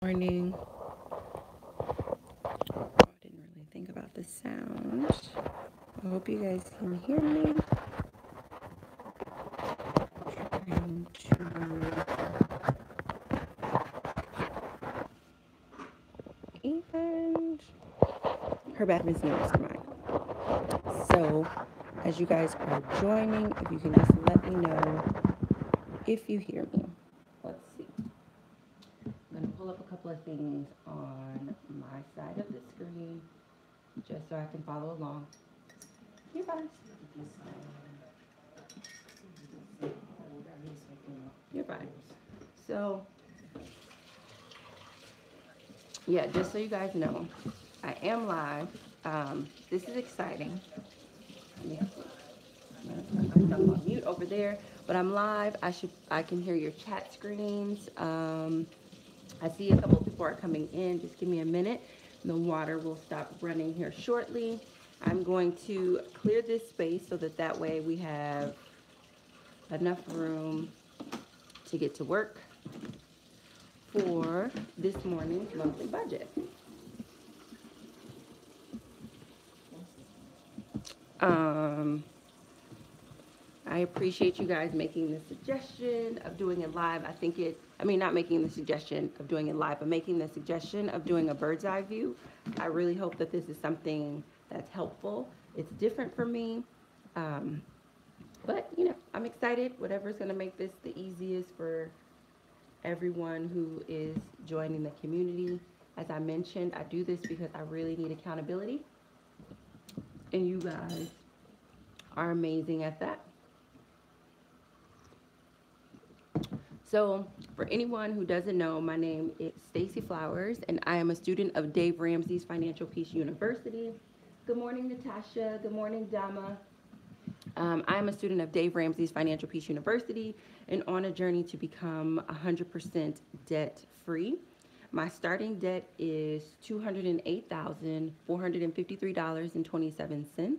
morning. I didn't really think about the sound. I hope you guys can hear me. Trying to and her bathroom is nearest to mine. So, as you guys are joining, if you can just let me know if you hear me. Let's see. I'm going to pull up a couple of things on my side of the screen just so I can follow along. You guys. You're fine. So, yeah, just so you guys know, I am live. This is exciting. Yeah, I'm on mute over there, but I'm live. I can hear your chat screens. I see a couple people are coming in. Just give me a minute. The water will stop running here shortly. I'm going to clear this space so that way we have enough room to get to work for this morning's monthly budget. I appreciate you guys making the suggestion of doing it live. Not making the suggestion of doing it live, but making the suggestion of doing a bird's eye view. I really hope that this is something that's helpful. It's different for me. But, I'm excited. Whatever's going to make this the easiest for everyone who is joining the community. As I mentioned, I do this because I really need accountability. And you guys are amazing at that. So, for anyone who doesn't know, my name is Stacey Flowers, and I am a student of Dave Ramsey's Financial Peace University. Good morning, Natasha. Good morning, Dama. I am a student of Dave Ramsey's Financial Peace University and on a journey to become 100% debt-free. My starting debt is $208,453.27.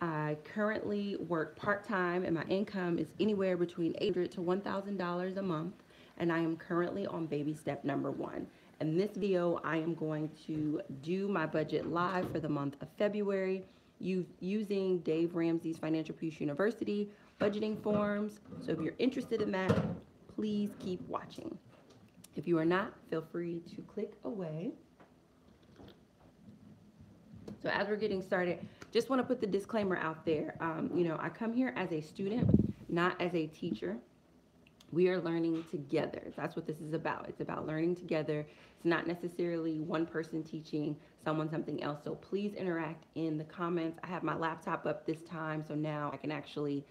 I currently work part-time and my income is anywhere between $800 to $1,000 a month, and I am currently on baby step number 1. In this video, I am going to do my budget live for the month of February using Dave Ramsey's Financial Peace University budgeting forms. So if you're interested in that, please keep watching. If you are not, feel free to click away. So as we're getting started, just want to put the disclaimer out there. I come here as a student, not as a teacher. We are learning together. That's what this is about. It's about learning together. It's not necessarily one person teaching someone something else. So please interact in the comments. I have my laptop up this time, so now I can actually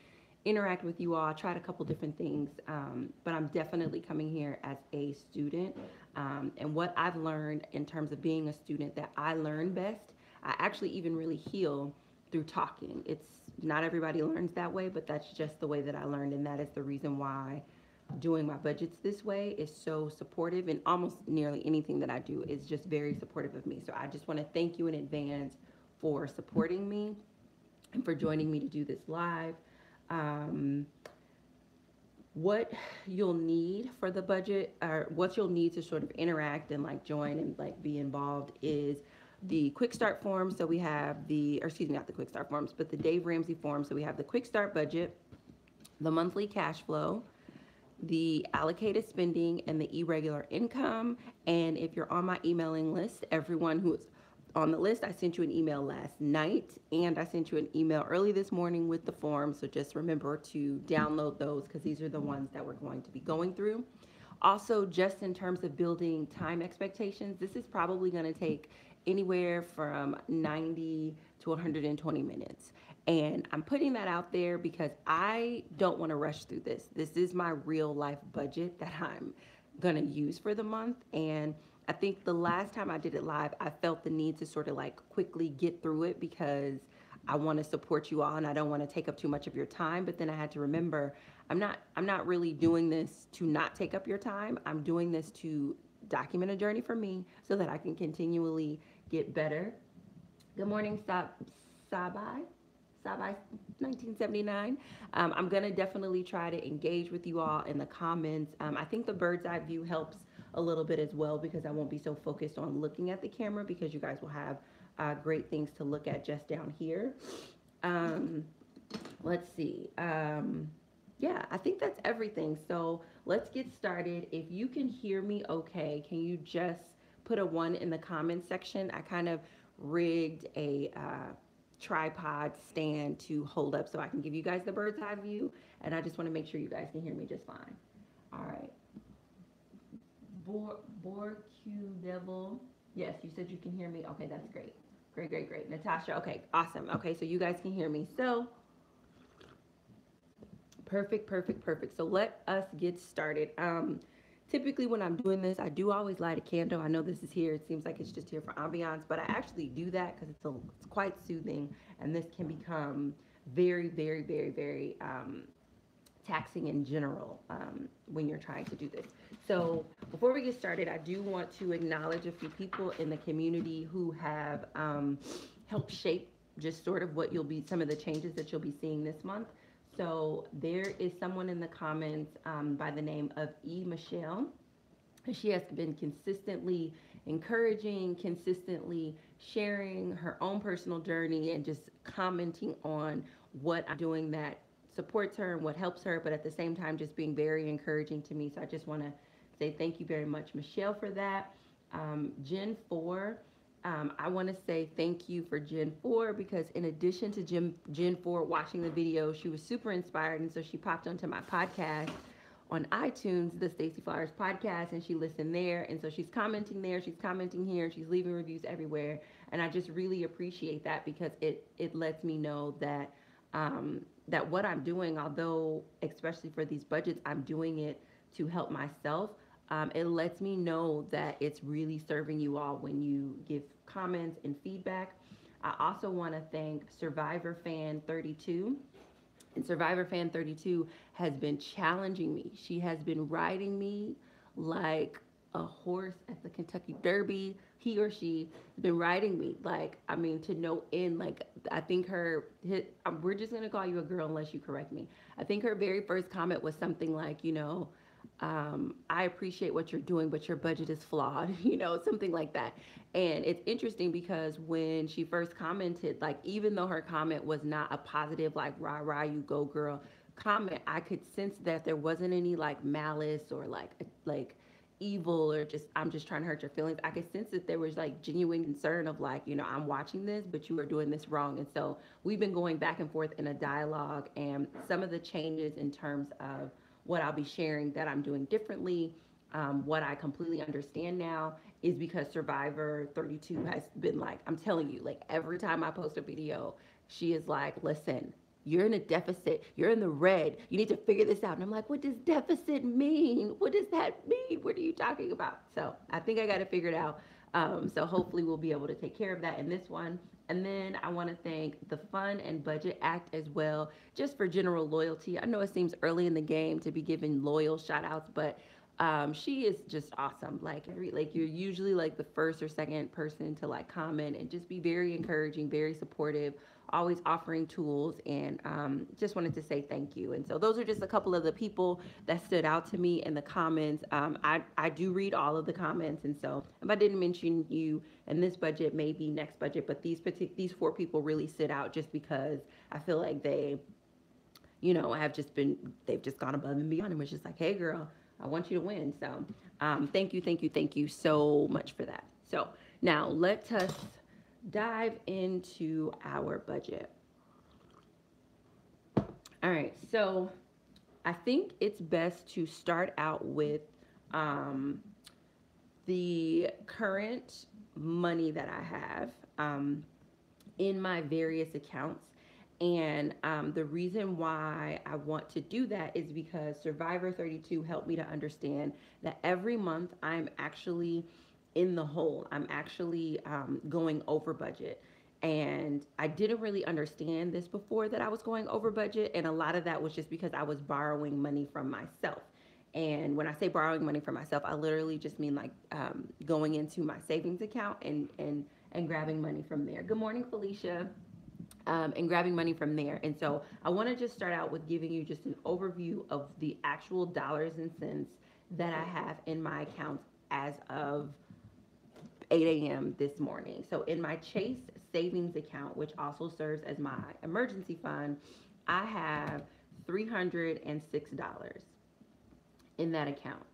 interact with you all. I tried a couple different things, but I'm definitely coming here as a student. And what I've learned in terms of being a student, that I learn best, I actually even really heal through talking. It's not everybody learns that way, but that's just the way that I learned, and that is the reason why doing my budgets this way is so supportive, and almost nearly anything that I do is just very supportive of me. So I just want to thank you in advance for supporting me and for joining me to do this live. What you'll need for the budget, or what you'll need to sort of interact and join and be involved, is the Quickstart form. So we have not the Quickstart forms, but the Dave Ramsey form. So we have the Quickstart budget, the monthly cash flow, the allocated spending, and the irregular income. And if you're on my emailing list, everyone who is on the list, I sent you an email last night, and I sent you an email early this morning with the form. So just remember to download those, because these are the ones that we're going to be going through. Also, just in terms of building time expectations, this is probably going to take anywhere from 90 to 120 minutes. And I'm putting that out there because I don't want to rush through this. This is my real life budget that I'm going to use for the month. And I think the last time I did it live, I felt the need to sort of quickly get through it because I want to support you all and I don't want to take up too much of your time. But then I had to remember, I'm not really doing this to not take up your time. I'm doing this to document a journey for me so that I can continually get better. Good morning, Sabai 1979. I'm gonna definitely try to engage with you all in the comments. I think the bird's eye view helps a little bit as well, because I won't be so focused on looking at the camera, because you guys will have great things to look at just down here. Um, let's see. Yeah, I think that's everything. So let's get started. If you can hear me okay, can you just put a one in the comments section? I kind of rigged a tripod stand to hold up so I can give you guys the bird's eye view. And I just want to make sure you guys can hear me just fine. All right. Borq Devil. Yes, you said you can hear me. Okay, that's great. Great, great, great. Natasha, okay, awesome. Okay, so you guys can hear me. So, perfect, perfect, perfect. So let us get started. Typically when I'm doing this, I do always light a candle. I know this is here. It seems like it's just here for ambiance, but I actually do that because it's quite soothing, and this can become very, very, very, very taxing in general when you're trying to do this. So before we get started, I do want to acknowledge a few people in the community who have helped shape just sort of what you'll be, some of the changes that you'll be seeing this month. So there is someone in the comments by the name of Michelle. She has been consistently encouraging, consistently sharing her own personal journey, and just commenting on what I'm doing that supports her and what helps her, but at the same time just being very encouraging to me. So I just want to say thank you very much, Michelle, for that. Gen 4, I want to say thank you for Gen 4, because in addition to Gen 4 watching the video, she was super inspired, and so she popped onto my podcast on iTunes, the Stacey Flowers podcast, and she listened there. And so she's commenting there, she's commenting here, she's leaving reviews everywhere, and I just really appreciate that, because it lets me know that that what I'm doing, although especially for these budgets, I'm doing it to help myself. It lets me know that it's really serving you all when you give comments and feedback. I also want to thank Survivor Fan 32. And Survivor Fan 32 has been challenging me. She has been riding me like a horse at the Kentucky Derby. He or she has been riding me, like, I mean, to no end. Like, I think we're just going to call you a girl unless you correct me. I think her very first comment was something like, I appreciate what you're doing, but your budget is flawed, something like that. And it's interesting because when she first commented, like, even though her comment was not a positive, like, rah, rah, you go girl comment, I could sense that there wasn't any like malice or like evil, or just, I'm just trying to hurt your feelings. I could sense that there was like genuine concern of like, I'm watching this, but you are doing this wrong. And so we've been going back and forth in a dialogue, and some of the changes in terms of what I'll be sharing that I'm doing differently, what I completely understand now, is because Survivor 32 has been like, I'm telling you, like every time I post a video, she is like, listen, you're in a deficit, you're in the red, you need to figure this out. And I'm like, what does deficit mean? What does that mean? What are you talking about? So I think I got to figure it out. So hopefully we'll be able to take care of that in this one. And then I want to thank the Fund and Budget Act as well, just for general loyalty. I know it seems early in the game to be giving loyal shout outs, but she is just awesome. Like you're usually like the first or second person to like comment and just be very encouraging, very supportive, always offering tools, and just wanted to say thank you. And so those are just a couple of the people that stood out to me in the comments. I do read all of the comments, and so if I didn't mention you in this budget, maybe next budget, but these 4 people really stood out just because I feel like they, they've just gone above and beyond and was just like, hey girl, I want you to win. So thank you so much for that. So now let us dive into our budget. All right, so I think it's best to start out with the current money that I have in my various accounts. And the reason why I want to do that is because Survivor 32 helped me to understand that every month I'm actually in the hole. I'm actually going over budget. And I didn't really understand this before, that I was going over budget. And a lot of that was just because I was borrowing money from myself. And when I say borrowing money from myself, I literally just mean like going into my savings account and grabbing money from there. Good morning, Felicia. And grabbing money from there. And so I want to just start out with giving you just an overview of the actual dollars and cents that I have in my accounts as of 8 a.m. this morning. So in my Chase savings account, which also serves as my emergency fund, I have $306 in that account.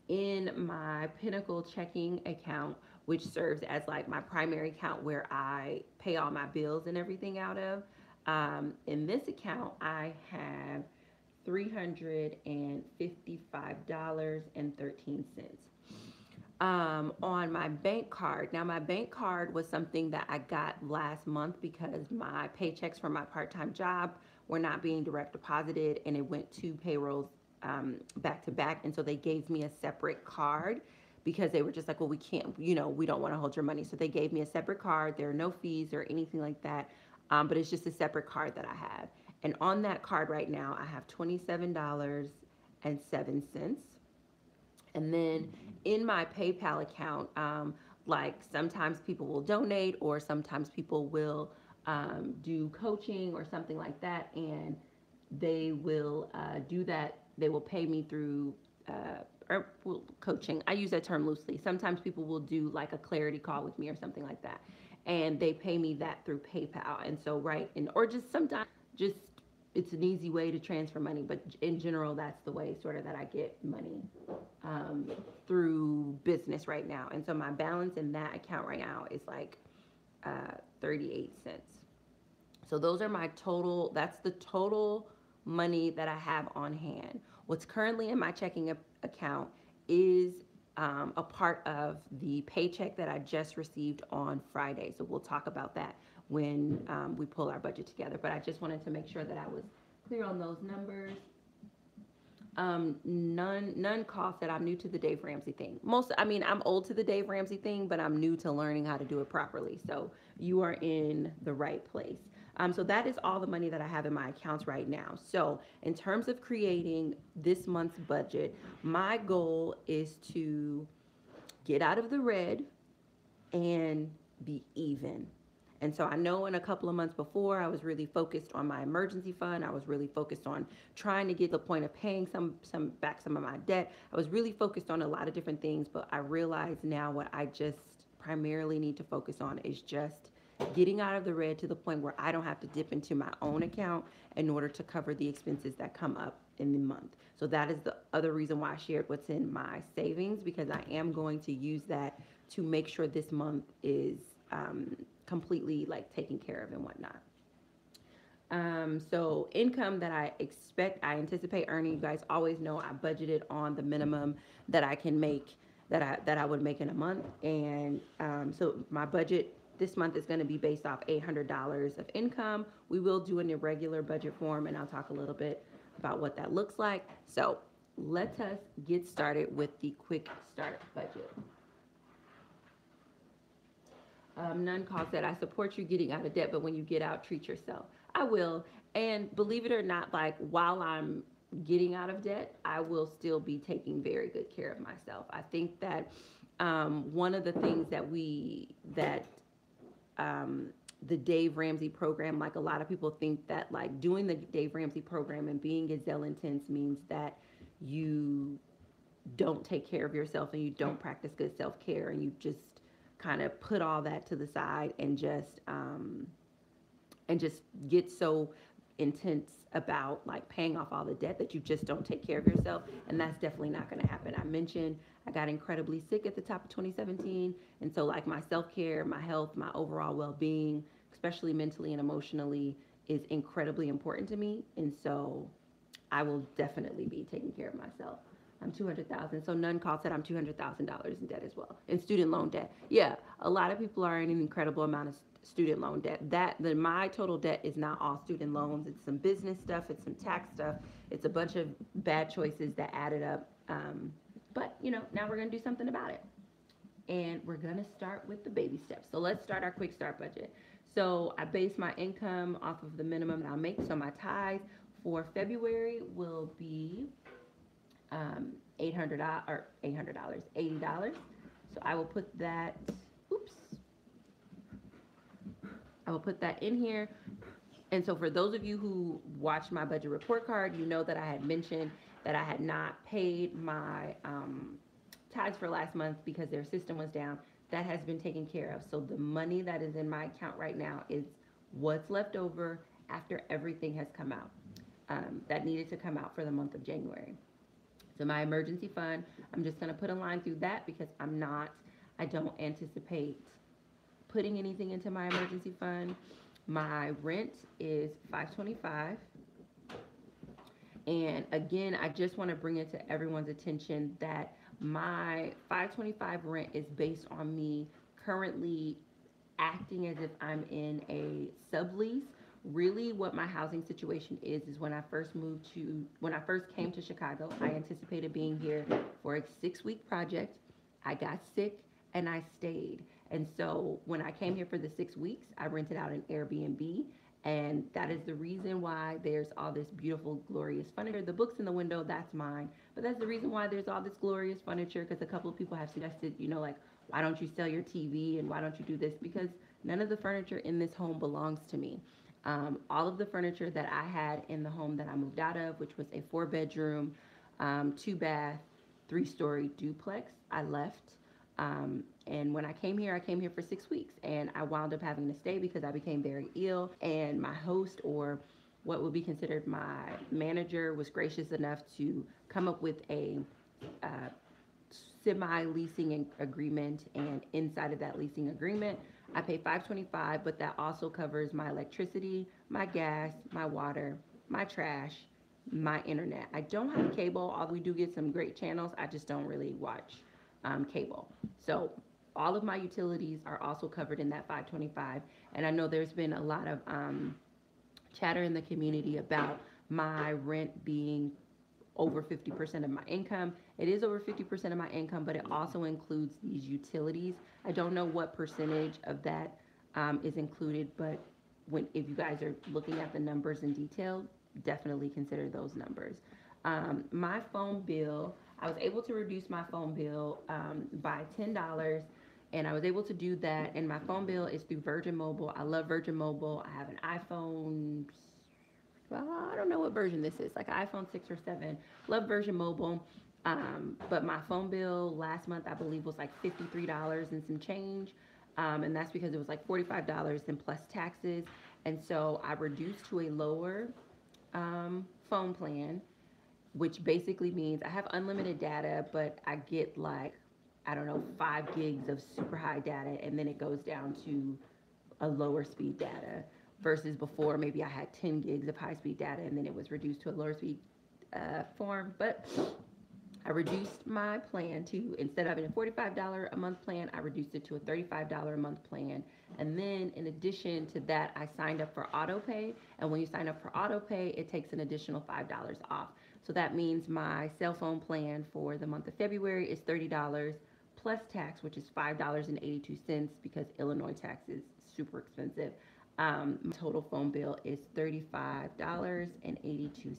In my Pinnacle checking account, which serves as like my primary account where I pay all my bills and everything out of, in this account, I have $355.13. On my bank card. Now, my bank card was something that I got last month because my paychecks from my part-time job were not being direct deposited, and it went to payrolls back to back. And so they gave me a separate card because they were just like, well, we can't, we don't want to hold your money. So they gave me a separate card. There are no fees or anything like that, but it's just a separate card that I have. And on that card right now, I have $27.07. And then in my PayPal account, like sometimes people will donate or sometimes people will do coaching or something like that. And they will do that. They will pay me through coaching. I use that term loosely. Sometimes people will do like a clarity call with me or something like that. And they pay me that through PayPal. And so, right, and or just sometimes just it's an easy way to transfer money, but in general, that's the way sort of that I get money through business right now. And so my balance in that account right now is like 38 cents. So those are my total, that's the total money that I have on hand. What's currently in my checking account is a part of the paycheck that I just received on Friday. So we'll talk about that when we pull our budget together. But I just wanted to make sure that I was clear on those numbers. None cost that I'm new to the Dave Ramsey thing. I'm old to the Dave Ramsey thing, but I'm new to learning how to do it properly. So you are in the right place. So that is all the money that I have in my accounts right now. So in terms of creating this month's budget, my goal is to get out of the red and be even. And so I know in a couple of months before, I was really focused on my emergency fund. I was really focused on trying to get to the point of paying some of my debt. I was really focused on a lot of different things, but I realize now what I just primarily need to focus on is just getting out of the red to the point where I don't have to dip into my own account in order to cover the expenses that come up in the month. So that is the other reason why I shared what's in my savings, because I am going to use that to make sure this month is completely like taken care of and whatnot. So income that I anticipate earning. You guys always know I budgeted on the minimum that I can make, that I would make in a month, and so my budget this month is going to be based off $800 of income. We will do an irregular budget form, and I'll talk a little bit about what that looks like. So let us get started with the quick start budget. None cost that I support you getting out of debt, but when you get out, treat yourself. I will. And believe it or not, like while I'm getting out of debt, I will still be taking very good care of myself. I think that one of the things that the Dave Ramsey program, like a lot of people think that like doing the Dave Ramsey program and being gazelle intense means that you don't take care of yourself and you don't practice good self-care, and you just kind of put all that to the side and just get so intense about like paying off all the debt that you just don't take care of yourself. And that's definitely not going to happen. I mentioned I got incredibly sick at the top of 2017. And so like my self-care, my health, my overall well-being, especially mentally and emotionally, is incredibly important to me. And so I will definitely be taking care of myself. I'm $200,000. So none calls that I'm $200,000 in debt as well. In student loan debt. Yeah, a lot of people are in an incredible amount of student loan debt. My total debt is not all student loans. It's some business stuff. It's some tax stuff. It's a bunch of bad choices that added up. But now we're going to do something about it. And we're going to start with the baby steps. So let's start our quick start budget. So I base my income off of the minimum that I'll make. So my tithe for February will be $80. So I will put that, I will put that in here. And so for those of you who watched my budget report card, you know that I had mentioned that I had not paid my tithes for last month because their system was down. That has been taken care of. So the money that is in my account right now is what's left over after everything has come out. That needed to come out for the month of January. So my emergency fund, I'm just going to put a line through that because I don't anticipate putting anything into my emergency fund. My rent is $525. And again, I just want to bring it to everyone's attention that my $525 rent is based on me currently acting as if I'm in a sublease. Really, what my housing situation is when when I first came to Chicago, I anticipated being here for a 6-week project. I got sick and I stayed. And so when I came here for the 6 weeks, I rented out an Airbnb. And that is the reason why there's all this beautiful, glorious furniture. The books in the window, that's mine. But that's the reason why there's all this glorious furniture, because a couple of people have suggested, like, why don't you sell your TV and why don't you do this? Because none of the furniture in this home belongs to me. All of the furniture that I had in the home that I moved out of, which was a 4-bedroom, 2-bath, 3-story duplex, I left. And when I came here for 6 weeks, and I wound up having to stay because I became very ill. And my host, or what would be considered my manager, was gracious enough to come up with a semi-leasing agreement. And inside of that leasing agreement, I pay $525, but that also covers my electricity, my gas, my water, my trash, my internet. I don't have cable, although we do get some great channels. I just don't really watch cable. So all of my utilities are also covered in that $525. And I know there's been a lot of chatter in the community about my rent being over 50% of my income. It is over 50% of my income, but it also includes these utilities. I don't know what percentage of that is included, but if you guys are looking at the numbers in detail, definitely consider those numbers. My phone bill, I was able to reduce my phone bill by $10, and I was able to do that. And my phone bill is through Virgin Mobile. I love Virgin Mobile. I have an iPhone. Well, I don't know what version this is, like iPhone 6 or 7. Love Virgin Mobile. But my phone bill last month, I believe, was like $53 and some change. And that's because it was like $45 and plus taxes. And so I reduced to a lower phone plan, which basically means I have unlimited data, but I get like, I don't know, 5 gigs of super high data, and then it goes down to a lower speed data. Versus before, maybe I had 10 gigs of high speed data, and then it was reduced to a lower speed form. But I reduced my plan to, instead of having a $45 a month plan, I reduced it to a $35 a month plan. And then in addition to that, I signed up for auto pay. And when you sign up for auto pay, it takes an additional $5 off. So that means my cell phone plan for the month of February is $30 plus tax, which is $5.82 because Illinois tax is super expensive. My total phone bill is $35.82.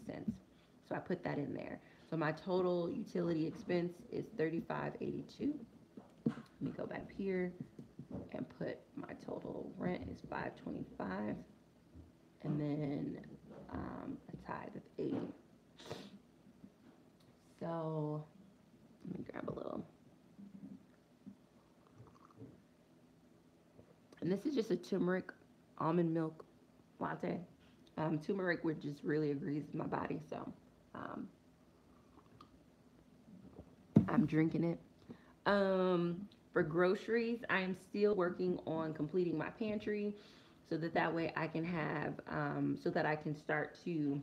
So I put that in there. So my total utility expense is $35.82. Let me go back here and put my total rent is $525, and then a tithe of $80. So let me grab a little. And this is just a turmeric almond milk latte. Turmeric, which just really agrees with my body, so I'm drinking it. For groceries, I am still working on completing my pantry so that way I can have, so that I can start to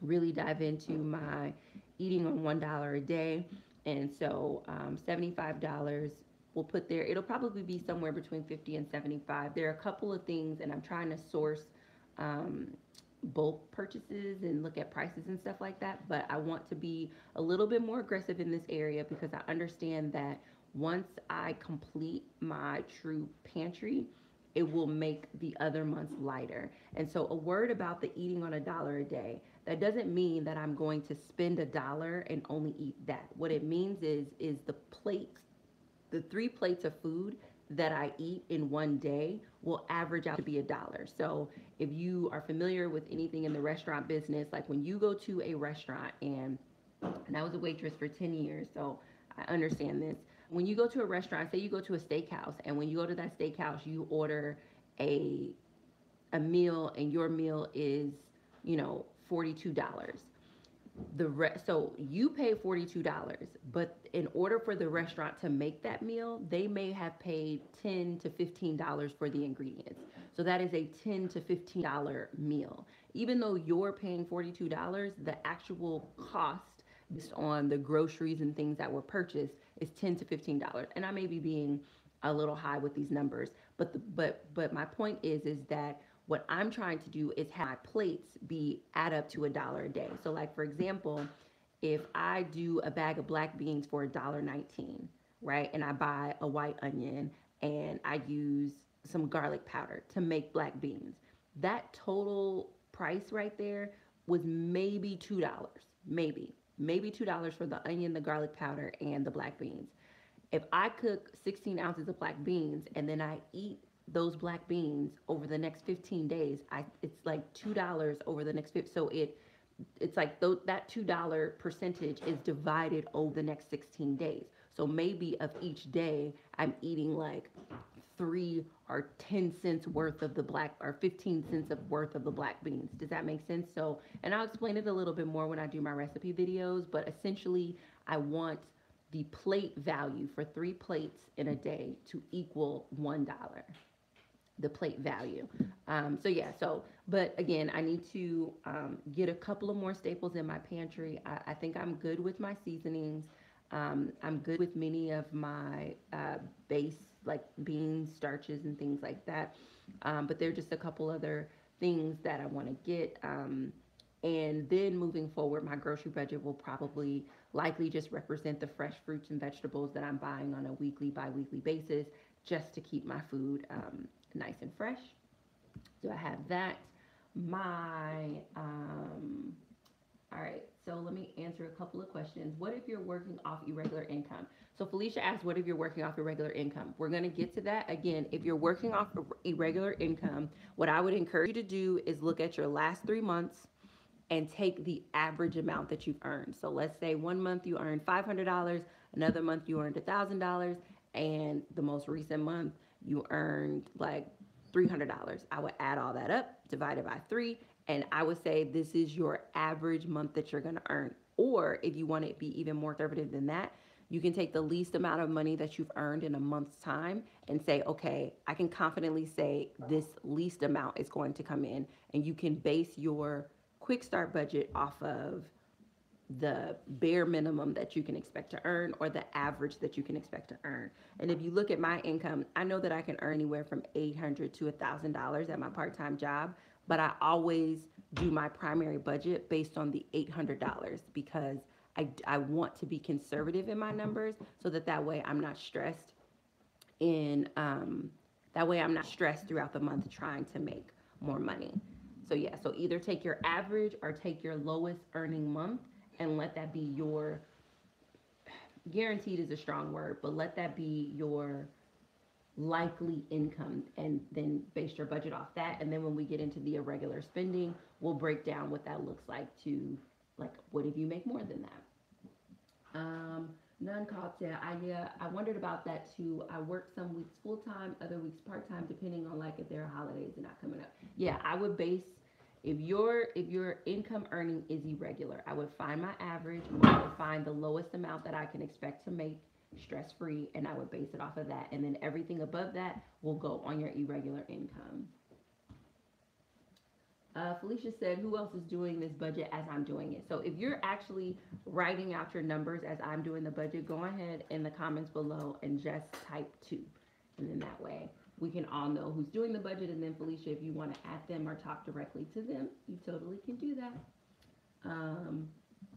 really dive into my eating on $1 a day. And so $75 we'll put there. It'll probably be somewhere between 50 and 75. There are a couple of things, and I'm trying to source bulk purchases and look at prices and stuff like that. But I want to be a little bit more aggressive in this area because I understand that once I complete my true pantry, it will make the other months lighter. And so a word about the eating on $1 a day. That doesn't mean that I'm going to spend $1 and only eat that. What it means is the 3 plates of food that I eat in one day will average out to be $1. So if you are familiar with anything in the restaurant business, like when you go to a restaurant, and I was a waitress for 10 years, so I understand this. When you go to a restaurant, say you go to a steakhouse, and when you go to that steakhouse, you order a meal, and your meal is, $42. So you pay $42, but in order for the restaurant to make that meal, they may have paid $10 to $15 for the ingredients. So that is a $10 to $15 meal. Even though you're paying $42, the actual cost based on the groceries and things that were purchased is $10 to $15. And I may be being a little high with these numbers, but but my point is that what I'm trying to do is have my plates be add up to $1 a day. So like for example, if I do a bag of black beans for $1.19, right? And I buy a white onion and I use some garlic powder to make black beans. That total price right there was maybe $2. Maybe $2 for the onion, the garlic powder, and the black beans. If I cook 16 ounces of black beans and then I eat those black beans over the next 15 days, it's like $2 over the next 15. So it's like that $2 percentage is divided over the next 16 days. So maybe of each day I'm eating like 3 or 10 cents worth of the black, or 15 cents of worth of the black beans. Does that make sense? So, and I'll explain it a little bit more when I do my recipe videos, but essentially I want the plate value for 3 plates in a day to equal $1. The plate value. So yeah, but again, I need to get a couple of more staples in my pantry. I think I'm good with my seasonings. I'm good with many of my base, like beans, starches, and things like that. But there are just a couple other things that I want to get. And then moving forward, my grocery budget will probably likely just represent the fresh fruits and vegetables that I'm buying on a weekly, bi-weekly basis, just to keep my food nice and fresh. So I have that. All right, so let me answer a couple of questions. What if you're working off irregular income? So Felicia asked, what if you're working off irregular income? We're going to get to that. Again, if you're working off irregular income, what I would encourage you to do is look at your last 3 months and take the average amount that you've earned. So let's say one month you earned $500, another month you earned $1,000, and the most recent month you earned like $300. I would add all that up, divide it by 3, and I would say this is your average month that you're going to earn. Or if you want to be even more conservative than that, you can take the least amount of money that you've earned in a month's time and say, okay, I can confidently say this least amount is going to come in, and you can base your Quickstart budget off of the bare minimum that you can expect to earn, or the average that you can expect to earn. And if you look at my income, I know that I can earn anywhere from $800 to $1,000 at my part-time job, but I always do my primary budget based on the $800 because I want to be conservative in my numbers, so that way I'm not stressed throughout the month trying to make more money. So yeah, so either take your average or take your lowest earning month and let that be your, guaranteed is a strong word, but let that be your likely income, and then base your budget off that. And then when we get into the irregular spending, we'll break down what that looks like to, like, what if you make more than that? None called said, I wondered about that too. I work some weeks full time, other weeks part time, depending on like if there are holidays and not coming up. Yeah, I would base, if your income earning is irregular, I would find my average, I would find the lowest amount that I can expect to make stress free, and I would base it off of that. And then everything above that will go on your irregular income. Felicia said, who else is doing this budget as I'm doing it? So if you're actually writing out your numbers as I'm doing the budget, go ahead in the comments below and just type 2. And then that way we can all know who's doing the budget. And then Felicia, if you want to add them or talk directly to them, you totally can do that.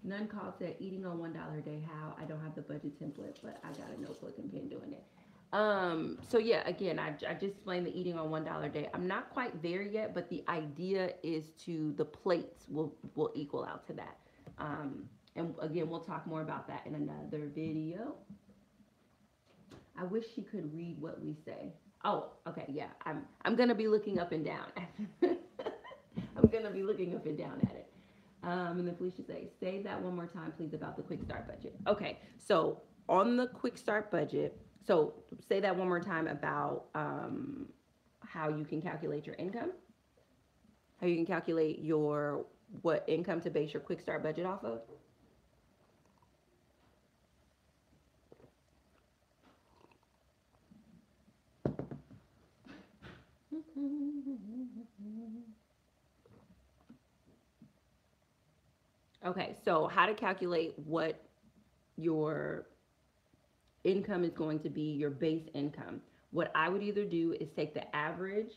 None called said, eating on $1 a day, how? I don't have the budget template, but I got a notebook and pen doing it. So yeah, again, I just explained the eating on $1 a day. I'm not quite there yet, but the idea is to, the plates will equal out to that. And again, we'll talk more about that in another video. I wish she could read what we say. Oh, okay, yeah, I'm gonna be looking up and down. I'm gonna be looking up and down at it. And then Felicia say that one more time, please, about the Quickstart budget. Okay, so on the quick start budget. So say that one more time about how you can calculate your income, how you can calculate your what income to base your quick start budget off of. Okay, so how to calculate what your income is going to be, your base income. What I would either do is take the average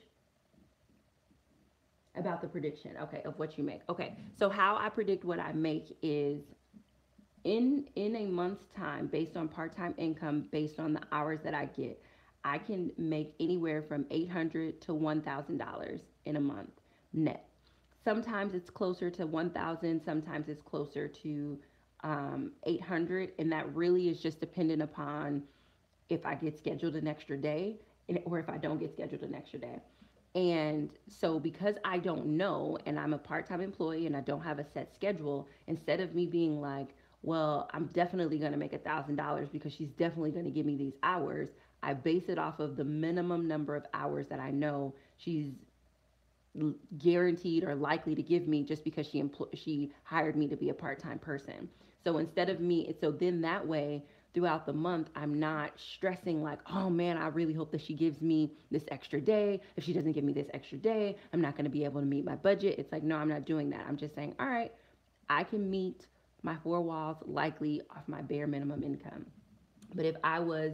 about the prediction, okay, of what you make. Okay, so how I predict what I make is in a month's time, based on part-time income, based on the hours that I get, I can make anywhere from $800 to $1,000 in a month net. Sometimes it's closer to 1,000, sometimes it's closer to 800, and that really is just dependent upon if I get scheduled an extra day or if I don't get scheduled an extra day. And so, because I don't know, and I'm a part time employee and I don't have a set schedule, instead of me being like, well, I'm definitely going to make $1,000 because she's definitely going to give me these hours, I base it off of the minimum number of hours that I know she's guaranteed or likely to give me just because she hired me to be a part-time person. So instead of me, so then that way throughout the month I'm not stressing like, oh man, I really hope that she gives me this extra day. If she doesn't give me this extra day, I'm not going to be able to meet my budget. It's like, no, I'm not doing that. I'm just saying, all right, I can meet my four walls likely off my bare minimum income. But if I was,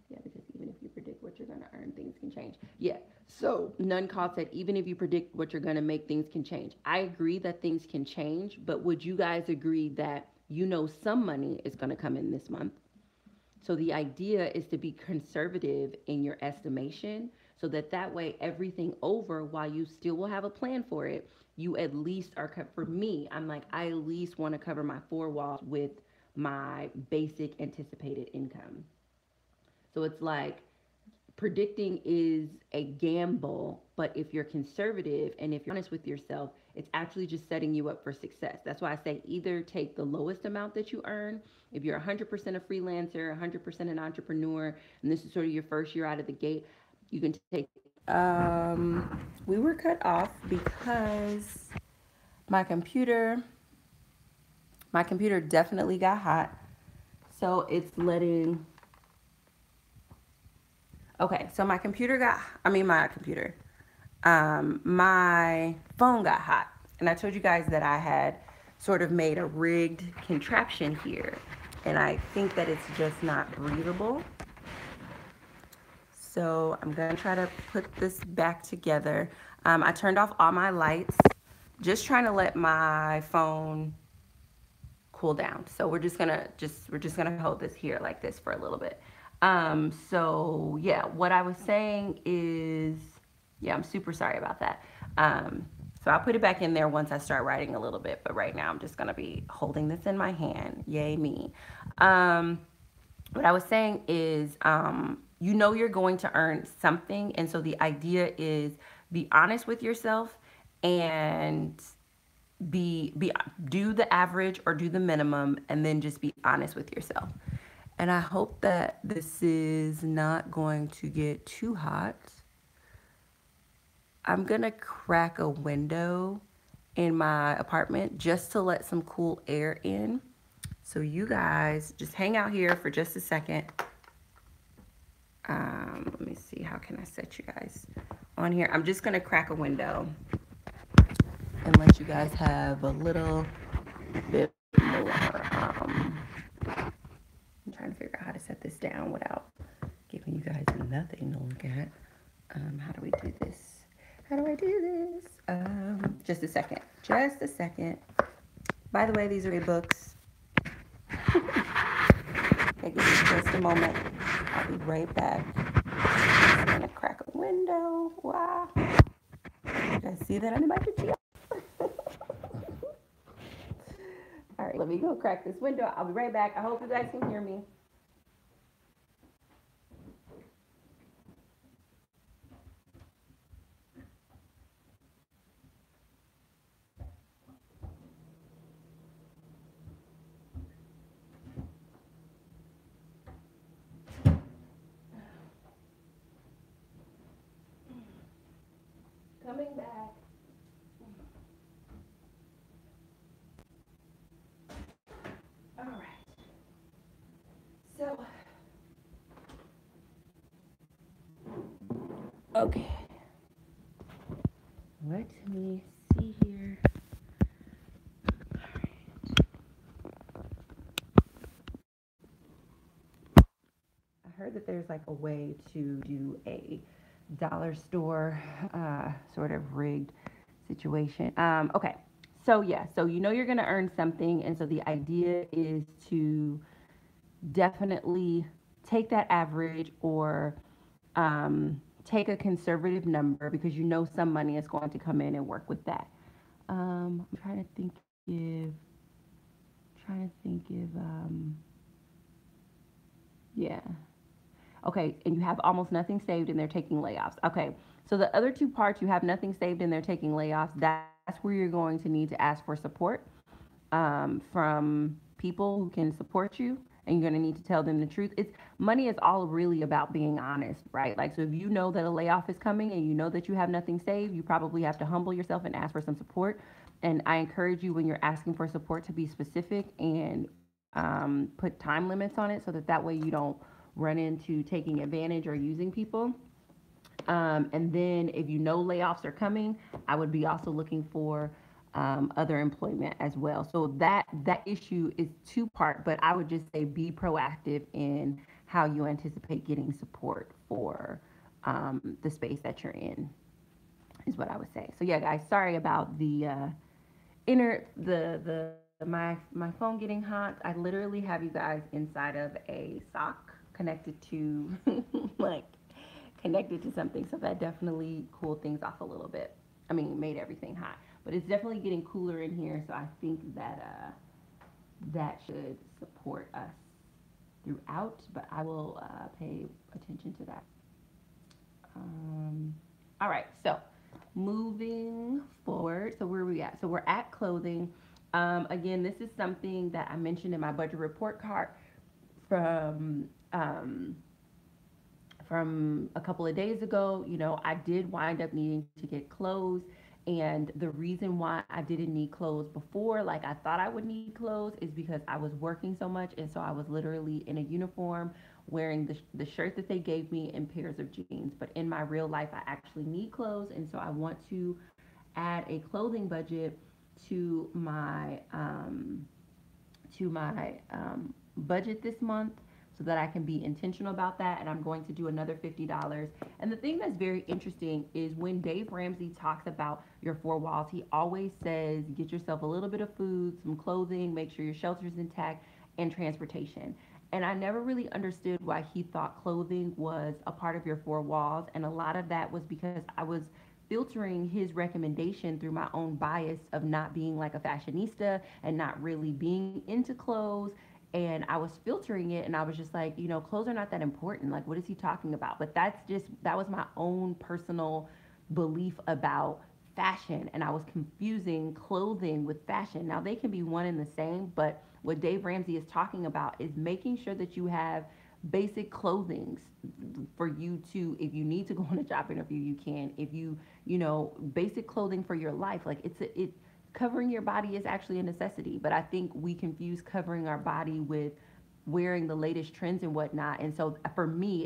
yeah, because even if you predict what you're going to earn, things can change. Yeah. So none called said, even if you predict what you're going to make, things can change. I agree that things can change, but would you guys agree that you know some money is going to come in this month? So the idea is to be conservative in your estimation so that that way everything over, while you still will have a plan for it, you at least are for me, I'm like, I at least want to cover my four walls with my basic anticipated income. So it's like predicting is a gamble, but if you're conservative and if you're honest with yourself, it's actually just setting you up for success. That's why I say either take the lowest amount that you earn. If you're 100% a freelancer, 100% an entrepreneur, and this is sort of your first year out of the gate, you can take. We were cut off because my computer, my computer definitely got hot. So it's letting. Okay, so my computer got. I mean, my computer. My phone got hot. And I told you guys that I had sort of made a rigged contraption here. And I think that it's just not breathable. So I'm going to try to put this back together. I turned off all my lights, just trying to let my phone cool down. So we're just gonna hold this here like this for a little bit. So yeah, what I was saying is, yeah, I'm super sorry about that. So I'll put it back in there once I start writing a little bit, but right now I'm just gonna be holding this in my hand. Yay me. Um, what I was saying is, you know you're going to earn something, and so the idea is be honest with yourself and be do the average or do the minimum and then just be honest with yourself. And I hope that this is not going to get too hot. I'm gonna crack a window in my apartment just to let some cool air in. So you guys just hang out here for just a second. Let me see, how can I set you guys on here? I'm just gonna crack a window and let you guys have a little bit more. I'm trying to figure out how to set this down without giving you guys nothing to look at. How do we do this? How do I do this? Just a second. Just a second. By the way, these are great books. Okay, give me just a moment. I'll be right back. I'm gonna crack a window. Wow. You guys see that on my picture? All right, let me go crack this window. I'll be right back. I hope you guys can hear me. back. All right. So, okay. Let me see here. I heard that there's like a way to do a dollar store sort of rigged situation. Okay. So yeah, so you know you're gonna earn something, and so the idea is to definitely take that average or take a conservative number because you know some money is going to come in and work with that. I'm if trying to think if yeah. Okay, and you have almost nothing saved and they're taking layoffs. Okay, so the other two parts, you have nothing saved and they're taking layoffs. That's where you're going to need to ask for support from people who can support you, and you're going to need to tell them the truth. It's money is all really about being honest, right? Like, so if you know that a layoff is coming and you know that you have nothing saved, you probably have to humble yourself and ask for some support. And I encourage you when you're asking for support to be specific and put time limits on it so that way you don't run into taking advantage or using people. And then if you know layoffs are coming, I would be also looking for other employment as well. So that issue is two part, but I would just say be proactive in how you anticipate getting support for the space that you're in is what I would say. So yeah, guys, sorry about the my phone getting hot. I literally have you guys inside of a sock connected to like connected to something. So that definitely cooled things off a little bit. I mean, made everything hot. But it's definitely getting cooler in here, so I think that that should support us throughout. But I will pay attention to that. All right, so moving forward. So where are we at? So we're at clothing. Again, this is something that I mentioned in my budget report card from a couple of days ago. You know, I did wind up needing to get clothes. And the reason why I didn't need clothes before, like I thought I would need clothes, is because I was working so much. And so I was literally in a uniform wearing the shirt that they gave me and pairs of jeans. But in my real life, I actually need clothes. And so I want to add a clothing budget to my budget this month so that I can be intentional about that. And I'm going to do another $50. And the thing that's very interesting is when Dave Ramsey talks about your four walls, he always says get yourself a little bit of food, some clothing, make sure your shelter's intact, and transportation. And I never really understood why he thought clothing was a part of your four walls. And a lot of that was because I was filtering his recommendation through my own bias of not being like a fashionista and not really being into clothes. And I was filtering it and I was just like, you know, clothes are not that important. Like, what is he talking about? But that was my own personal belief about fashion. And I was confusing clothing with fashion. Now, they can be one and the same, but what Dave Ramsey is talking about is making sure that you have basic clothing for you to, if you need to go on a job interview, you can. If you know, basic clothing for your life, like covering your body is actually a necessity. But I think we confuse covering our body with wearing the latest trends and whatnot. And so for me,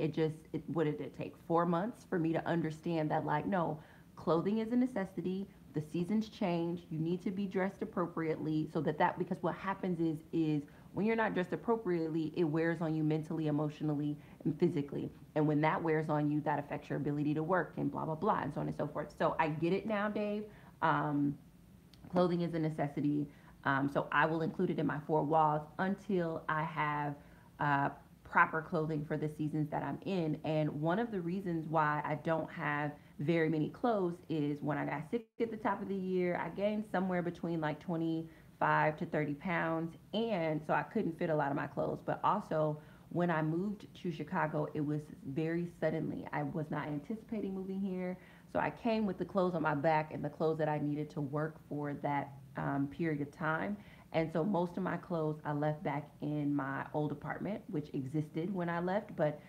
what did it take? 4 months for me to understand that, like, no, clothing is a necessity. The seasons change. You need to be dressed appropriately so because what happens is when you're not dressed appropriately, it wears on you mentally, emotionally, and physically. And when that wears on you, that affects your ability to work and blah, blah, blah, and so on and so forth. So I get it now, Dave. Clothing is a necessity. So I will include it in my four walls until I have proper clothing for the seasons that I'm in. And one of the reasons why I don't have very many clothes is when I got sick at the top of the year, I gained somewhere between like 25 to 30 pounds. And so I couldn't fit a lot of my clothes. But also, when I moved to Chicago, it was very suddenly. I was not anticipating moving here. So I came with the clothes on my back and the clothes that I needed to work for that period of time. And so most of my clothes I left back in my old apartment, which existed when I left. But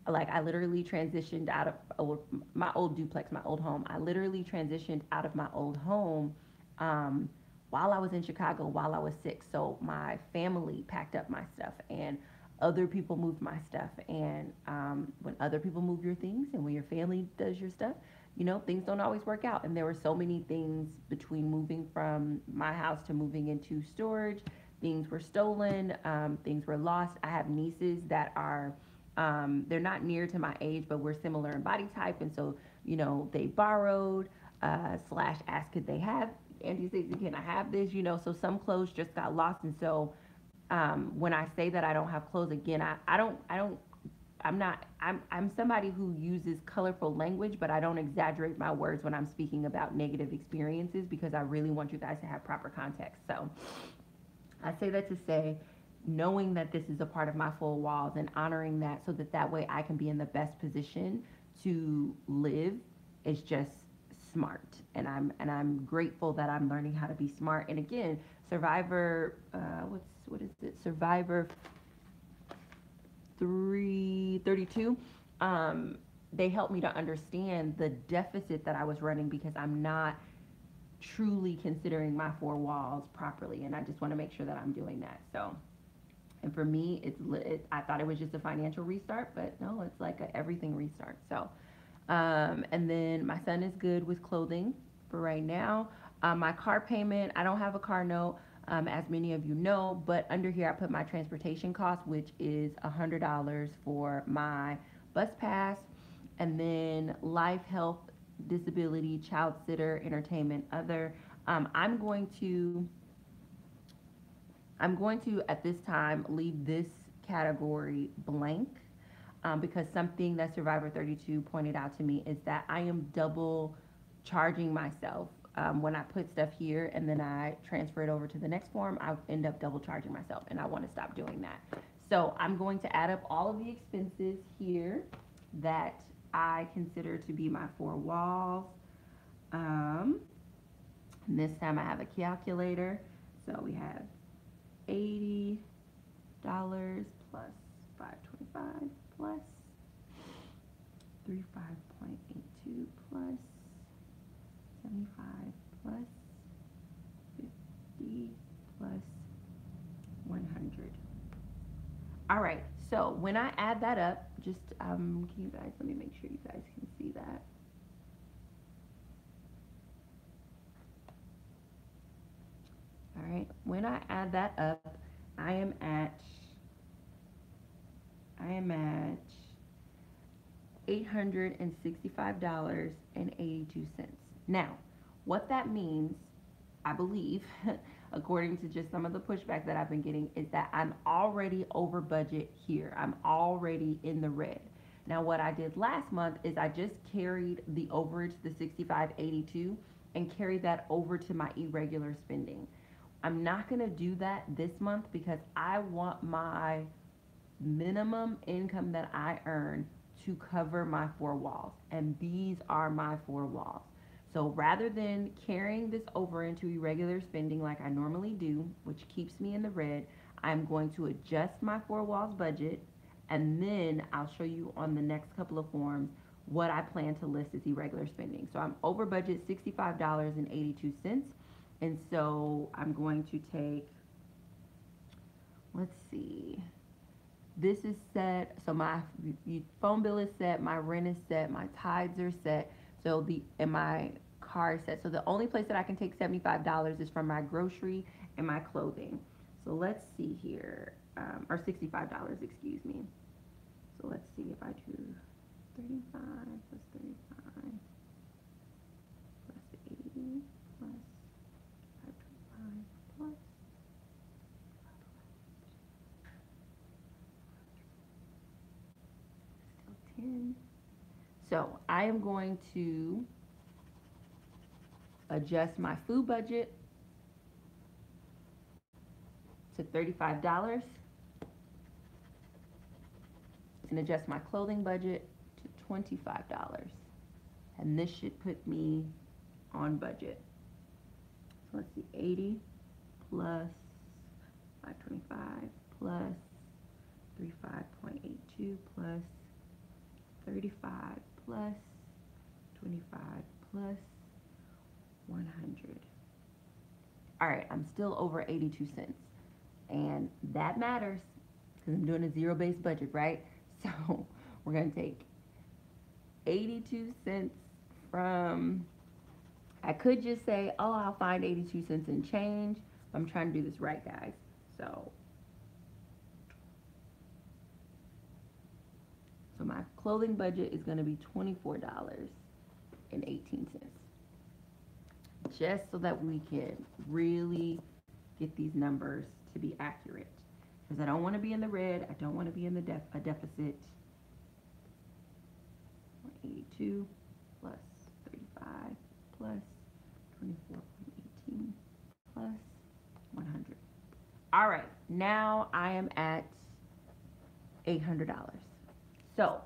Like I literally transitioned out of my old duplex, my old home. I literally transitioned out of my old home um, while I was in Chicago, while I was sick. So my family packed up my stuff, and other people moved my stuff. And when other people move your things, and when your family does your stuff, you know, things don't always work out. And there were so many things between moving from my house to moving into storage. Things were stolen, things were lost. I have nieces that are they're not near to my age, but we're similar in body type, and so you know they borrowed slash asked could they have Auntie Stacey, can I have this? You know, so some clothes just got lost, and so when I say that I don't have clothes again, I'm not I'm somebody who uses colorful language, but I don't exaggerate my words when I'm speaking about negative experiences because I really want you guys to have proper context. So I say that to say, knowing that this is a part of my four walls and honoring that so that that way I can be in the best position to live is just smart. And I'm grateful that I'm learning how to be smart. And again, Survivor, what is it? Survivor 332. They helped me to understand the deficit that I was running because I'm not truly considering my four walls properly, and I just want to make sure that I'm doing that. So, and for me, I thought it was just a financial restart, but no, it's like a everything restart. So, and then my son is good with clothing for right now. My car payment, I don't have a car note, as many of you know, but under here I put my transportation cost, which is $100 for my bus pass, and then life, health, disability, child sitter, entertainment, other. Um, I'm going to I'm going to at this time leave this category blank because something that Survivor 32 pointed out to me is that I am double charging myself. When I put stuff here and then I transfer it over to the next form, I end up double charging myself, and I want to stop doing that. So I'm going to add up all of the expenses here that I consider to be my four walls. And this time I have a calculator. So we have $80 plus 525 plus 35.82 plus 75 plus 50 plus 100. All right, so when I add that up, just can you guys, let me make sure you guys can see that. All right, when I add that up, I am at $865.82. Now, what that means, I believe, according to just some of the pushback that I've been getting, is that I'm already over budget here. I'm already in the red. Now, what I did last month is I just carried the overage, the 6582, and carried that over to my irregular spending. I'm not going to do that this month because I want my minimum income that I earn to cover my four walls. And these are my four walls. So rather than carrying this over into irregular spending like I normally do, which keeps me in the red, I'm going to adjust my four walls budget, and then I'll show you on the next couple of forms what I plan to list as irregular spending. So I'm over budget $65.82. And so I'm going to take, let's see, this is set, so my phone bill is set, my rent is set, my tithes are set, so and my car is set. So the only place that I can take $75 is from my grocery and my clothing. So let's see here, or $65, excuse me. So let's see if I do 35 plus 35 plus 80 plus 525 plus 10. So I am going to adjust my food budget to $35 and adjust my clothing budget to $25. And this should put me on budget. So let's see, 80 plus 525 plus 35.82 plus 35 plus 25 plus 100. All right, I'm still over 82 cents. And that matters because I'm doing a zero-based budget, right? So we're going to take 82 cents from, I could just say, oh, I'll find 82 cents and change. I'm trying to do this right, guys. So my clothing budget is going to be $24.18. Just so that we can really get these numbers to be accurate. Because I don't want to be in the red. I don't want to be in the a deficit. 82 plus 35 plus 24.18 plus 100. All right, now I am at $800. So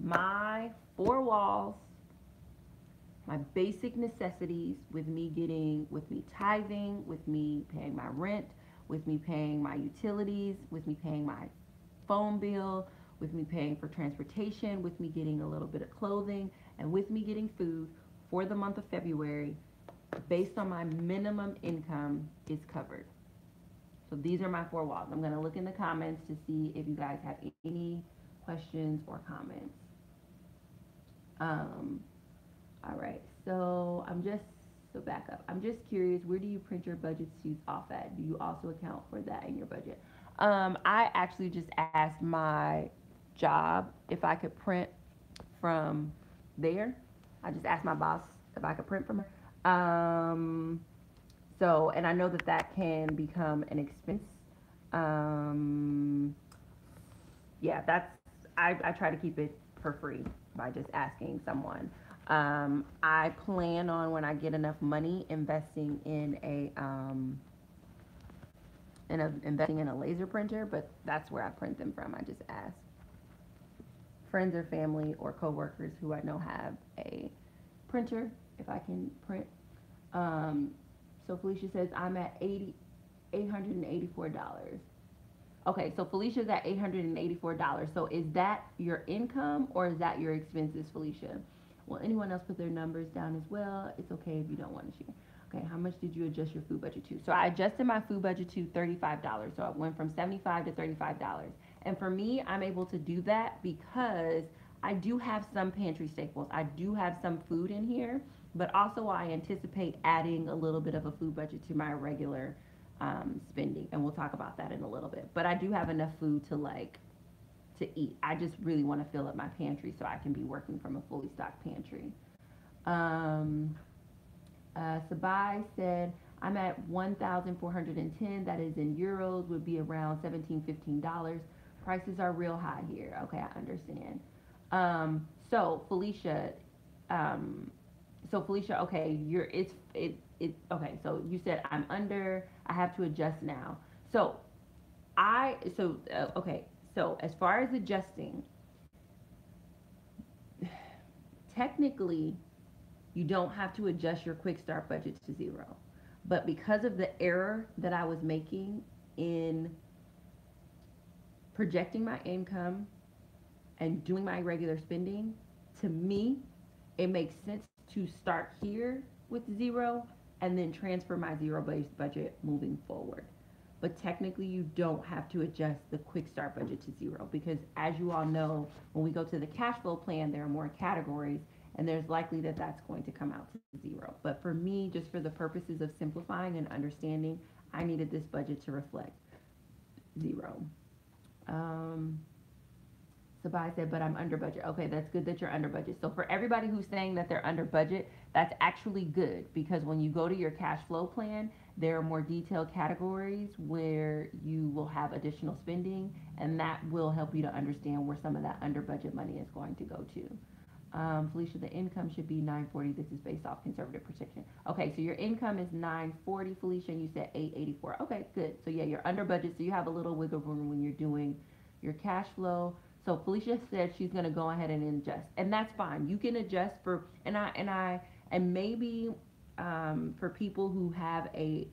my four walls, my basic necessities, with me tithing, with me paying my rent, with me paying my utilities, with me paying my phone bill, with me paying for transportation, with me getting a little bit of clothing, and with me getting food for the month of February, based on my minimum income, is covered. So these are my four walls. I'm going to look in the comments to see if you guys have any questions or comments. All right, so back up. I'm just curious, where do you print your budget sheets off at? Do you also account for that in your budget? I actually just asked my job if I could print from there. I just asked my boss if I could print from her. So, and I know that can become an expense. Yeah, I try to keep it for free by just asking someone. I plan on, when I get enough money, investing in a laser printer, but that's where I print them from. I just ask friends or family or coworkers who I know have a printer if I can print. So Felicia says I'm at $884. Okay, so Felicia's at $884. So is that your income or is that your expenses, Felicia? Will anyone else put their numbers down as well? It's okay if you don't want to share. Okay, how much did you adjust your food budget to? So I adjusted my food budget to $35. So it went from $75 to $35. And for me, I'm able to do that because I do have some pantry staples. I do have some food in here, but also I anticipate adding a little bit of a food budget to my regular spending, and we'll talk about that in a little bit. But I do have enough food to eat. I just really want to fill up my pantry so I can be working from a fully stocked pantry. Sabai said, I'm at 1,410. That is in euros, would be around $15. Prices are real high here. Okay, I understand. So Felicia, okay, okay, so you said I'm under, I have to adjust now. So okay, so as far as adjusting, technically, you don't have to adjust your Quickstart budget to zero. But because of the error that I was making in projecting my income and doing my regular spending, to me, it makes sense to start here with zero and then transfer my zero-based budget moving forward. But technically, you don't have to adjust the Quickstart budget to zero because, as you all know, when we go to the cash flow plan, there are more categories, and there's likely that that's going to come out to zero. But for me, just for the purposes of simplifying and understanding, I needed this budget to reflect zero. Sabai said, but I'm under budget. Okay, that's good that you're under budget. So for everybody who's saying that they're under budget, that's actually good because when you go to your cash flow plan, there are more detailed categories where you will have additional spending, and that will help you to understand where some of that under budget money is going to go to. Felicia, the income should be $940. This is based off conservative projection. Okay, so your income is $940, Felicia, and you said $884. Okay, good. So yeah, you're under budget, so you have a little wiggle room when you're doing your cash flow. So Felicia said she's going to go ahead and adjust, and that's fine. You can adjust for, and maybe for people who have a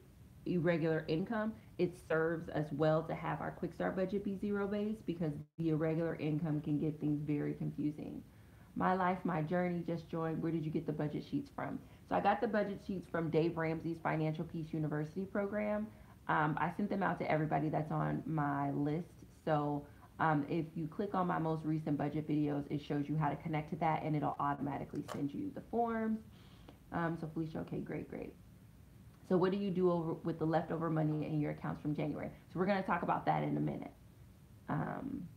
irregular income, it serves as well to have our Quickstart budget be zero based because the irregular income can get things very confusing. My life, my journey, just joined. Where did you get the budget sheets from? So I got the budget sheets from Dave Ramsey's Financial Peace University program. I sent them out to everybody that's on my list. So if you click on my most recent budget videos, it shows you how to connect to that, and it'll automatically send you the forms. So Felicia, okay, great, great. So what do you do with the leftover money in your accounts from January? So we're going to talk about that in a minute. Um,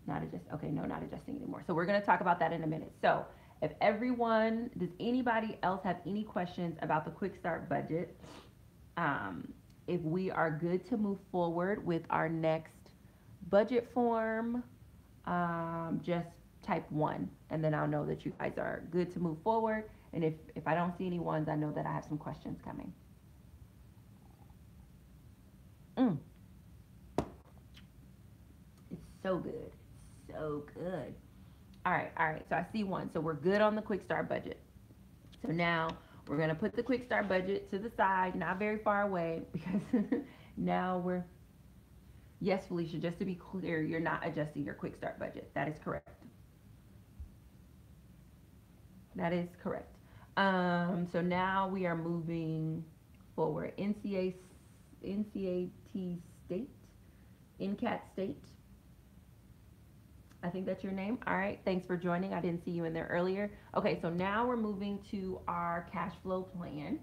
Not adjust. Okay, no, not adjusting anymore. So we're going to talk about that in a minute. So if everyone, does anybody else have any questions about the Quick Start budget? If we are good to move forward with our next budget form, just type 1, and then I'll know that you guys are good to move forward. And if I don't see any ones, I know that I have some questions coming. It's so good. So good. All right, all right. So I see one. So we're good on the Quick Start budget. So now we're going to put the Quick Start budget to the side, not very far away, because now we're, yes, Felicia, just to be clear, you're not adjusting your Quick Start budget. That is correct. That is correct. So now we are moving forward. NCAT State, NCAT State. I think that's your name. All right, thanks for joining. I didn't see you in there earlier. Okay, so now we're moving to our cash flow plan.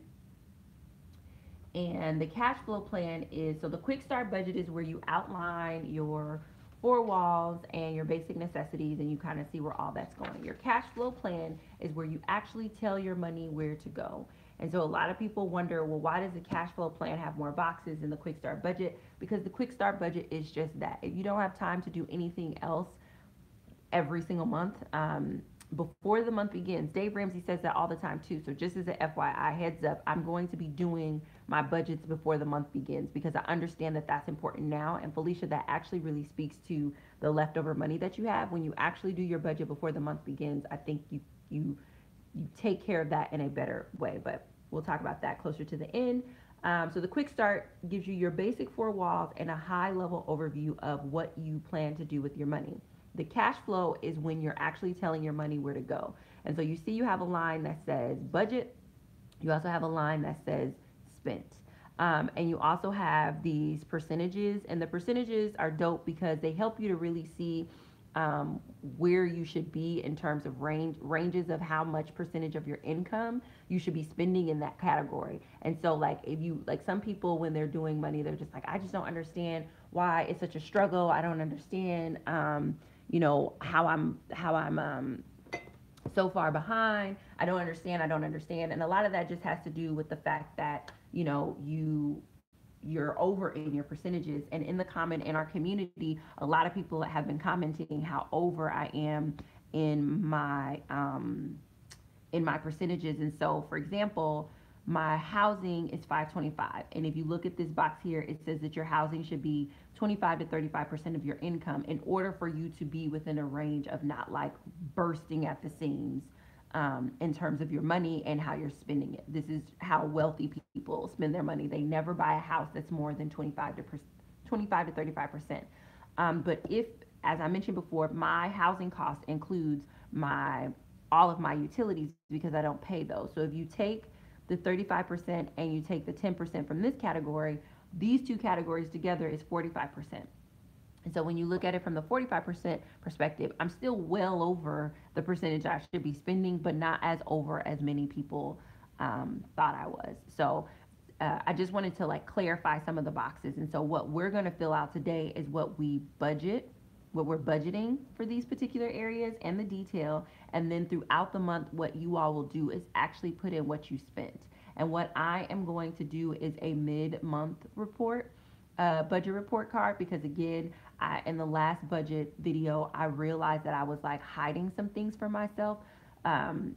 And the cash flow plan is, so the Quick Start budget is where you outline your 4 walls and your basic necessities, and you kind of see where all that's going. Your cash flow plan is where you actually tell your money where to go. And so a lot of people wonder, well, why does the cash flow plan have more boxes than the Quick Start budget? Because the Quick Start budget is just that. If you don't have time to do anything else every single month, before the month begins, Dave Ramsey says that all the time too. So just as an FYI, heads up, I'm going to be doing my budgets before the month begins, because I understand that that's important now. And Felicia, that actually really speaks to the leftover money that you have. When you actually do your budget before the month begins, I think you take care of that in a better way. But we'll talk about that closer to the end. So the Quick Start gives you your basic 4 walls and a high level overview of what you plan to do with your money. The cash flow is when you're actually telling your money where to go. And so you see you have a line that says budget. You also have a line that says spent. And you also have these percentages. And the percentages are dope because they help you to really see where you should be in terms of ranges of how much percentage of your income you should be spending in that category. And so like if you, like some people when they're doing money, they're just like, I just don't understand why it's such a struggle. I don't understand how I'm so far behind. I don't understand. And a lot of that just has to do with the fact that, you're over in your percentages. And in the comment in our community, a lot of people have been commenting how over I am in my percentages. And so, for example, my housing is 525, and if you look at this box here, it says that your housing should be 25 to 35% of your income in order for you to be within a range of not like bursting at the seams in terms of your money and how you're spending it. This is how wealthy people spend their money. They never buy a house that's more than 25 to 35%. But if, as I mentioned before, my housing cost includes all of my utilities because I don't pay those. So if you take the 35% and you take the 10% from this category, these two categories together is 45%. And so when you look at it from the 45% perspective, I'm still well over the percentage I should be spending, but not as over as many people thought I was. So I just wanted to like clarify some of the boxes. And so what we're going to fill out today is what we're budgeting for these particular areas and the detail. And then throughout the month, what you all will do is actually put in what you spent. And what I am going to do is a mid-month report, budget report card, because again, in the last budget video, I realized that I was like hiding some things for myself. And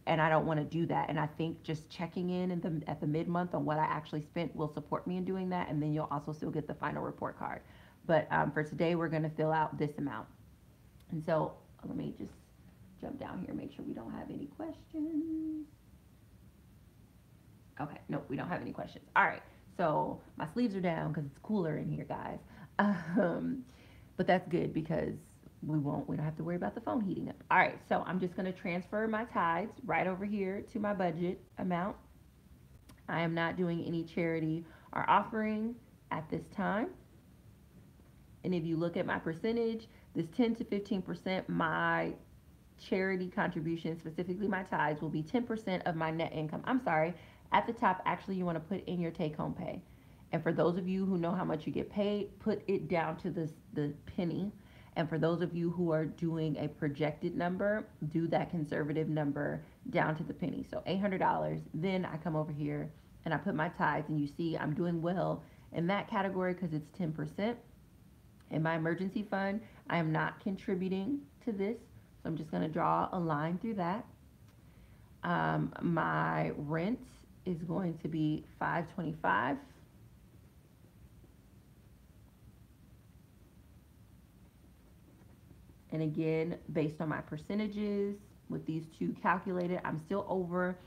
I don't want to do that. And I think just checking in at the mid-month on what I actually spent will support me in doing that. And then you'll also still get the final report card. But for today, we're going to fill out this amount. And so let me just jump down here, make sure we don't have any questions. Okay, nope, we don't have any questions. All right, so my sleeves are down because it's cooler in here, guys. But that's good because we don't have to worry about the phone heating up. All right, so I'm just going to transfer my tithes right over here to my budget amount. I am not doing any charity or offering at this time. And if you look at my percentage, this 10 to 15%, my charity contribution, specifically my tithes, will be 10% of my net income. I'm sorry, at the top, actually, you want to put in your take home pay. And for those of you who know how much you get paid, put it down to the penny. And for those of you who are doing a projected number, do that conservative number down to the penny. So $800. Then I come over here and I put my tithes, and you see I'm doing well in that category because it's 10%. In my emergency fund, I am not contributing to this, so I'm just going to draw a line through that. My rent is going to be $525. And again, based on my percentages, with these two calculated, I'm still over,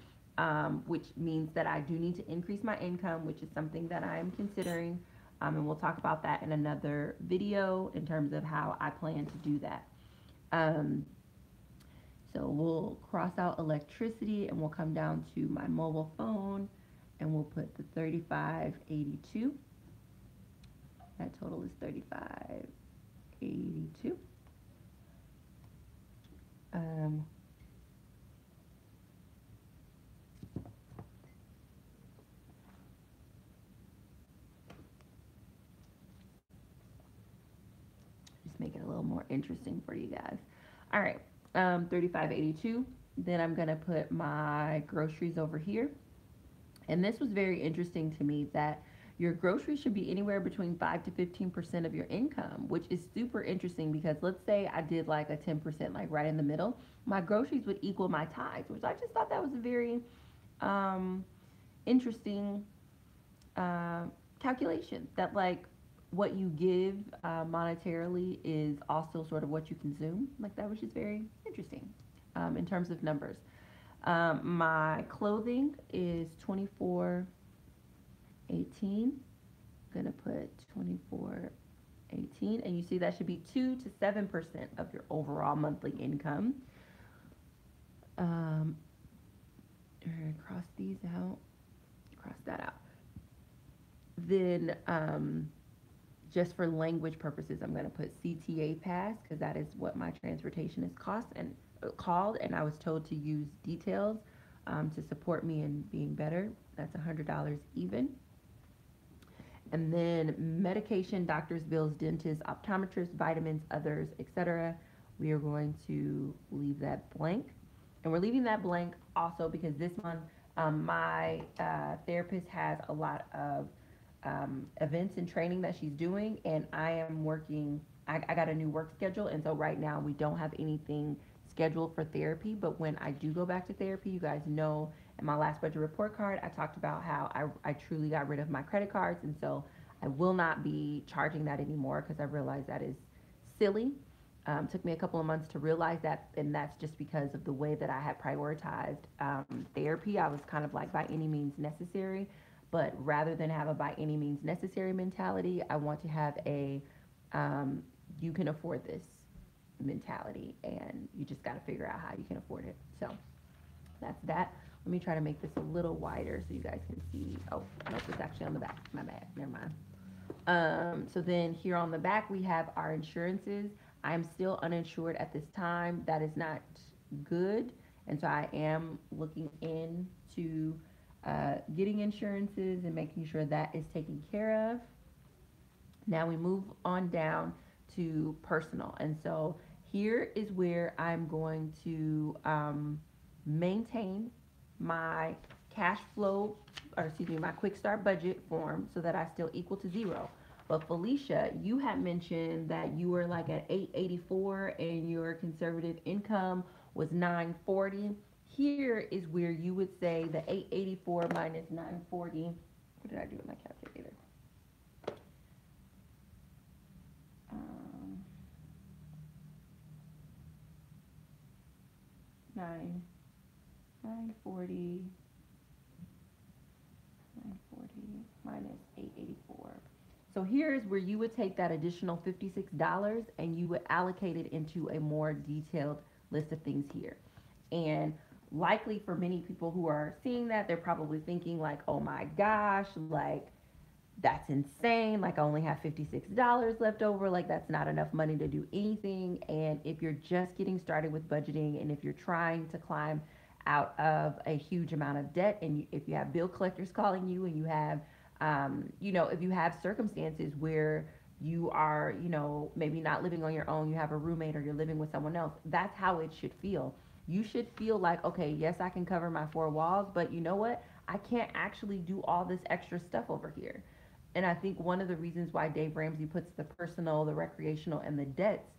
which means that I do need to increase my income, which is something that I'm considering. And we'll talk about that in another video in terms of how I plan to do that. So we'll cross out electricity and we'll come down to my mobile phone and we'll put the 3582. That total is 3582. Just make it a little more interesting for you guys. All right, 3582. Then I'm gonna put my groceries over here. And this was very interesting to me that your groceries should be anywhere between 5 to 15% of your income, which is super interesting because let's say I did like a 10%, like right in the middle, my groceries would equal my tithes, which I just thought that was a very interesting calculation, that like what you give monetarily is also sort of what you consume. Like that was just very interesting in terms of numbers. My clothing is 2418. I'm gonna put 2418, and you see that should be 2 to 7% of your overall monthly income. Cross these out, cross that out. Then just for language purposes, I'm going to put CTA pass because that is what my transportation is called, and I was told to use details to support me in being better. That's $100 even. And then medication, doctor's bills, dentist, optometrist, vitamins, others, etc. We are going to leave that blank. And we're leaving that blank also because this month my therapist has a lot of events and training that she's doing, and I am working. I got a new work schedule, and so right now we don't have anything scheduled for therapy. But when I do go back to therapy, you guys know in my last budget report card, I talked about how I truly got rid of my credit cards, and so I will not be charging that anymore because I realized that is silly. Took me a couple of months to realize that, and that's just because of the way that I had prioritized therapy. I was kind of like by any means necessary, but rather than have a by any means necessary mentality, I want to have a you can afford this mentality, and you just got to figure out how you can afford it. So that's that. Let me try to make this a little wider so you guys can see. Oh, no, it's actually on the back. My bad. Never mind. So then here on the back, we have our insurances. I'm still uninsured at this time. That is not good. And so I am looking into getting insurances and making sure that is taken care of. Now we move on down to personal. And so here is where I'm going to maintain my cash flow, or excuse me, my Quickstart budget form so that I still equal to zero. But Felicia, you had mentioned that you were like at 884 and your conservative income was 940. Here is where you would say the 884 minus 940. What did I do with my calculator? 940 minus 884. So here's where you would take that additional $56 and you would allocate it into a more detailed list of things here. And likely for many people who are seeing that, they're probably thinking like, oh my gosh, like that's insane. Like I only have $56 left over. Like that's not enough money to do anything. And if you're just getting started with budgeting and if you're trying to climb out of a huge amount of debt and if you have bill collectors calling you and you have, if you have circumstances where you are, maybe not living on your own, you have a roommate or you're living with someone else, that's how it should feel. You should feel like, okay, yes, I can cover my four walls, but you know what? I can't actually do all this extra stuff over here. And I think one of the reasons why Dave Ramsey puts the personal, the recreational, and the debts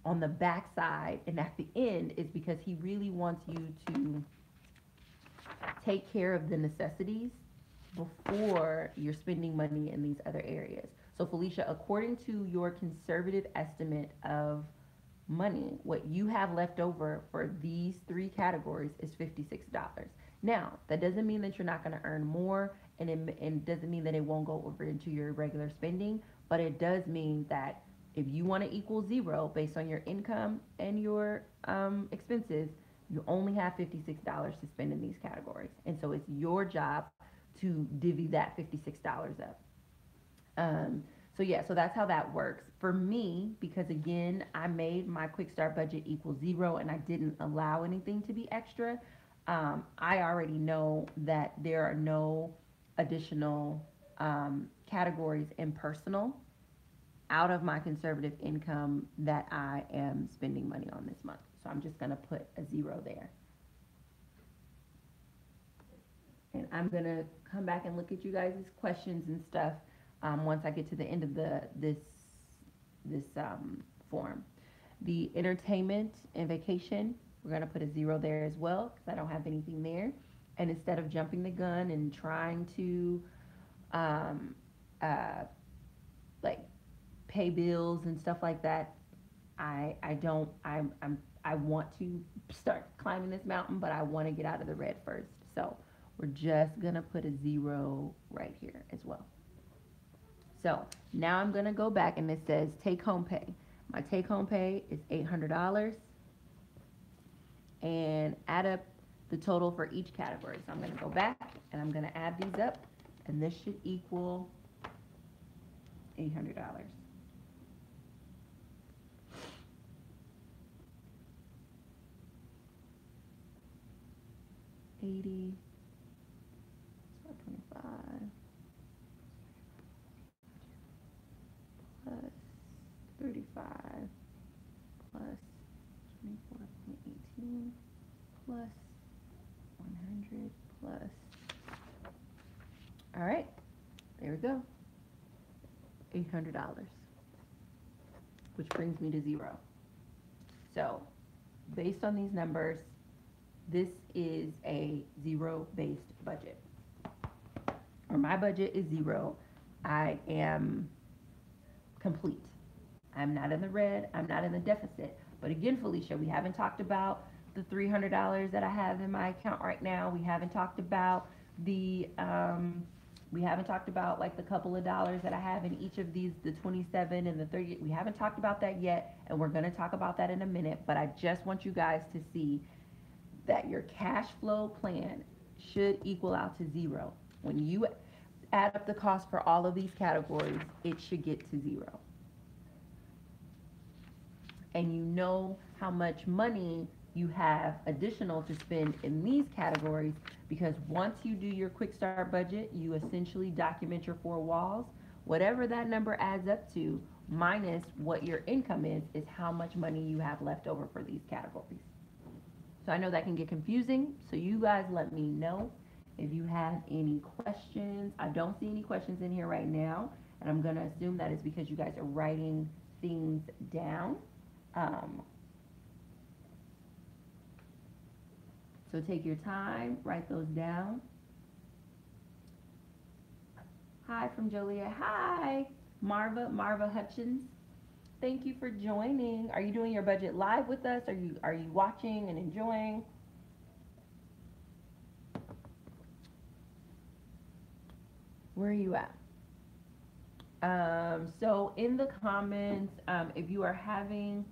on the backside and at the end is because he really wants you to take care of the necessities before you're spending money in these other areas. So, Felicia, according to your conservative estimate of money, what you have left over for these three categories is $56. Now, that doesn't mean that you're not going to earn more, and doesn't mean that it won't go over into your regular spending, but it does mean that if you want to equal zero based on your income and your expenses, you only have $56 to spend in these categories. And so it's your job to divvy that $56 up. So that's how that works for me, because again, I made my quick start budget equal zero and I didn't allow anything to be extra. I already know that there are no additional categories in personal out of my conservative income that I am spending money on this month. So I'm just going to put a zero there. And I'm going to come back and look at you guys' questions and stuff once I get to the end of this form. The entertainment and vacation, we're going to put a zero there as well because I don't have anything there. And instead of jumping the gun and trying to um, like pay bills and stuff like that, I don't I want to start climbing this mountain, but I want to get out of the red first. So we're just gonna put a zero right here as well. So now I'm gonna go back and it says take home pay. My take home pay is $800 and add up the total for each category. So I'm gonna go back and I'm gonna add these up and this should equal $800. 80 25 plus 35 plus 24.18 plus 100 plus. All right, there we go. $800, which brings me to zero. So based on these numbers, this is a zero-based budget. Or my budget is zero. I am complete. I'm not in the red. I'm not in the deficit. But again, Felicia, we haven't talked about the $300 that I have in my account right now. We haven't talked about like the couple of dollars that I have in each of these, the 27 and the 30. We haven't talked about that yet, and we're going to talk about that in a minute. But I just want you guys to see that your cash flow plan should equal out to zero. When you add up the cost for all of these categories, it should get to zero. And you know how much money you have additional to spend in these categories because once you do your quick start budget, you essentially document your four walls. Whatever that number adds up to minus what your income is how much money you have left over for these categories. So I know that can get confusing, so you guys let me know if you have any questions. I don't see any questions in here right now, and I'm going to assume that is because you guys are writing things down. So take your time, write those down. Hi from Joliet. Hi, Marva Hutchins. Thank you for joining. Are you doing your budget live with us? Are you watching and enjoying? Where are you at? So in the comments, if you are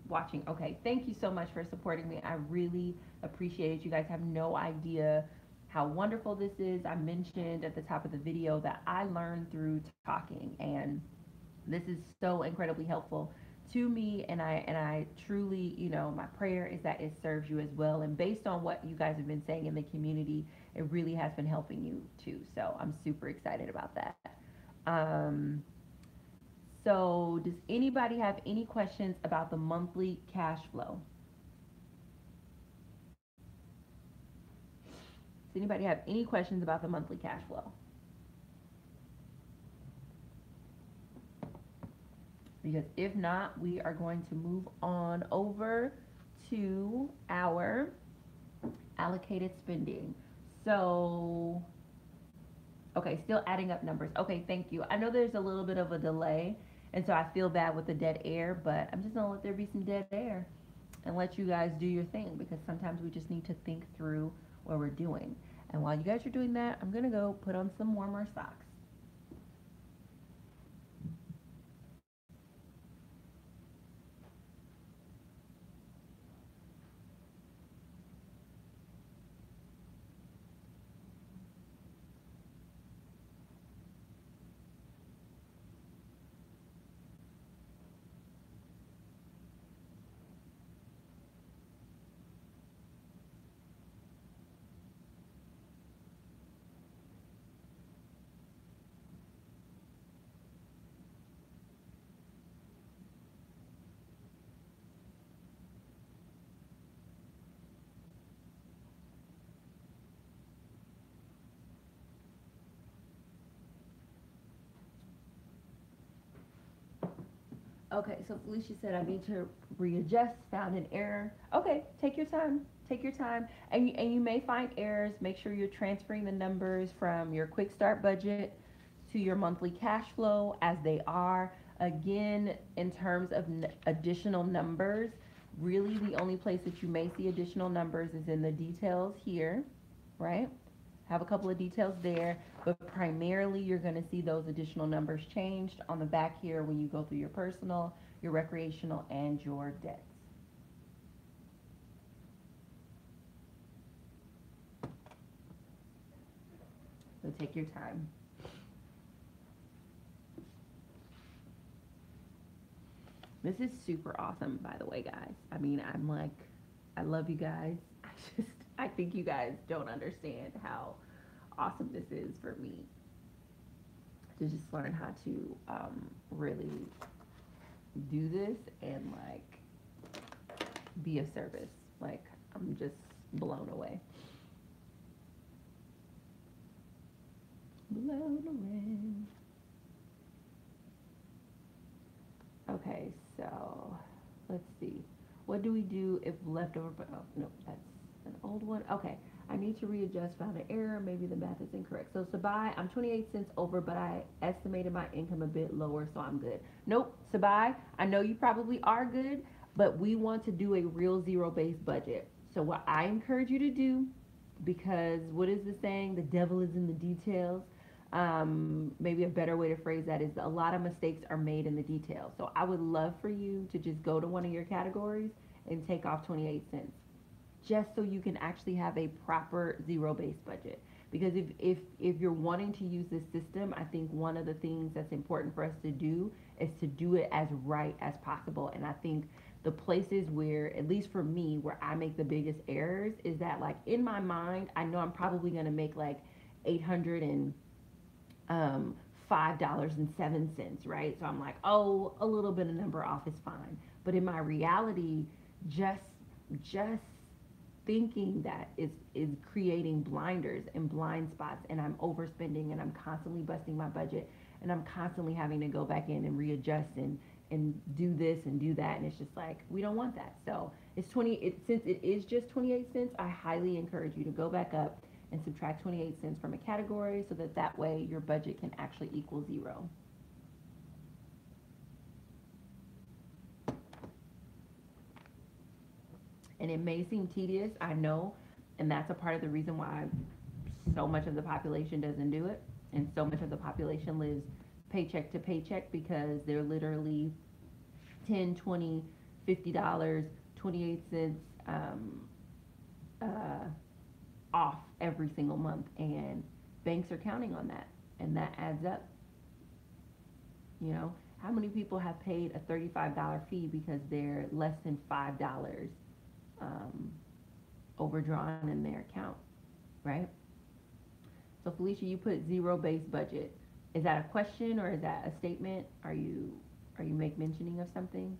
watching, okay, thank you so much for supporting me. I really appreciate it. You guys have no idea how wonderful this is. I mentioned at the top of the video that I learned through talking, and this is so incredibly helpful to me. And I truly, my prayer is that it serves you as well. And based on what you guys have been saying in the community, it really has been helping you too. So I'm super excited about that. Um, so, does anybody have any questions about the monthly cash flow? Does anybody have any questions about the monthly cash flow? Because if not, we are going to move on over to our allocated spending. So, okay, still adding up numbers. Okay, thank you. I know there's a little bit of a delay, and so I feel bad with the dead air, but I'm just gonna let there be some dead air and let you guys do your thing, because sometimes we just need to think through what we're doing. And while you guys are doing that, I'm gonna go put on some warmer socks. Okay, so Felicia said I need to readjust, found an error. Okay, take your time. Take your time. And you may find errors. Make sure you're transferring the numbers from your quick start budget to your monthly cash flow as they are. Again, in terms of additional numbers, really the only place that you may see additional numbers is in the details here, right? Have a couple of details there, but primarily you're going to see those additional numbers changed on the back here when you go through your personal, your recreational, and your debts. So take your time. This is super awesome, by the way, guys. I mean, I'm like, I love you guys. I think you guys don't understand how awesome this is for me to just learn how to really do this and like be of service. Like, I'm just blown away. Blown away. Okay, so let's see. What do we do if leftover? Oh, no, that's an old one. Okay, I need to readjust. Found an error. Maybe the math is incorrect. So Sabai, I'm 28 cents over, but I estimated my income a bit lower, so I'm good. Nope, Sabai, I know you probably are good, but we want to do a real zero-based budget. So what I encourage you to do, because what is the saying? The devil is in the details. Maybe a better way to phrase that is a lot of mistakes are made in the details. So I would love for you to just go to one of your categories and take off 28 cents, just so you can actually have a proper zero-based budget. Because if you're wanting to use this system, I think one of the things that's important for us to do is to do it as right as possible. And I think the places where, at least for me, where I make the biggest errors is that, like, in my mind, I know I'm probably going to make like 800 and $5.07, right? So I'm like, oh, a little bit of number off is fine. But in my reality, just just thinking that is creating blinders and blind spots, and I'm overspending, and I'm constantly busting my budget, and I'm constantly having to go back in and readjust and do this and do that, and it's just like, we don't want that. So it's since it is just 28 cents, I highly encourage you to go back up and subtract 28 cents from a category, so that way your budget can actually equal zero. And it may seem tedious, I know, and that's a part of the reason why so much of the population doesn't do it, and so much of the population lives paycheck to paycheck because they're literally 10, 20, $50, 28 cents uh, off every single month, and banks are counting on that, and that adds up. You know, how many people have paid a $35 fee because they're less than $5 um, overdrawn in their account, right? So Felicia, you put zero base budget. Is that a question or is that a statement? Are you make mentioning of something?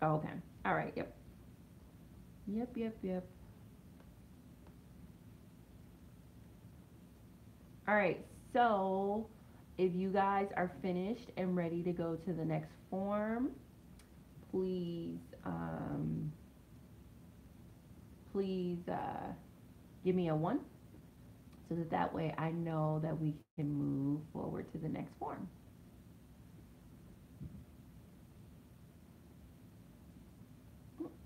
Oh, okay. All right. Yep. Yep. Yep. Yep. All right. So if you guys are finished and ready to go to the next form, please please give me a one so that way I know that we can move forward to the next form.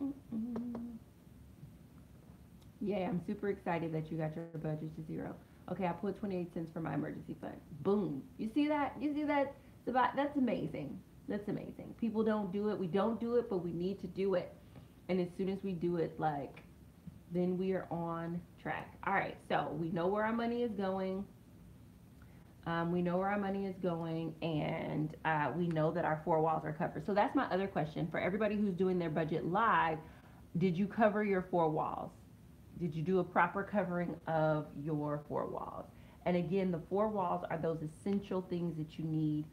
Mm-mm-mm. Yeah, I'm super excited that you got your budget to zero. Okay, I put 28 cents for my emergency fund. Boom. You see that? You see that? That's amazing. That's amazing. People don't do it. We don't do it, but we need to do it. And as soon as we do it, like, then we are on track. All right, so we know where our money is going. We know where our money is going, and we know that our four walls are covered. So that's my other question for everybody who's doing their budget live. Did you cover your four walls? Did you do a proper covering of your four walls? And again, the four walls are those essential things that you need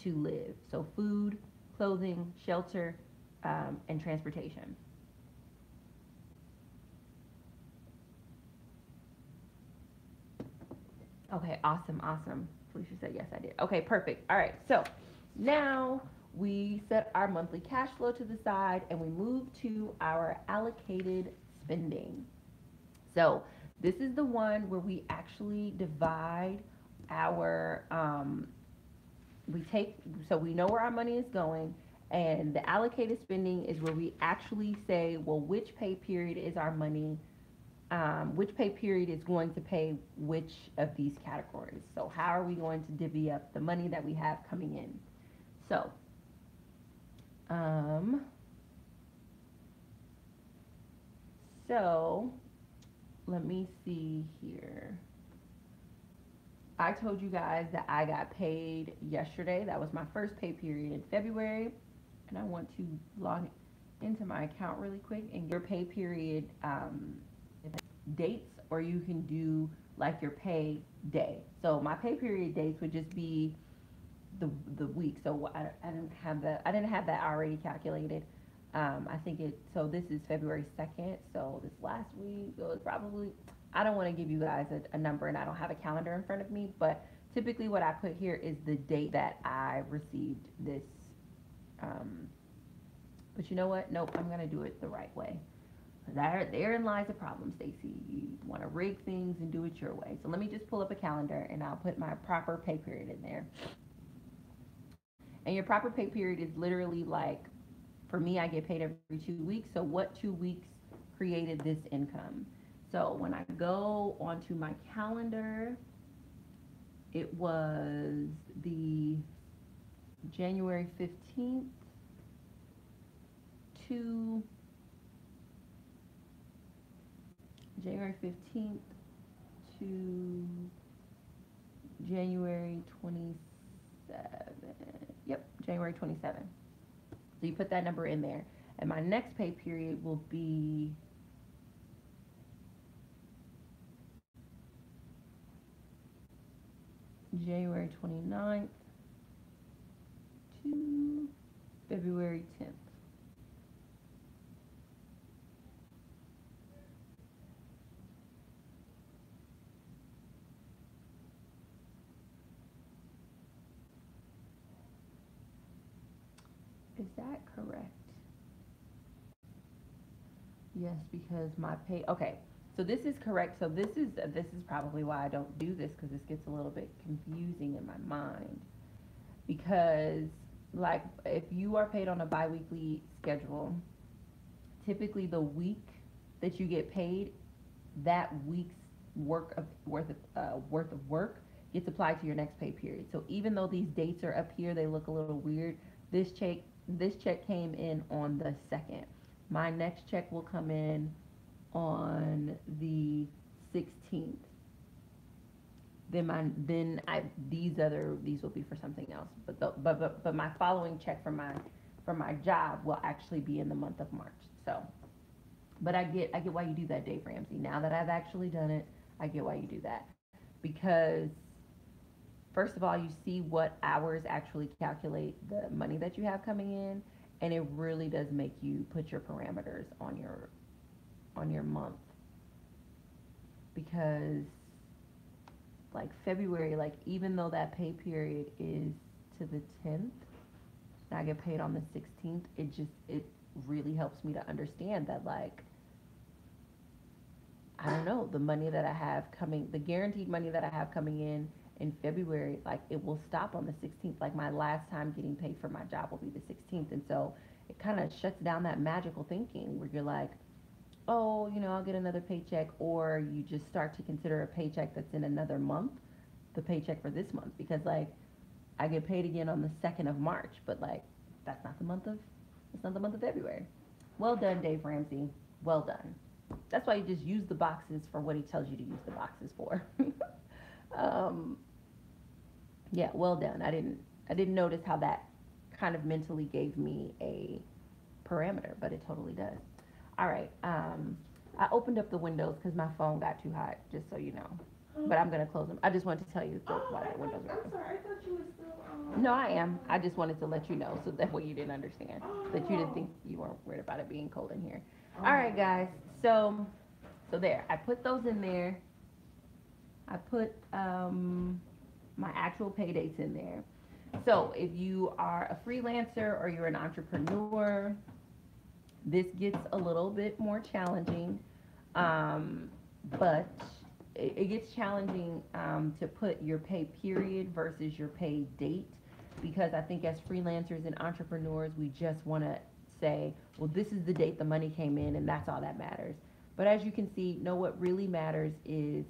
to live. So food, clothing, shelter, and transportation. Okay, awesome, awesome. Felicia said yes, I did. Okay, perfect. All right, so now we set our monthly cash flow to the side and we move to our allocated spending. So this is the one where we actually divide our, we take, so we know where our money is going, and the allocated spending is where we actually say, well, which pay period is our money, which pay period is going to pay which of these categories. So how are we going to divvy up the money that we have coming in? So, um, so let me see here. I told you guys that I got paid yesterday. That was my first pay period in February. And I want to log into my account really quick and get your pay period dates, or you can do like your pay day. So my pay period dates would just be the week. So I didn't have that already calculated. I think it, so this is February 2nd. So this last week it was probably, I don't want to give you guys a number and I don't have a calendar in front of me, but typically what I put here is the date that I received this. But you know what? Nope, I'm going to do it the right way. Therein lies the problem, Stacey. You want to rig things and do it your way. So let me just pull up a calendar and I'll put my proper pay period in there. And your proper pay period is literally like, for me, I get paid every 2 weeks. So what 2 weeks created this income? So when I go onto my calendar, it was the January 15th to January 15th to January 27th. Yep, January 27th. So you put that number in there. And my next pay period will be January 29th to February 10th. Is that correct? Yes, because my pay, okay. So this is correct. So this is probably why I don't do this, because this gets a little bit confusing in my mind. Because like if you are paid on a biweekly schedule, typically the week that you get paid, that week's worth of work gets applied to your next pay period. So even though these dates are up here, they look a little weird. This check this check came in on the 2nd. My next check will come in on the 16th. These will be for something else. But my following check from my job will actually be in the month of March. So, but I get why you do that, Dave Ramsey. Now that I've actually done it, I get why you do that, because first of all, you see what hours actually calculate the money that you have coming in, and it really does make you put your parameters on your month, because like February, like even though that pay period is to the 10th, and I get paid on the 16th, it really helps me to understand that, like, I don't know, the money that I have coming, the guaranteed money that I have coming in February, like it will stop on the 16th. Like my last time getting paid for my job will be the 16th. And so it kind of shuts down that magical thinking where you're like, oh, I'll get another paycheck. Or you just start to consider a paycheck that's in another month, the paycheck for this month. Because like I get paid again on the 2nd of March, but like it's not the month of February. Well done, Dave Ramsey. Well done. That's why you just use the boxes for what he tells you to use the boxes for. um, yeah, well done. I didn't notice how that kind of mentally gave me a parameter, but it totally does. All right. I opened up the windows because my phone got too hot, just so you know. But I'm gonna close them. I just wanted to tell you why the windows are open. I'm sorry, I thought you were still. No, I am. I just wanted to let you know so that way you didn't understand, that you didn't think you weren't worried about it being cold in here. All right, guys. So there. I put those in there. I put my actual pay dates in there. So if you are a freelancer or you're an entrepreneur, this gets a little bit more challenging, but it gets challenging to put your pay period versus your pay date, because I think as freelancers and entrepreneurs, we just want to say, well, this is the date the money came in, and that's all that matters. But as you can see, what really matters is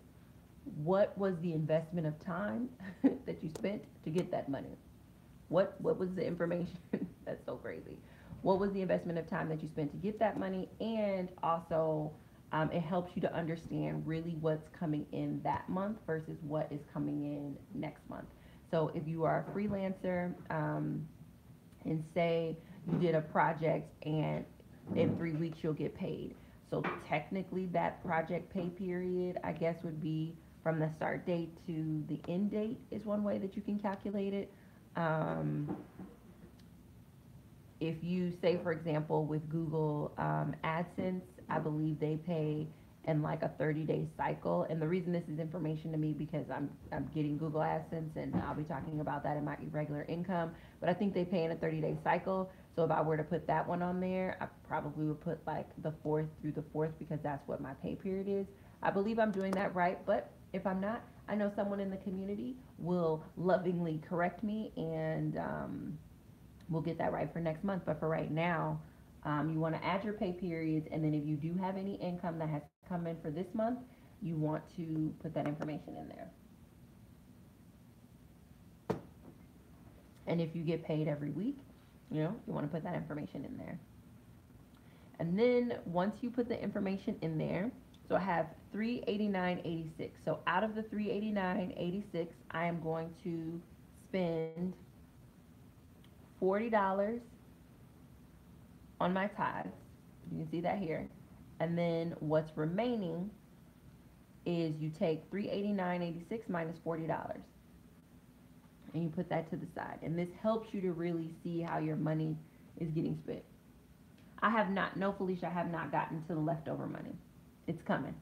what was the investment of time that you spent to get that money? What was the information? That's so crazy. What was the investment of time that you spent to get that money? And also, it helps you to understand really what's coming in that month versus what is coming in next month. So if you are a freelancer, and say you did a project and in 3 weeks you'll get paid. So technically that project pay period, I guess, would be from the start date to the end date is one way that you can calculate it. If you say, for example, with Google AdSense, I believe they pay in like a 30-day cycle. And the reason this is information to me because I'm getting Google AdSense, and I'll be talking about that in my irregular income. But I think they pay in a 30-day cycle. So if I were to put that one on there, I probably would put like the 4th through the 4th, because that's what my pay period is. I believe I'm doing that right, but if I'm not, I know someone in the community will lovingly correct me, and we'll get that right for next month. But for right now, you want to add your pay periods, and then if you do have any income that has come in for this month, you want to put that information in there. And if you get paid every week, you want to put that information in there. And then once you put the information in there, so I have $389.86. So out of the $389.86, I am going to spend $40 on my tithes. You can see that here. And then what's remaining is you take $389.86 minus $40. And you put that to the side. And this helps you to really see how your money is getting spent. Felicia, I have not gotten to the leftover money. It's coming.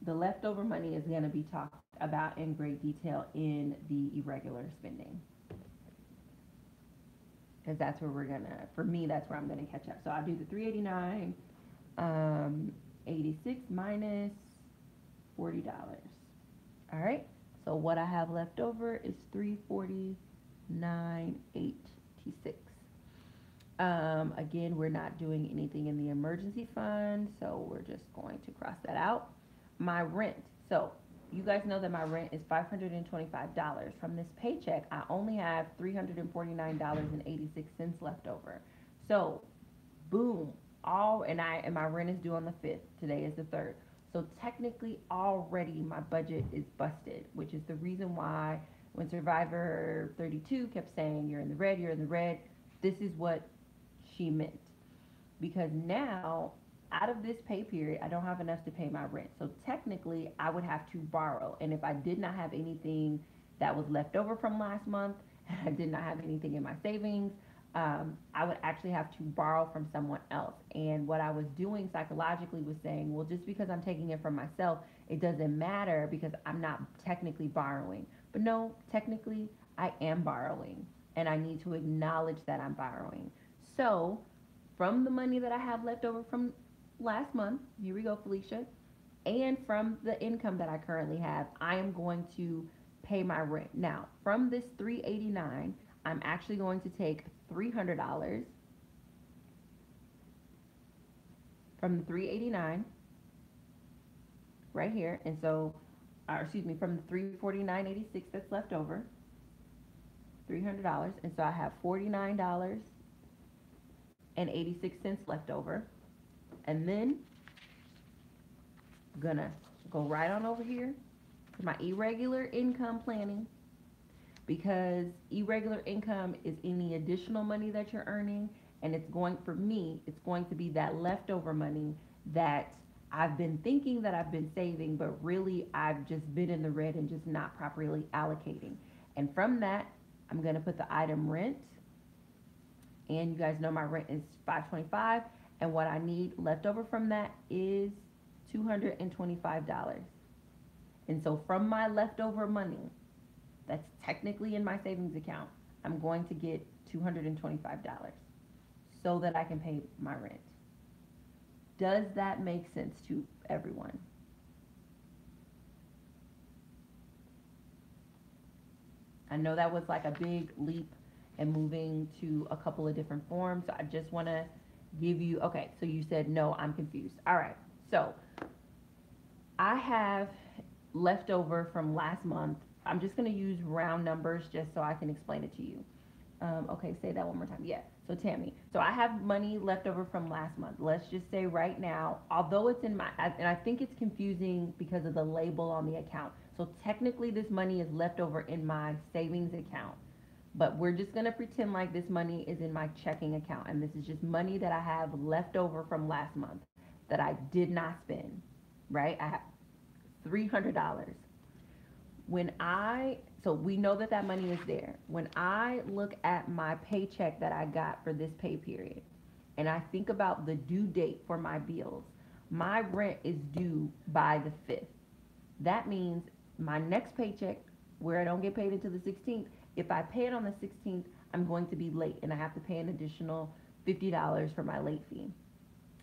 The leftover money is going to be talked about in great detail in the irregular spending. Because that's where for me, that's where I'm going to catch up. So I'll do the 389.86 minus $40. All right. So what I have left over is $349.86. Again, we're not doing anything in the emergency fund, so we're just going to cross that out. My rent. So you guys know that my rent is $525. From this paycheck, I only have $349.86 left over. So, boom, and my rent is due on the 5th. Today is the 3rd. So technically already my budget is busted, which is the reason why when Survivor 32 kept saying you're in the red, you're in the red, this is what she meant. Because now, out of this pay period, I don't have enough to pay my rent. So technically, I would have to borrow. And if I did not have anything that was left over from last month, and I did not have anything in my savings, I would actually have to borrow from someone else. And what I was doing psychologically was saying, well, just because I'm taking it from myself, it doesn't matter because I'm not technically borrowing. But no, technically, I am borrowing. And I need to acknowledge that I'm borrowing. So, from the money that I have left over from last month, here we go, Felicia, and from the income that I currently have, I am going to pay my rent. Now, from this 389, I'm actually going to take $300 from the 389 right here, and so, from the 349.86 that's left over, $300, and so I have $49.86 left over, and then I'm gonna go right on over here to my irregular income planning, because irregular income is any additional money that you're earning, and it's going to be that leftover money that I've been thinking that I've been saving, but really I've just been in the red and just not properly allocating. And from that, I'm going to put the item rent, and you guys know my rent is $525, and what I need left over from that is $225. And so from my leftover money that's technically in my savings account, I'm going to get $225 so that I can pay my rent. Does that make sense to everyone? I know that was like a big leap and moving to a couple of different forms. So I just want to give you, okay, so you said, no, I'm confused. All right, so I have leftover from last month. I'm just going to use round numbers just so I can explain it to you. Okay, say that one more time. Yeah, so Tammy, so I have money left over from last month. Let's just say right now, although it's in my, and I think it's confusing because of the label on the account. So technically this money is left over in my savings account, but we're just going to pretend like this money is in my checking account, and this is just money that I have left over from last month that I did not spend, right? I have $300. So we know that that money is there. When I look at my paycheck that I got for this pay period, and I think about the due date for my bills, my rent is due by the 5th. That means my next paycheck, where I don't get paid until the 16th, if I pay it on the 16th, I'm going to be late, and I have to pay an additional $50 for my late fee.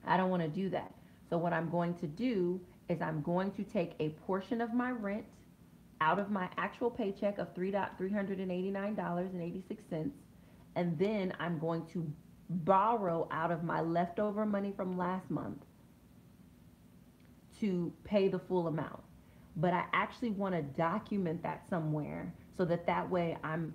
I don't want to do that. So what I'm going to do is I'm going to take a portion of my rent out of my actual paycheck of $389.86, and then I'm going to borrow out of my leftover money from last month to pay the full amount. But I actually want to document that somewhere so that that way I'm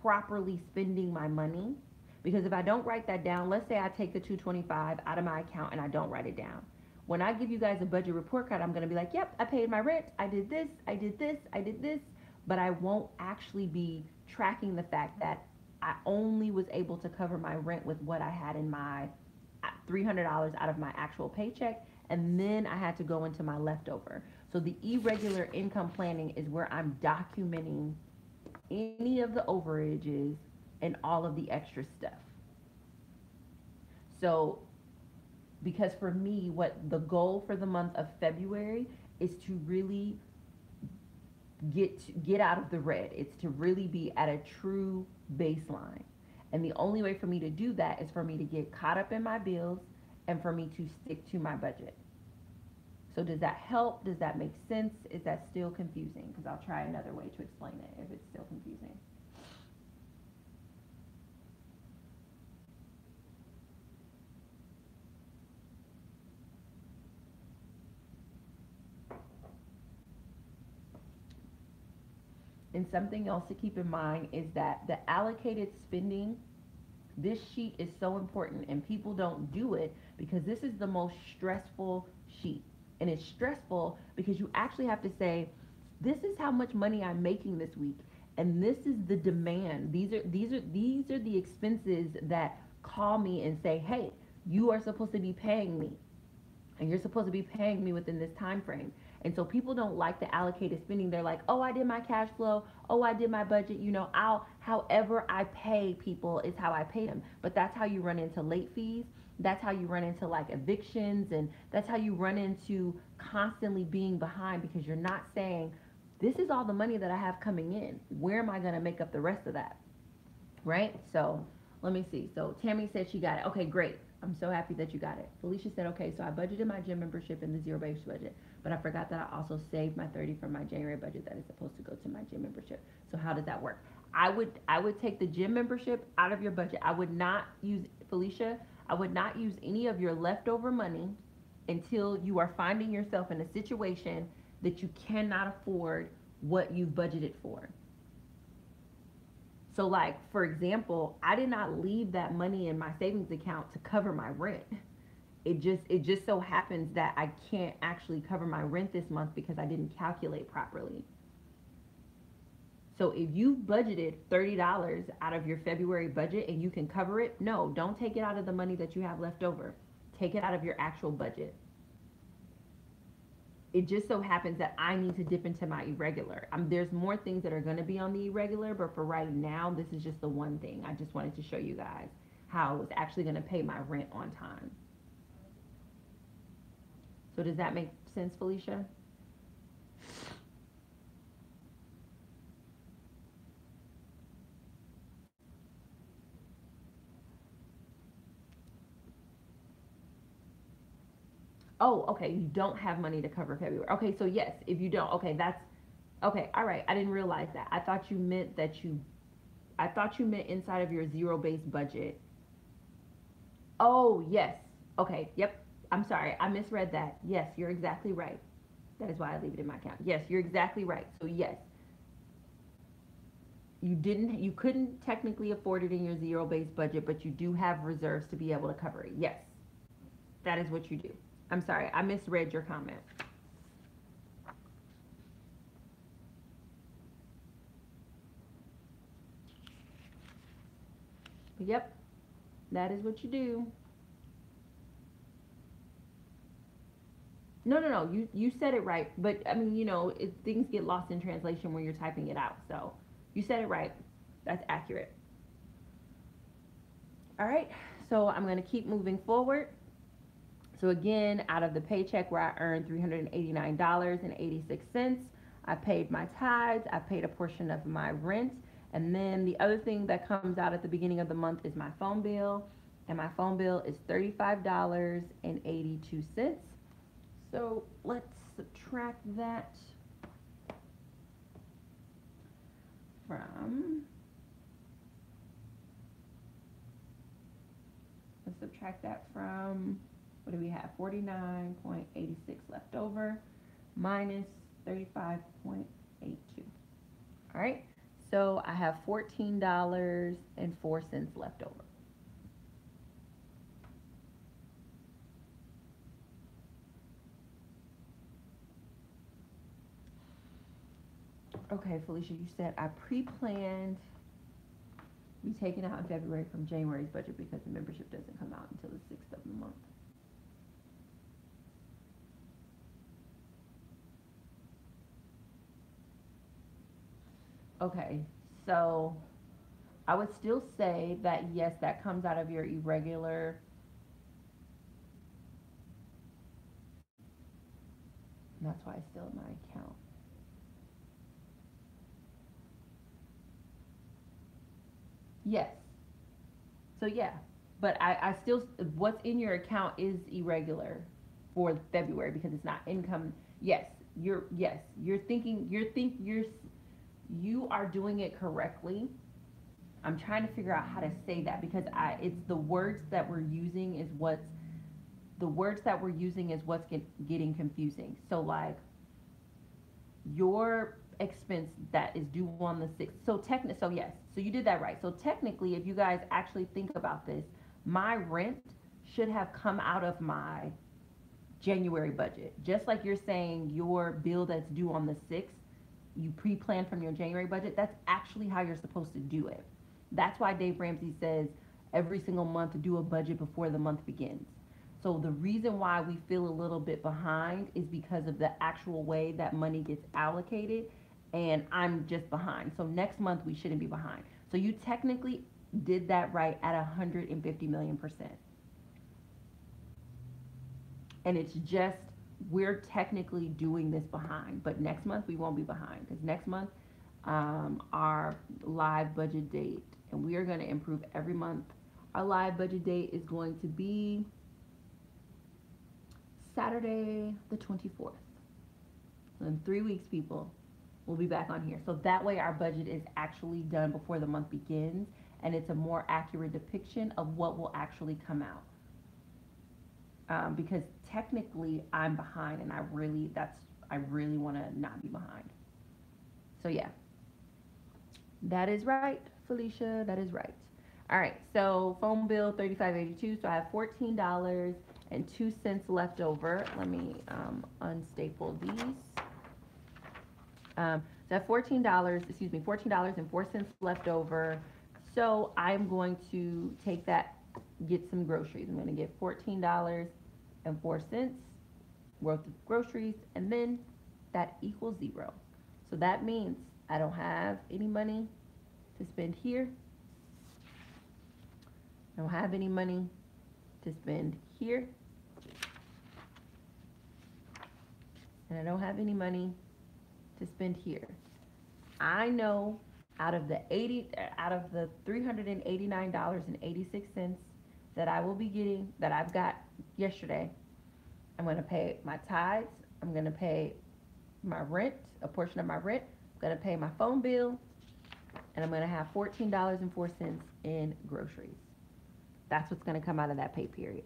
properly spending my money. Because if I don't write that down, let's say I take the $225 out of my account and I don't write it down. When I give you guys a budget report card, I'm going to be like, yep, I paid my rent, I did this, I did this, I did this, but I won't actually be tracking the fact that I only was able to cover my rent with what I had in my $300 out of my actual paycheck, and then I had to go into my leftover. So the irregular income planning is where I'm documenting any of the overages and all of the extra stuff. So because for me, what the goal for the month of February is to really get out of the red. It's to really be at a true baseline. And the only way for me to do that is for me to get caught up in my bills and for me to stick to my budget. So does that help? Does that make sense? Is that still confusing? Because I'll try another way to explain it if it's still confusing. And something else to keep in mind is that the allocated spending, this sheet is so important and people don't do it because this is the most stressful sheet. And it's stressful because you actually have to say, this is how much money I'm making this week. And this is the demand. These are the expenses that call me and say, hey, you are supposed to be paying me. And you're supposed to be paying me within this time frame. And so people don't like the allocated spending. They're like, oh, I did my cash flow. Oh, I did my budget. However I pay people is how I pay them. But that's how you run into late fees. That's how you run into like evictions. And that's how you run into constantly being behind because you're not saying, this is all the money that I have coming in. Where am I going to make up the rest of that? Right? So let me see. So Tammy said she got it. Okay, great. I'm so happy that you got it. Felicia said, okay, so I budgeted my gym membership in the zero-based budget, but I forgot that I also saved my 30 from my January budget that is supposed to go to my gym membership. So how does that work? I would take the gym membership out of your budget. I would not use, Felicia, I would not use any of your leftover money until you are finding yourself in a situation that you cannot afford what you've budgeted for. So like, for example, I did not leave that money in my savings account to cover my rent. It just so happens that I can't actually cover my rent this month because I didn't calculate properly. So if you budgeted $30 out of your February budget and you can cover it, no, don't take it out of the money that you have left over. Take it out of your actual budget. It just so happens that I need to dip into my irregular. There's more things that are going to be on the irregular, but for right now, this is just the one thing. I just wanted to show you guys how I was actually going to pay my rent on time. So does that make sense, Felicia? Oh, okay, you don't have money to cover February. Okay, so yes, if you don't, okay, that's, okay, all right, I didn't realize that. I thought you meant inside of your zero-based budget. Oh, yes, okay, yep, I'm sorry, I misread that. Yes, you're exactly right. That is why I leave it in my account. Yes, you're exactly right. So yes, you couldn't technically afford it in your zero-based budget, but you do have reserves to be able to cover it. Yes, that is what you do. I'm sorry, I misread your comment. But yep, that is what you do. No, you said it right, but I mean, things get lost in translation when you're typing it out. So you said it right. That's accurate. All right, so I'm going to keep moving forward. So again, out of the paycheck where I earned $389.86, I paid my tithes, I paid a portion of my rent, and then the other thing that comes out at the beginning of the month is my phone bill, and my phone bill is $35.82. So let's subtract that from, what do we have? 49.86 left over minus 35.82. All right, so I have $14.04 left over. Okay, Felicia, you said I pre-planned be taken out in February from January's budget because the membership doesn't come out until the 6th of the month. Okay, so I would still say that yes, that comes out of your irregular. And that's why it's still in my account. Yes. So yeah, but I still, what's in your account is irregular for February because it's not income. Yes, you are doing it correctly. I'm trying to figure out how to say that because it's the words that we're using is what's getting confusing. So like your expense that is due on the 6th. So yes, so you did that right. So technically, if you guys actually think about this, my rent should have come out of my January budget. Just like you're saying your bill that's due on the 6th, you pre-plan from your January budget, that's actually how you're supposed to do it. That's why Dave Ramsey says every single month do a budget before the month begins. So the reason why we feel a little bit behind is because of the actual way that money gets allocated, and I'm just behind. So next month we shouldn't be behind. So you technically did that right at 150 million%. And it's just, we're technically doing this behind, but next month we won't be behind, because next month our live budget date, and we are going to improve every month. Our live budget date is going to be Saturday the 24th. In 3 weeks, people, we'll be back on here. So that way our budget is actually done before the month begins, and it's a more accurate depiction of what will actually come out. Because technically I'm behind, and I really want to not be behind. So yeah, that is right, Felicia, that is right. All right, so phone bill $35.82. So I have $14.02 left over. Let me unstaple these. So I have $14.04 left over. So I'm going to take that, get some groceries. I'm going to get $14.04 worth of groceries, and then that equals 0. So that means I don't have any money to spend here. I don't have any money to spend here. And I don't have any money to spend here. I know out of the $389.86 that I will be getting, that I've got yesterday, I'm going to pay my tithes, I'm going to pay my rent, a portion of my rent, I'm going to pay my phone bill, and I'm going to have $14.04 in groceries. That's what's going to come out of that pay period.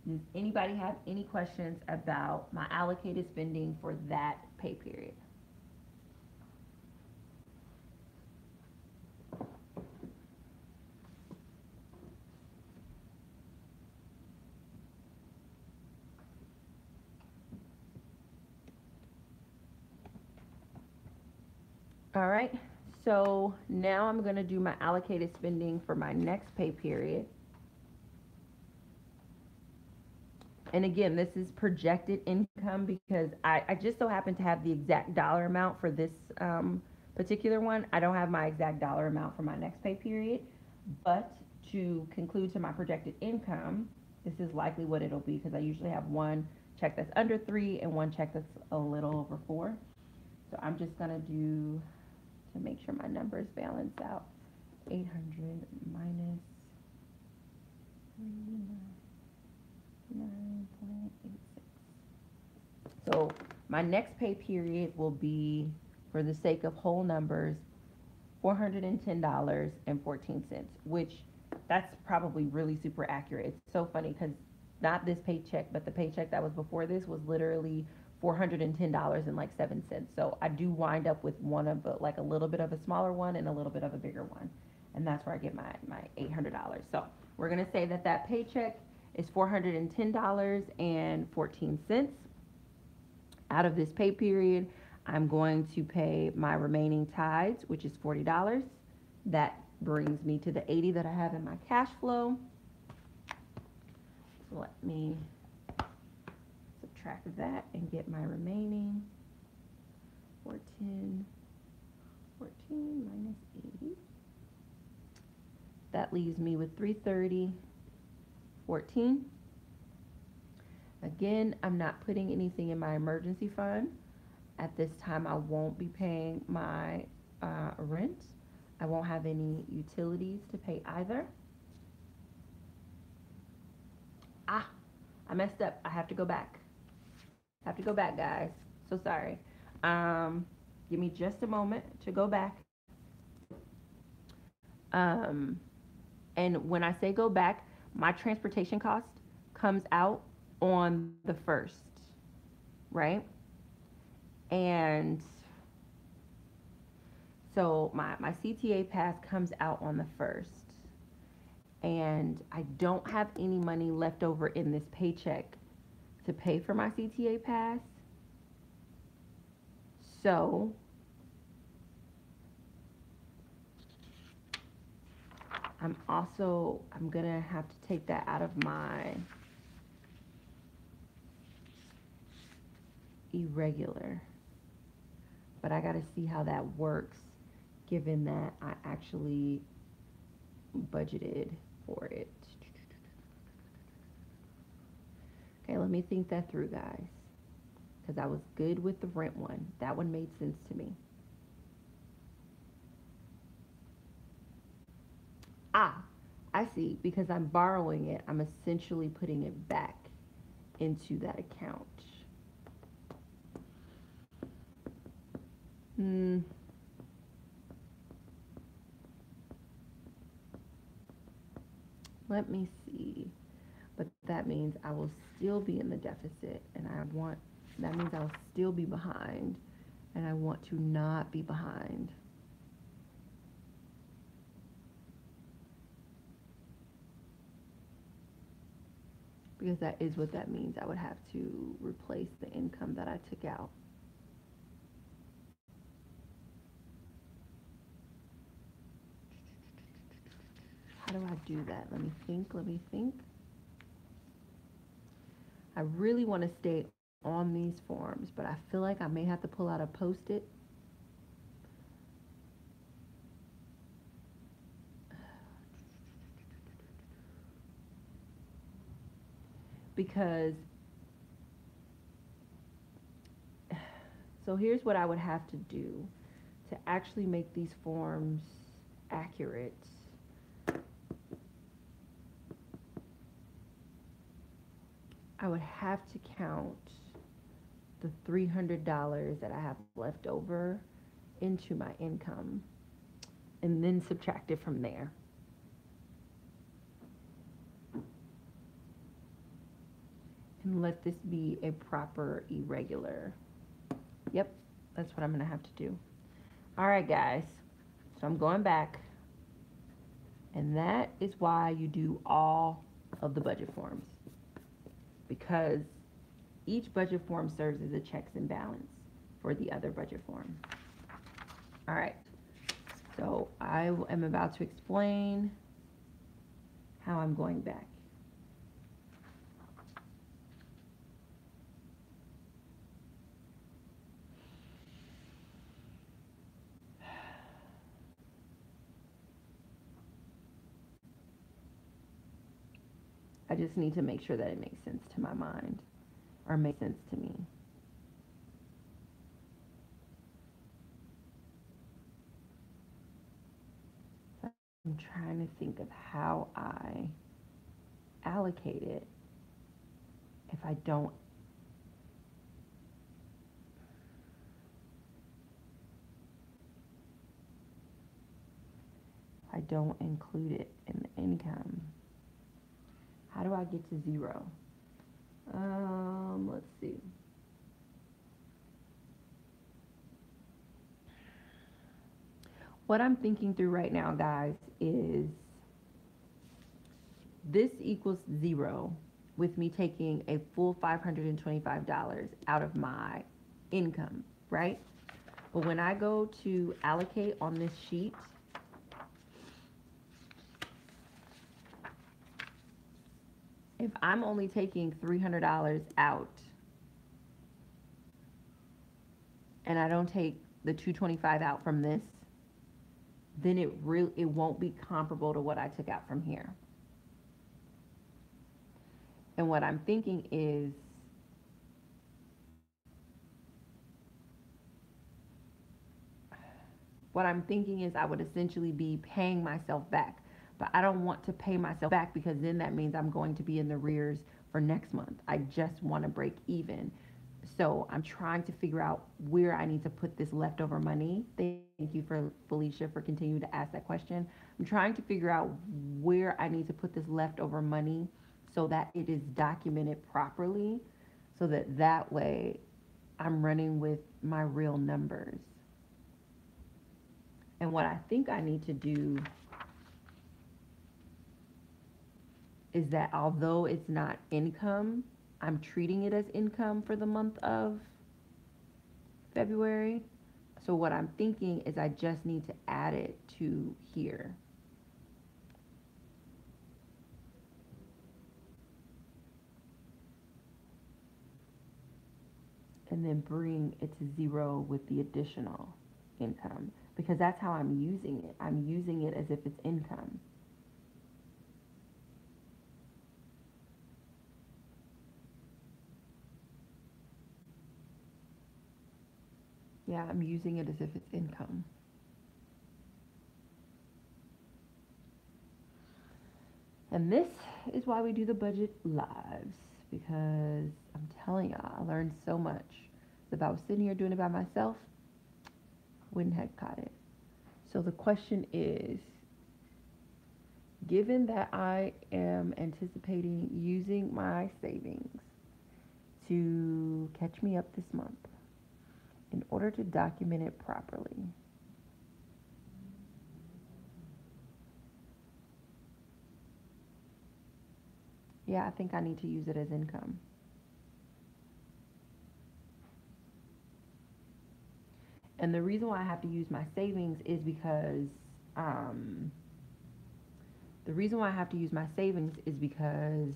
Does anybody have any questions about my allocated spending for that pay period? All right, so now I'm going to do my allocated spending for my next pay period. And again, this is projected income because I just so happen to have the exact dollar amount for this particular one. I don't have my exact dollar amount for my next pay period, but to conclude to my projected income, this is likely what it'll be, because I usually have one check that's under 3 and one check that's a little over 4. So I'm just going to do, to make sure my numbers balance out, 800 minus 9.86. So my next pay period will be, for the sake of whole numbers, $410.14, which that's probably really super accurate. It's so funny because not this paycheck, but the paycheck that was before this was literally $410.07. So I do wind up with one of like a little bit of a smaller one and a little bit of a bigger one, and that's where I get my $800. So we're gonna say that that paycheck is $410.14. Out of this pay period, I'm going to pay my remaining tithes, which is $40. That brings me to the $80 that I have in my cash flow. So let me subtract that and get my remaining 14 minus 80. That leaves me with $330.14. Again, I'm not putting anything in my emergency fund. At this time, I won't be paying my rent. I won't have any utilities to pay either. I messed up. I have to go back. Guys. So sorry. Give me just a moment to go back. And when I say go back, my transportation cost comes out on the 1st, right? And so my CTA pass comes out on the 1st, and I don't have any money left over in this paycheck to pay for my CTA pass. So I'm gonna have to take that out of my irregular. But I gotta see how that works given that I actually budgeted for it. Okay, let me think that through, guys. Because I was good with the rent one. That one made sense to me. Ah, I see. Because I'm borrowing it, I'm essentially putting it back into that account. Let me see. But that means I will still be in the deficit, and that means I'll still be behind, and I want to not be behind. Because that is what that means. I would have to replace the income that I took out. How do I do that? Let me think. I really want to stay on these forms, but I feel like I may have to pull out a Post-it. Because, so here's what I would have to do to actually make these forms accurate. I would have to count the $300 that I have left over into my income and then subtract it from there. And let this be a proper irregular. Yep, that's what I'm gonna have to do. All right, guys, so I'm going back, and that is why you do all of the budget forms, because each budget form serves as a checks and balance for the other budget form. All right, so I am about to explain how I'm going back. I just need to make sure that it makes sense to my mind, or makes sense to me. I'm trying to think of how I allocate it if I don't include it in the income. How do I get to 0? Let's see. What I'm thinking through right now, guys, is this equals 0 with me taking a full $525 out of my income, right? But when I go to allocate on this sheet, if I'm only taking $300 out and I don't take the $225 out from this, then it won't be comparable to what I took out from here. And what I'm thinking is, I would essentially be paying myself back. But I don't want to pay myself back, because then that means I'm going to be in the rears for next month. I just want to break even. So I'm trying to figure out where I need to put this leftover money. Thank you for Felicia for continuing to ask that question. I'm trying to figure out where I need to put this leftover money so that it is documented properly, so that that way I'm running with my real numbers. And what I think I need to do is that although it's not income, I'm treating it as income for the month of February. So what I'm thinking is I just need to add it to here. And then bring it to zero with the additional income, because that's how I'm using it. I'm using it as if it's income. Yeah, I'm using it as if it's income. And this is why we do the budget lives, because I'm telling y'all, I learned so much. If I was sitting here doing it by myself, wouldn't have caught it. So the question is, given that I am anticipating using my savings to catch me up this month, in order to document it properly, yeah, I think I need to use it as income. And the reason why I have to use my savings is because um, the reason why I have to use my savings is because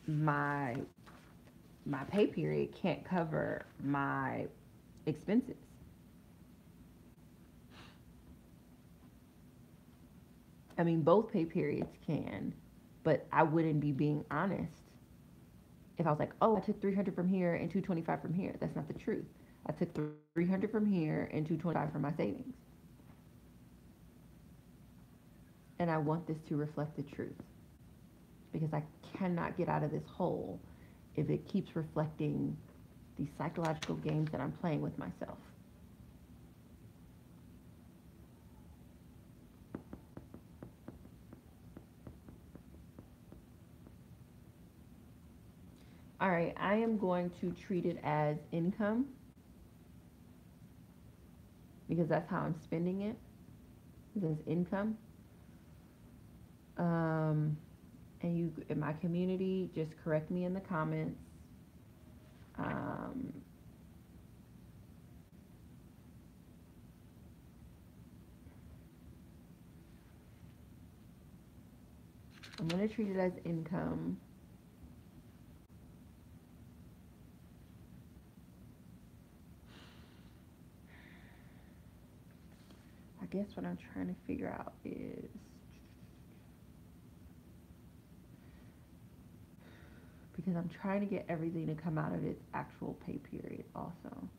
my my pay period can't cover my expenses. I mean, both pay periods can, but I wouldn't be being honest if I was like, "Oh, I took 300 from here and 225 from here." That's not the truth. I took 300 from here and 225 from my savings. And I want this to reflect the truth, because I cannot get out of this hole if it keeps reflecting these psychological games that I'm playing with myself. All right, I am going to treat it as income because that's how I'm spending it. This income. Um, and you in my community, just correct me in the comments. Um, I'm going to treat it as income. I guess what I'm trying to figure out is, because I'm trying to get everything to come out of its actual pay period also.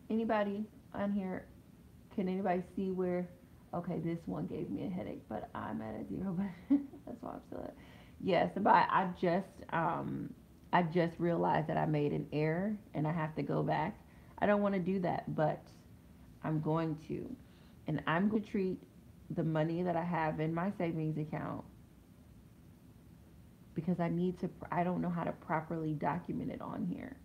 Anybody on here, can anybody see where, okay, this one gave me a headache, but I'm at a zero, but that's why I'm still at. Yes, but I just realized that I made an error and I have to go back. I don't want to do that, but I'm going to. And I'm going to treat the money that I have in my savings account, because I don't know how to properly document it on here.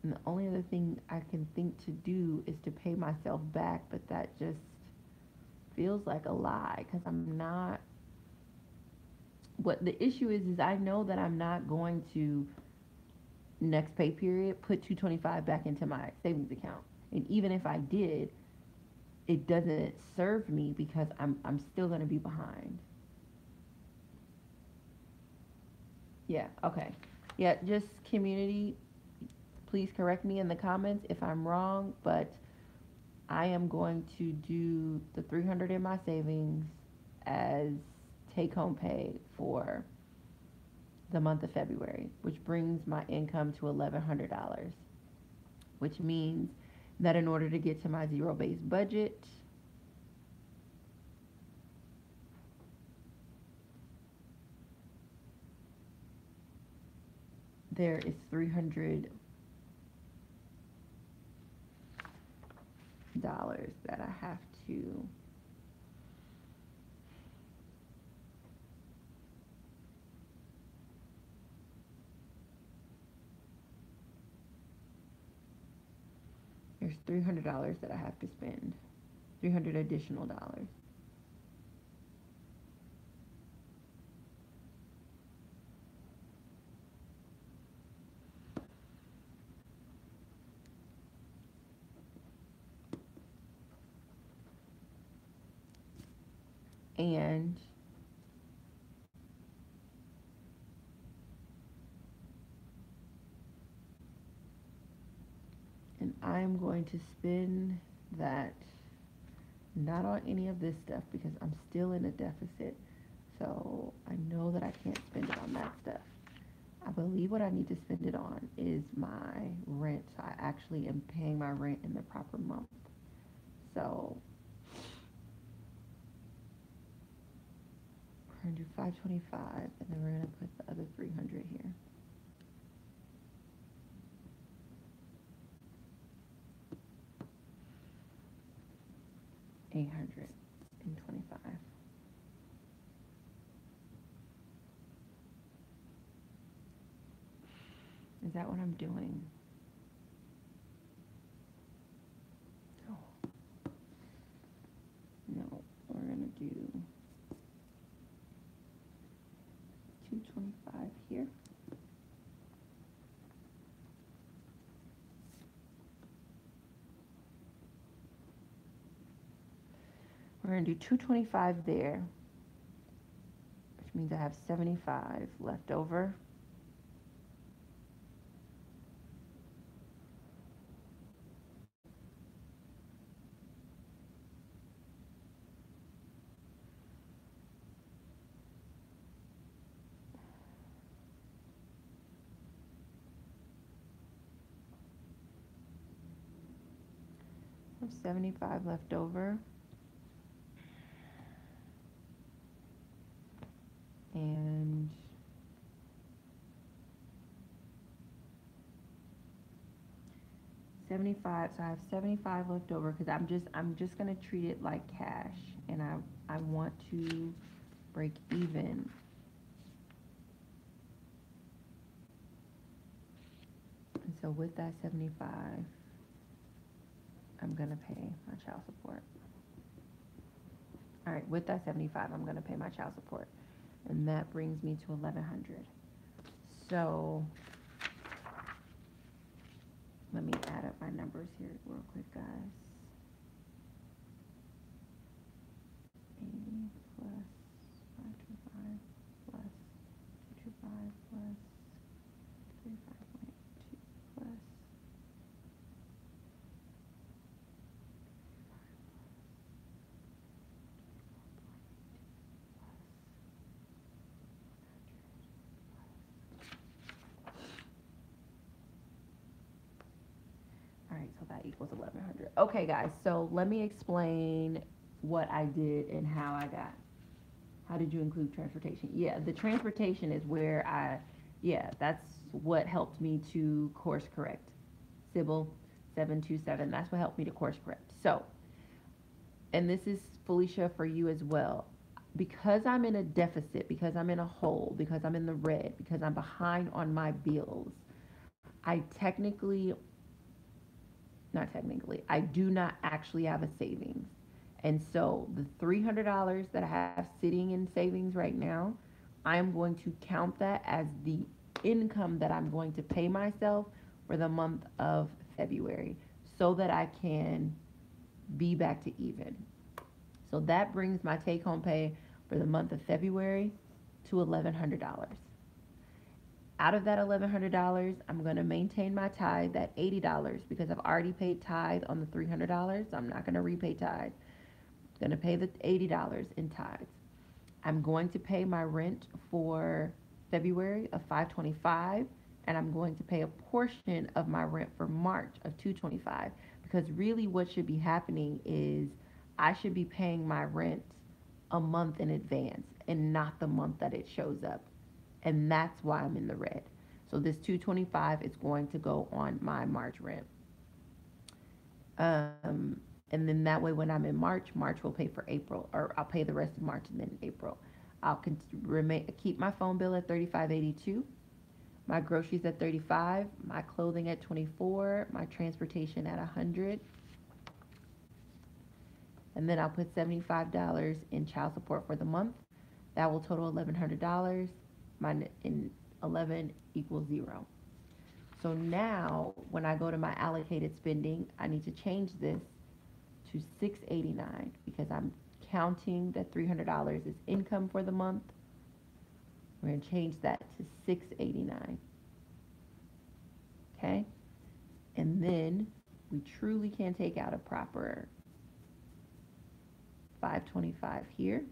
And the only other thing I can think to do is to pay myself back, but that just feels like a lie, because I'm not. What the issue is I know that I'm not going to, next pay period, put 225 back into my savings account. And even if I did, it doesn't serve me because I'm still going to be behind. Yeah, okay. Yeah, just community, please correct me in the comments if I'm wrong, but I am going to do the 300 in my savings as take home pay for the month of February, which brings my income to $1,100, which means that in order to get to my zero-based budget, there is $300 that I have to there's $300 that I have to spend. 300 additional dollars. And I'm going to spend that not on any of this stuff because I'm still in a deficit. So I know that I can't spend it on that stuff. I believe what I need to spend it on is my rent. So I actually am paying my rent in the proper month. So we're gonna do 525 and then we're gonna put the other 300 here. $825. Is that what I'm doing? No. No, we're gonna do 225 here. We're gonna do 225 there, which means I have 75 left over. I have 75 left over. And so I have 75 left over because I'm just gonna treat it like cash, and I want to break even. And so with that 75, I'm gonna pay my child support. All right, with that 75, I'm gonna pay my child support, and that brings me to 1,100. So let me add up my numbers here real quick, guys. 80 plus 525 plus 225 plus 35.2 plus 4.2 plus. All right, so that equals 1,100. Okay, guys, so let me explain what I did and how I got. How did you include transportation? Yeah, the transportation is where that's what helped me to course correct. Sybil 727, that's what helped me to course correct. So, and this is Felicia for you as well. Because I'm in a deficit, because I'm in a hole, because I'm in the red, because I'm behind on my bills, I do not actually have a savings. And so the $300 that I have sitting in savings right now, I'm going to count that as the income that I'm going to pay myself for the month of February so that I can be back to even. So that brings my take home pay for the month of February to $1,100. Out of that $1,100, I'm going to maintain my tithe at $80 because I've already paid tithe on the $300. So I'm not going to repay tithe. I'm going to pay the $80 in tithes. I'm going to pay my rent for February of $525, and I'm going to pay a portion of my rent for March of $225, because really what should be happening is I should be paying my rent a month in advance and not the month that it shows up. And that's why I'm in the red. So this 225 is going to go on my March rent. And then that way when I'm in March will pay for April, or I'll pay the rest of March and then April. I'll keep my phone bill at $35.82, my groceries at $35, my clothing at $24, my transportation at $100. And then I'll put $75 in child support for the month. That will total $1,100. Mine in 11 equals 0. So now when I go to my allocated spending, I need to change this to $689 because I'm counting that $300 is income for the month. We're going to change that to $689. Okay? And then we truly can take out a proper $525 here.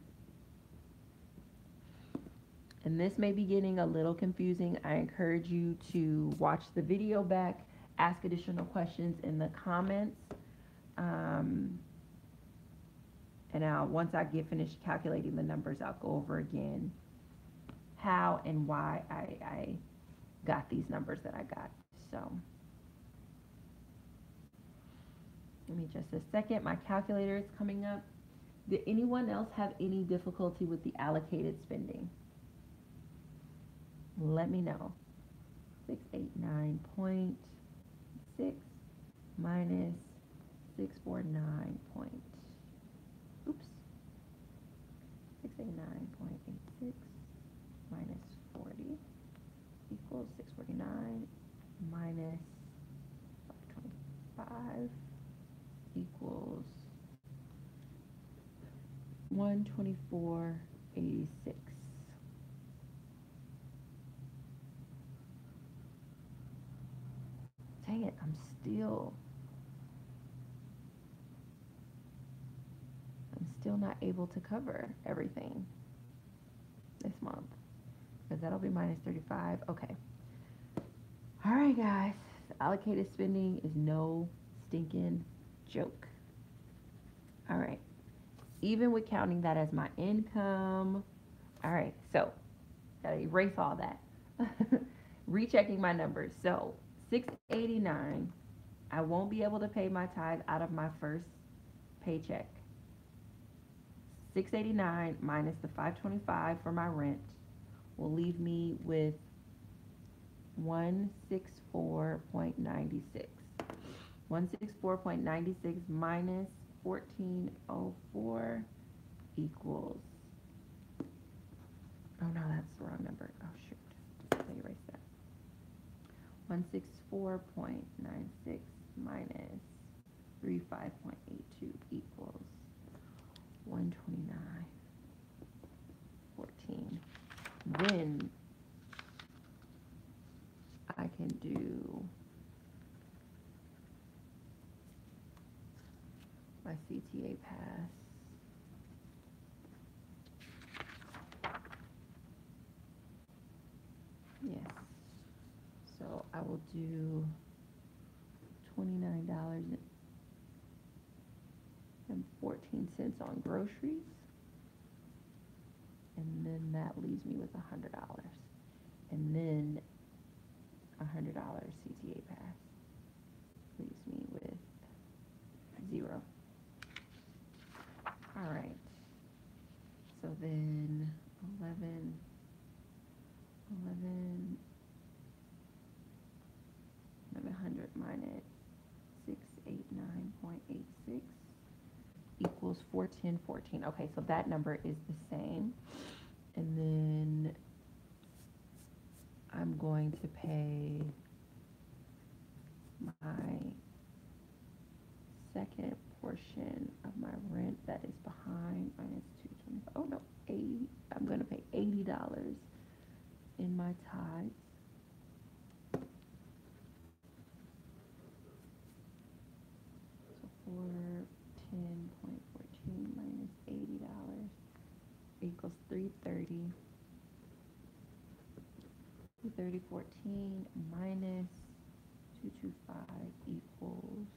And this may be getting a little confusing. I encourage you to watch the video back, ask additional questions in the comments. And once I get finished calculating the numbers, I'll go over again how and why I got these numbers that I got. So give me just a second. My calculator is coming up. Did anyone else have any difficulty with the allocated spending? Let me know. 689.6 minus 649 point. Oops. 689.86 minus 40 equals 649 minus 525 equals 124.86. Dang it, I'm still not able to cover everything this month, because that'll be minus 35. Okay. All right, guys. Allocated spending is no stinking joke. All right. Even with counting that as my income. All right. So, gotta erase all that. Rechecking my numbers. So, 689, I won't be able to pay my tithe out of my first paycheck. 689 minus the 525 for my rent will leave me with 164.96. 164.96 minus 1404 equals, oh no, that's the wrong number. Oh shoot, let me erase that. 164.96 minus 35.82 equals 129.14. Then I can do my CTA pass. Yes. So I will do $29.14 on groceries. And then that leaves me with $100. And then $100 CTA pass leaves me with 0. All right. So then 1100 minus 689.86 equals 410.14. Okay, so that number is the same. And then I'm going to pay my second portion of my rent that is behind, minus 225. Oh no, 80. I'm going to pay $80 in my tithes. So 410.14 minus $80 equals 330. 330.14 minus 225 equals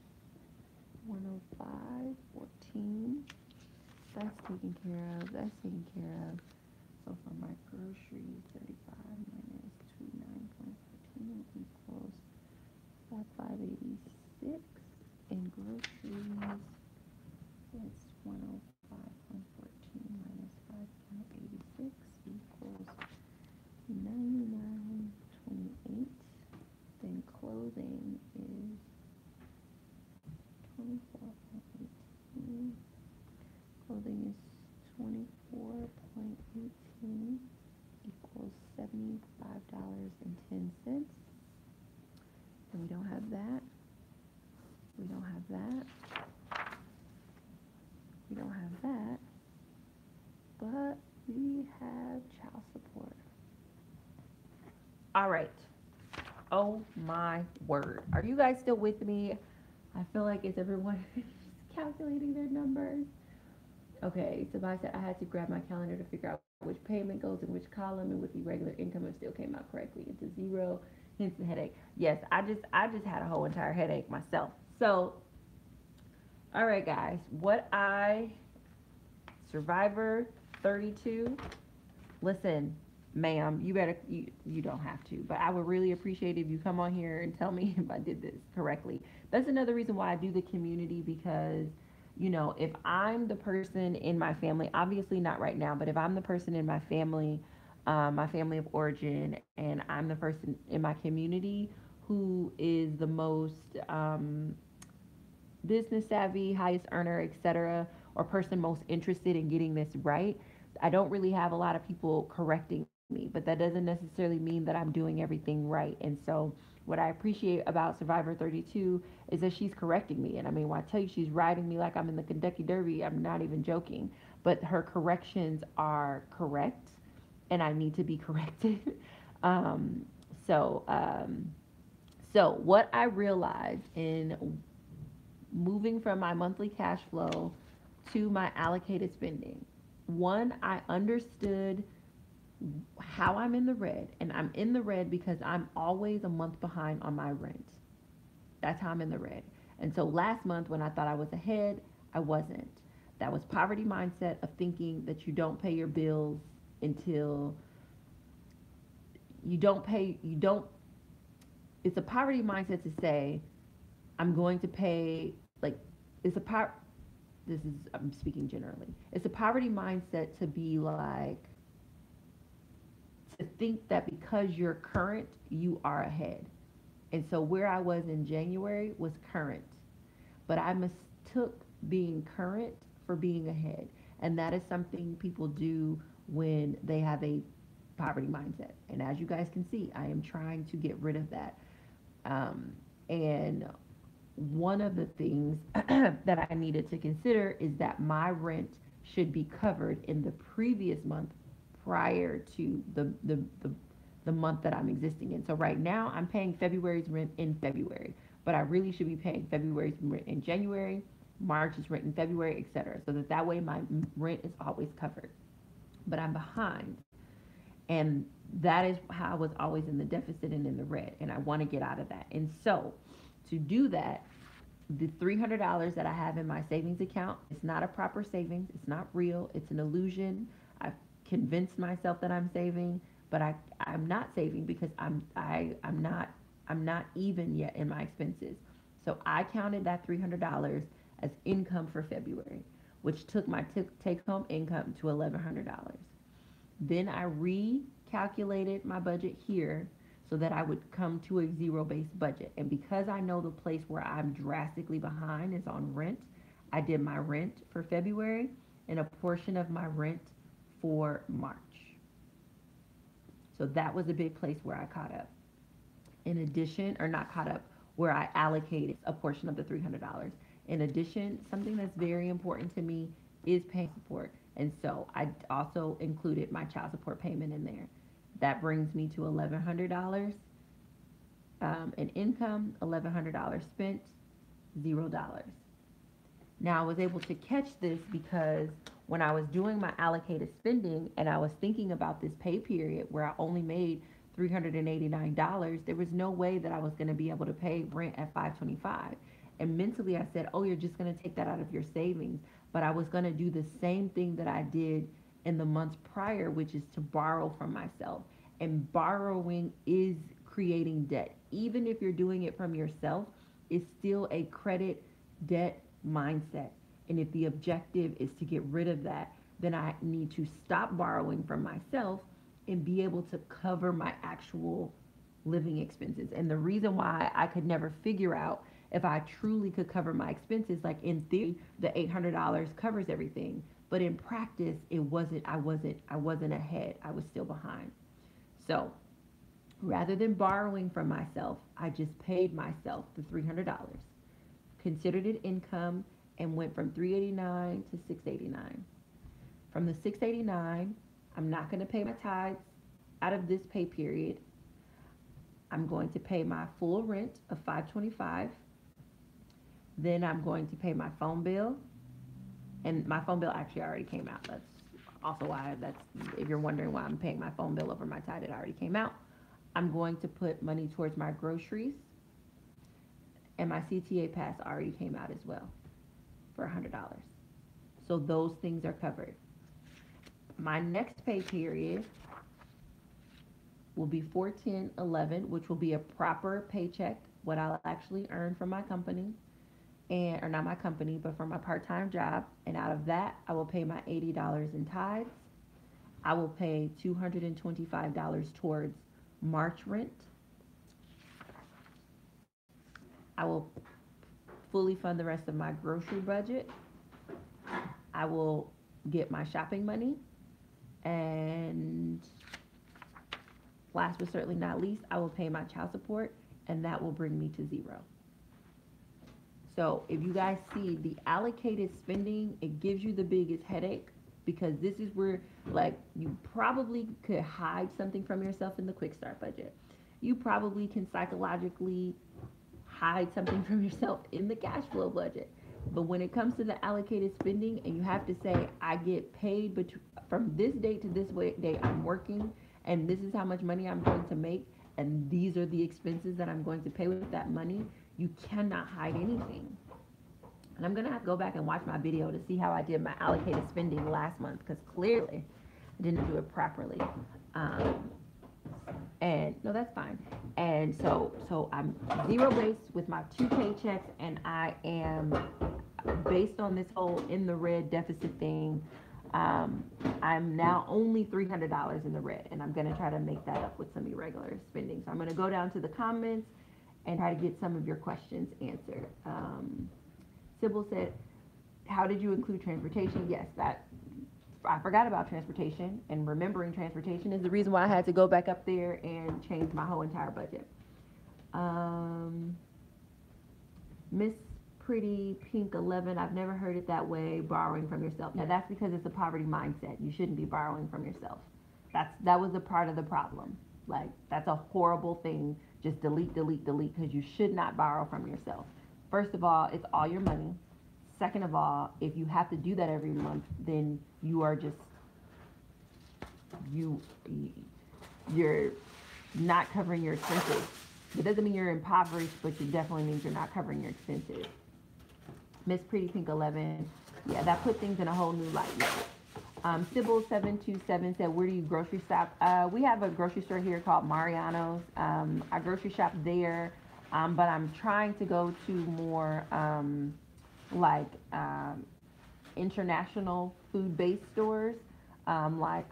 105.14. That's taken care of. That's taken care of. So for my groceries, 35 minus 29.14 equals 5,586. And groceries, it's 105.14 minus 5.86 equals 99.28. Then clothing is 24.18. Clothing is 24.18 equals $75.10. And we don't have that. We don't have that. We don't have that. But we have child support. All right. Oh my word. Are you guys still with me? I feel like it's everyone calculating their numbers. Okay, so I said I had to grab my calendar to figure out which payment goes in which column, and with irregular income it still came out correctly into zero, hence the headache. Yes, I just had a whole entire headache myself. So, all right guys, what I Survivor 32. Listen, ma'am, you don't have to, but I would really appreciate if you come on here and tell me if I did this correctly. That's another reason why I do the community, because if I'm the person in my family, obviously not right now, but if I'm the person in my family of origin, and I'm the person in my community who is the most business savvy, highest earner, etc., or person most interested in getting this right, I don't really have a lot of people correcting me, but that doesn't necessarily mean that I'm doing everything right. And so, what I appreciate about Survivor 32 is that she's correcting me. And I mean, when I tell you she's riding me like I'm in the Kentucky Derby, I'm not even joking. But her corrections are correct, and I need to be corrected. um, so, um, so, what I realized in moving from my monthly cash flow to my allocated spending, one, I understood how I'm in the red, and I'm in the red because I'm always a month behind on my rent. That's how I'm in the red. And so last month, when I thought I was ahead, I wasn't. That was poverty mindset of thinking that you don't pay your bills until you don't, it's a poverty mindset to say, I'm going to pay, like, it's a power, this is, I'm speaking generally. It's a poverty mindset to be like, to think that because you're current, you are ahead. And so where I was in January was current, but I mistook being current for being ahead. And that is something people do when they have a poverty mindset. And as you guys can see, I am trying to get rid of that. And one of the things that I needed to consider is that my rent should be covered in the previous month prior to the month that I'm existing in. So right now I'm paying February's rent in February, but I really should be paying February's rent in January, March's rent in February, etc. So that way my rent is always covered. But I'm behind, and that is how I was always in the deficit and in the red, and I want to get out of that. And so to do that, the $300 that I have in my savings account, it's not a proper savings. It's not real. It's an illusion. I've convinced myself that I'm saving, but I'm not saving because I'm not even yet in my expenses. So I counted that $300 as income for February, which took my take home income to $1,100. Then I recalculated my budget here so that I would come to a zero-based budget. And because I know the place where I'm drastically behind is on rent, I did my rent for February and a portion of my rent for March. So that was a big place where I caught up. In addition, or not caught up, where I allocated a portion of the $300. In addition, something that's very important to me is paying support. And so I also included my child support payment in there. That brings me to $1,100 in income, $1,100 spent, $0. Now I was able to catch this because when I was doing my allocated spending and I was thinking about this pay period where I only made $389, there was no way that I was going to be able to pay rent at $525. And mentally I said, oh, you're just going to take that out of your savings. But I was going to do the same thing that I did in the months prior, which is to borrow from myself. And borrowing is creating debt. Even if you're doing it from yourself, it's still a credit debt mindset. And if the objective is to get rid of that, then I need to stop borrowing from myself and be able to cover my actual living expenses. And the reason why I could never figure out if I truly could cover my expenses, like in theory, the $800 covers everything, but in practice, it wasn't. I wasn't ahead. I was still behind. So rather than borrowing from myself, I just paid myself the $300, considered it income, and went from 389 to 689. From the 689, I'm not going to pay my tithes out of this pay period. I'm going to pay my full rent of $525. Then I'm going to pay my phone bill, and my phone bill actually already came out. That's also why if you're wondering why I'm paying my phone bill over my tithe, it already came out. I'm going to put money towards my groceries, and my CTA pass already came out as well for $100. So those things are covered. My next pay period will be 4/10/11, which will be a proper paycheck, what I'll actually earn from my company, or not my company, but from my part-time job. And out of that, I will pay my $80 in tithes. I will pay $225 towards March rent. I will fully fund the rest of my grocery budget. I will get my shopping money. And last but certainly not least, I will pay my child support, and that will bring me to zero. So if you guys see the allocated spending, it gives you the biggest headache, because this is where, like, you probably could hide something from yourself in the Quickstart budget. You probably can psychologically hide something from yourself in the cash flow budget. But when it comes to the allocated spending, and you have to say, I get paid from this date to this date, I'm working, and this is how much money I'm going to make, and these are the expenses that I'm going to pay with that money, you cannot hide anything. And I'm going to have to go back and watch my video to see how I did my allocated spending last month, because clearly I didn't do it properly. And no, that's fine. And so I'm zero based with my 2 paychecks, and I am based on this whole in the red deficit thing. I'm now only $300 in the red, and I'm going to try to make that up with some irregular spending. So I'm going to go down to the comments and try to get some of your questions answered. Sybil said, how did you include transportation? Yes, I forgot about transportation, and remembering transportation is the reason why I had to go back up there and change my whole entire budget. Miss Pretty Pink 11, I've never heard it that way, borrowing from yourself. Now that's because it's a poverty mindset. You shouldn't be borrowing from yourself. That was a part of the problem. Like, that's a horrible thing. Just delete, because you should not borrow from yourself. First of all, it's all your money. Second of all, if you have to do that every month, then you are just, you're not covering your expenses. It doesn't mean you're impoverished, but it definitely means you're not covering your expenses. Miss Pretty Pink 11, yeah, that put things in a whole new light. Sybil 727 said, where do you grocery shop? We have a grocery store here called Mariano's. I grocery shop there, but I'm trying to go to more international food-based stores, like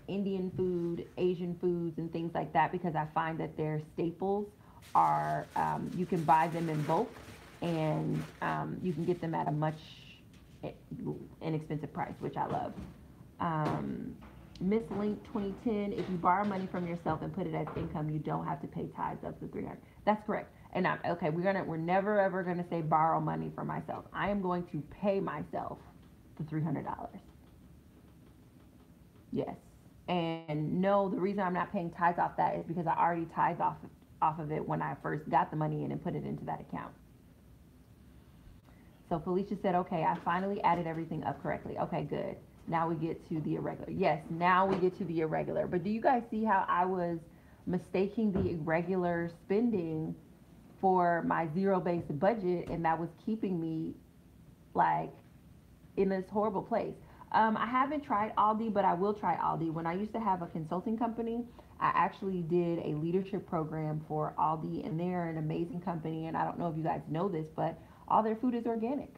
Indian food, Asian foods, and things like that, because I find that their staples are, you can buy them in bulk, and you can get them at a much inexpensive price, which I love. Miss Link 2010, if you borrow money from yourself and put it as income, you don't have to pay tithes up to $300. That's correct. And we're never ever gonna say borrow money from myself. I am going to pay myself the $300. Yes. And no, the reason I'm not paying tithes off that is because I already tithed off of it when I first got the money in and put it into that account. So Felicia said, okay, I finally added everything up correctly. Okay, good. Now we get to the irregular. Yes, now we get to the irregular. But do you guys see how I was mistaking the irregular spending for my zero-based budget, and that was keeping me like in this horrible place? I haven't tried Aldi, but I will try Aldi. When I used to have a consulting company, I actually did a leadership program for Aldi, and they're an amazing company. And I don't know if you guys know this, but all their food is organic.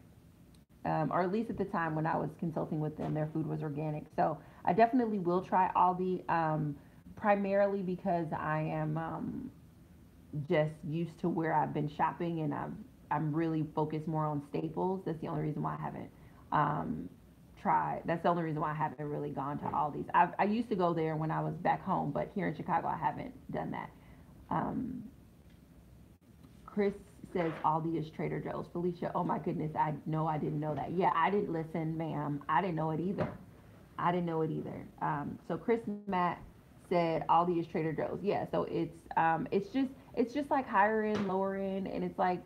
Or at least at the time when I was consulting with them, their food was organic. So I definitely will try Aldi, primarily because I am just used to where I've been shopping, and I'm really focused more on staples. That's the only reason why I haven't um, tried. That's the only reason why I haven't really gone to Aldi's. I used to go there when I was back home, but here in Chicago, I haven't done that. Um, Chris says Aldi is Trader Joe's. Felicia, oh my goodness, I know I didn't know that. Yeah, I didn't listen, ma'am. I didn't know it either. I didn't know it either. So Chris Matt said Aldi is Trader Joe's. Yeah, so it's just like higher end, lower end, and it's like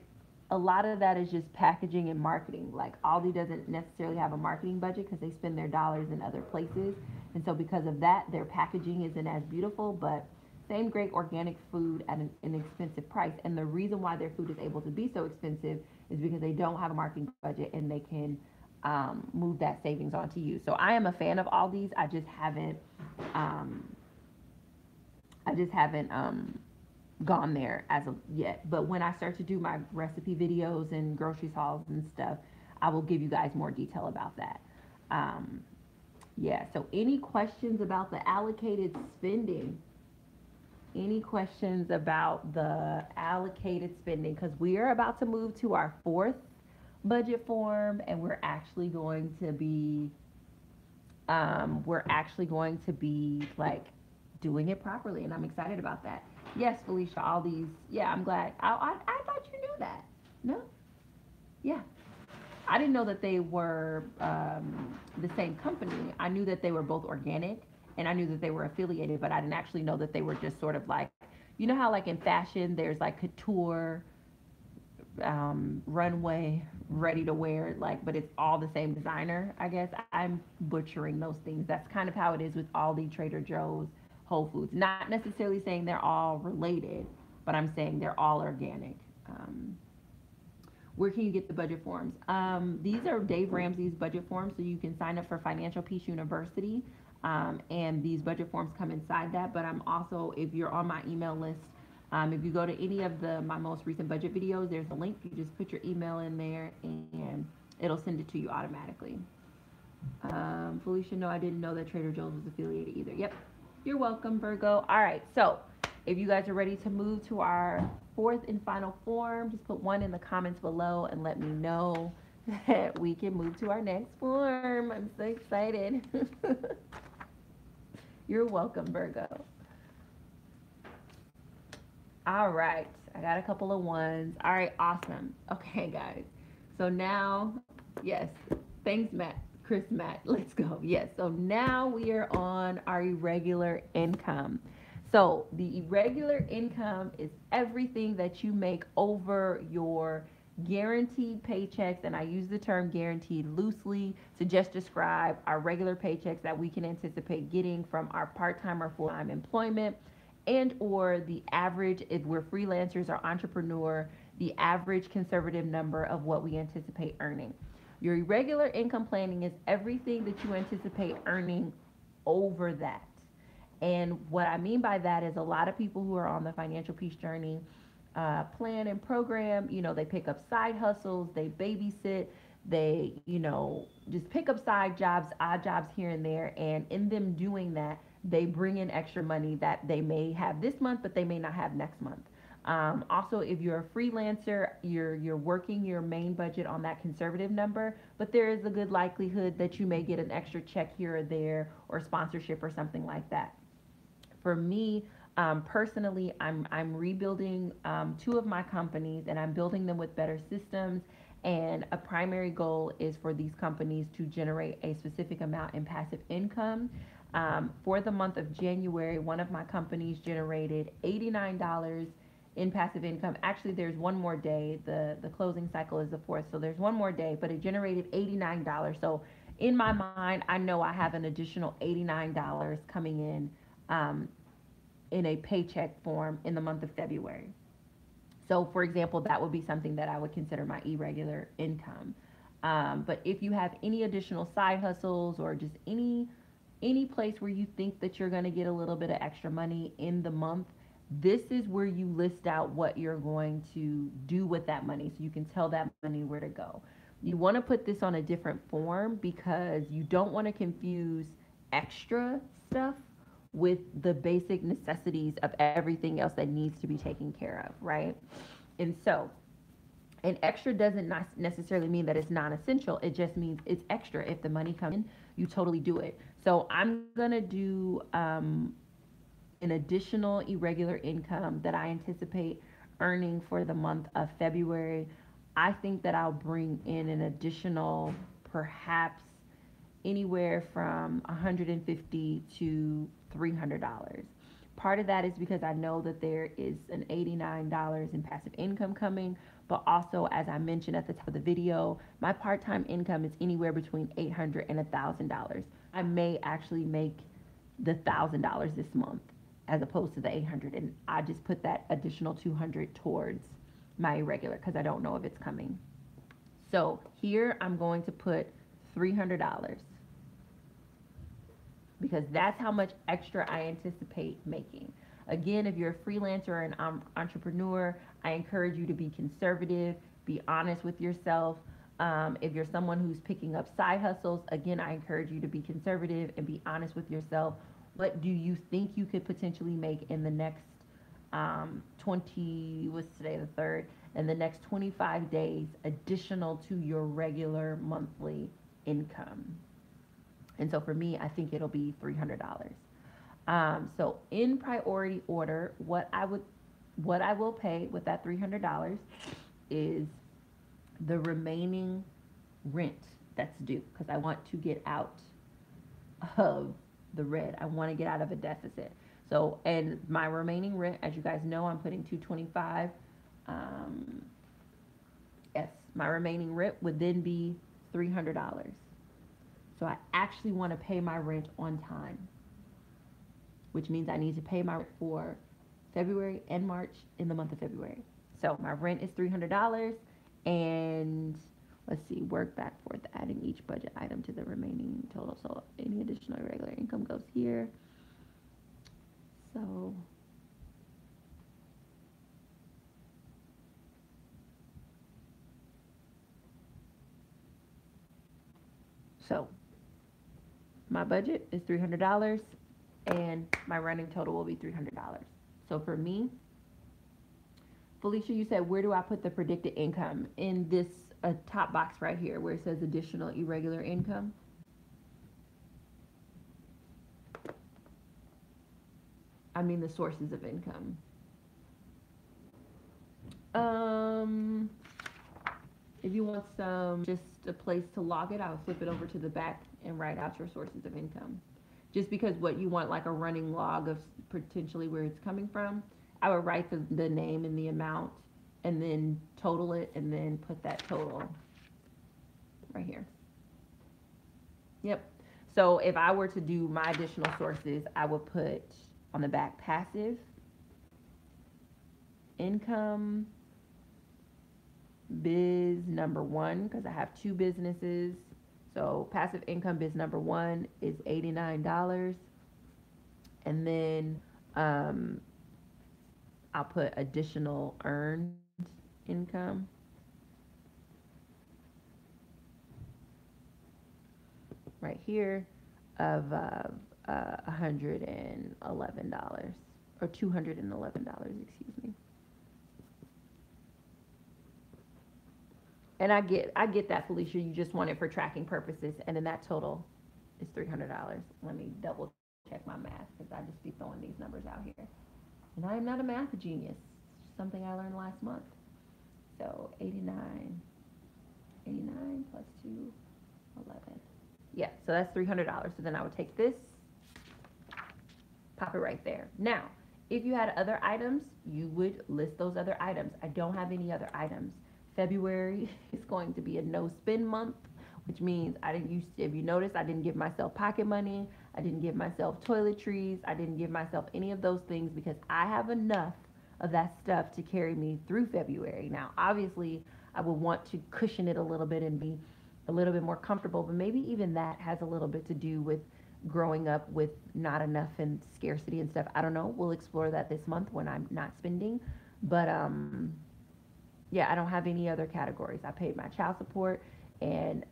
a lot of that is just packaging and marketing. Like Aldi doesn't necessarily have a marketing budget because they spend their dollars in other places, and so because of that, their packaging isn't as beautiful, but same great organic food at an inexpensive price. And the reason why their food is able to be so expensive is because they don't have a marketing budget and they can move that savings onto you. So I am a fan of Aldi's. Um, I just haven't gone there as of yet. But when I start to do my recipe videos and grocery hauls and stuff, I will give you guys more detail about that. Um, yeah. So any questions about the allocated spending? Any questions about the allocated spending? Because we are about to move to our fourth budget form, and we're actually going to be like doing it properly, and I'm excited about that. Yes, Felicia, all these. Yeah, I'm glad. I thought you knew that. No, yeah, I didn't know that they were the same company. I knew that they were both organic, and I knew that they were affiliated, but I didn't actually know that they were just sort of like, you know how like in fashion there's like couture, runway, ready to wear, like, but it's all the same designer. I guess I'm butchering those things. That's kind of how it is with Aldi, Trader Joe's, Whole Foods. Not necessarily saying they're all related, but I'm saying they're all organic. Um, where can you get the budget forms? These are Dave Ramsey's budget forms, so you can sign up for Financial Peace University, and these budget forms come inside that. But I'm also, if you're on my email list, if you go to any of my most recent budget videos, there's a link. You just put your email in there, and it'll send it to you automatically. Felicia, no, I didn't know that Trader Joe's was affiliated either. Yep, you're welcome, Virgo. All right, so if you guys are ready to move to our fourth and final form, just put one in the comments below and let me know that we can move to our next form. I'm so excited. You're welcome, Virgo. All right, I got a couple of ones. All right, awesome. Okay, guys. So now, yes, thanks, Matt. Chris Matt, let's go. Yes, so now we are on our irregular income. So the irregular income is everything that you make over your guaranteed paychecks, and I use the term guaranteed loosely to just describe our regular paychecks that we can anticipate getting from our part-time or full-time employment, and or the average, if we're freelancers or entrepreneur, the average conservative number of what we anticipate earning. Your irregular income planning is everything that you anticipate earning over that. And what I mean by that is a lot of people who are on the financial peace journey plan and program, they pick up side hustles, they babysit, they, just pick up side jobs, odd jobs here and there. And in them doing that, they bring in extra money that they may have this month, but they may not have next month. Also, if you're a freelancer, you're working your main budget on that conservative number, but there is a good likelihood that you may get an extra check here or there, or sponsorship or something like that. For me, personally, I'm rebuilding two of my companies, and I'm building them with better systems. And a primary goal is for these companies to generate a specific amount in passive income. For the month of January, one of my companies generated $89 in passive income. Actually, there's one more day. The closing cycle is the fourth, so there's one more day, but it generated $89. So in my mind, I know I have an additional $89 coming in a paycheck form in the month of February. So, for example, that would be something that I would consider my irregular income. But if you have any additional side hustles or just any place where you think that you're going to get a little bit of extra money in the month, this is where you list out what you're going to do with that money so you can tell that money where to go. You want to put this on a different form because you don't want to confuse extra stuff with the basic necessities of everything else that needs to be taken care of, right? And so, an extra doesn't necessarily mean that it's non-essential. It just means it's extra. If the money comes in, you totally do it. So I'm gonna do an additional irregular income that I anticipate earning for the month of February. I think that I'll bring in an additional, perhaps anywhere from $150 to $300. Part of that is because I know that there is an $89 in passive income coming, but also, as I mentioned at the top of the video, my part-time income is anywhere between $800 and $1,000. I may actually make the $1,000 this month as opposed to the 800, and I just put that additional 200 towards my irregular because I don't know if it's coming. So here I'm going to put $300 because that's how much extra I anticipate making. Again, if you're a freelancer or an entrepreneur, I encourage you to be conservative, be honest with yourself. If you're someone who's picking up side hustles, again, I encourage you to be conservative and be honest with yourself. What do you think you could potentially make in the next 20, what's today, the 3rd, and the next 25 days additional to your regular monthly income? And so for me, I think it'll be $300. So in priority order, what I will pay with that $300 is the remaining rent that's due because I want to get out of the red. I want to get out of a deficit. So, and my remaining rent, as you guys know, I'm putting $225. Yes, my remaining rent would then be $300. So I actually want to pay my rent on time, which means I need to pay my rent for February and March in the month of February. So my rent is $300, and let's see, work back forth, adding each budget item to the remaining total. So any additional irregular income goes here. So my budget is $300 and my running total will be $300. So for me, Felicia, you said, where do I put the predicted income? In this top box right here where it says additional irregular income. I mean the sources of income. If you want just a place to log it, I would flip it over to the back and write out your sources of income. Just because what you want, like a running log of potentially where it's coming from, I would write the name and the amount and then total it and then put that total right here. Yep. So if I were to do my additional sources, I would put on the back passive income, biz number 1, because I have 2 businesses. So passive income biz number 1 is $89. And then I'll put additional earned income. Right here of $111 or $211, excuse me. And I get that, Felicia. You just want it for tracking purposes, and then that total is $300. Let me double check my math because I just be throwing these numbers out here, and I am not a math genius. It's something I learned last month. So 89 plus 211. Yeah, so that's $300. So then I would take this, pop it right there. Now, if you had other items, you would list those other items. I don't have any other items. February is going to be a no spend month, which means if you notice, I didn't give myself pocket money. I didn't give myself toiletries. I didn't give myself any of those things because I have enough of that stuff to carry me through February. Now, obviously, I would want to cushion it a little bit and be a little bit more comfortable, but maybe even that has a little bit to do with growing up with not enough and scarcity and stuff. I don't know. We'll explore that this month when I'm not spending. But yeah, I don't have any other categories. I paid my child support, and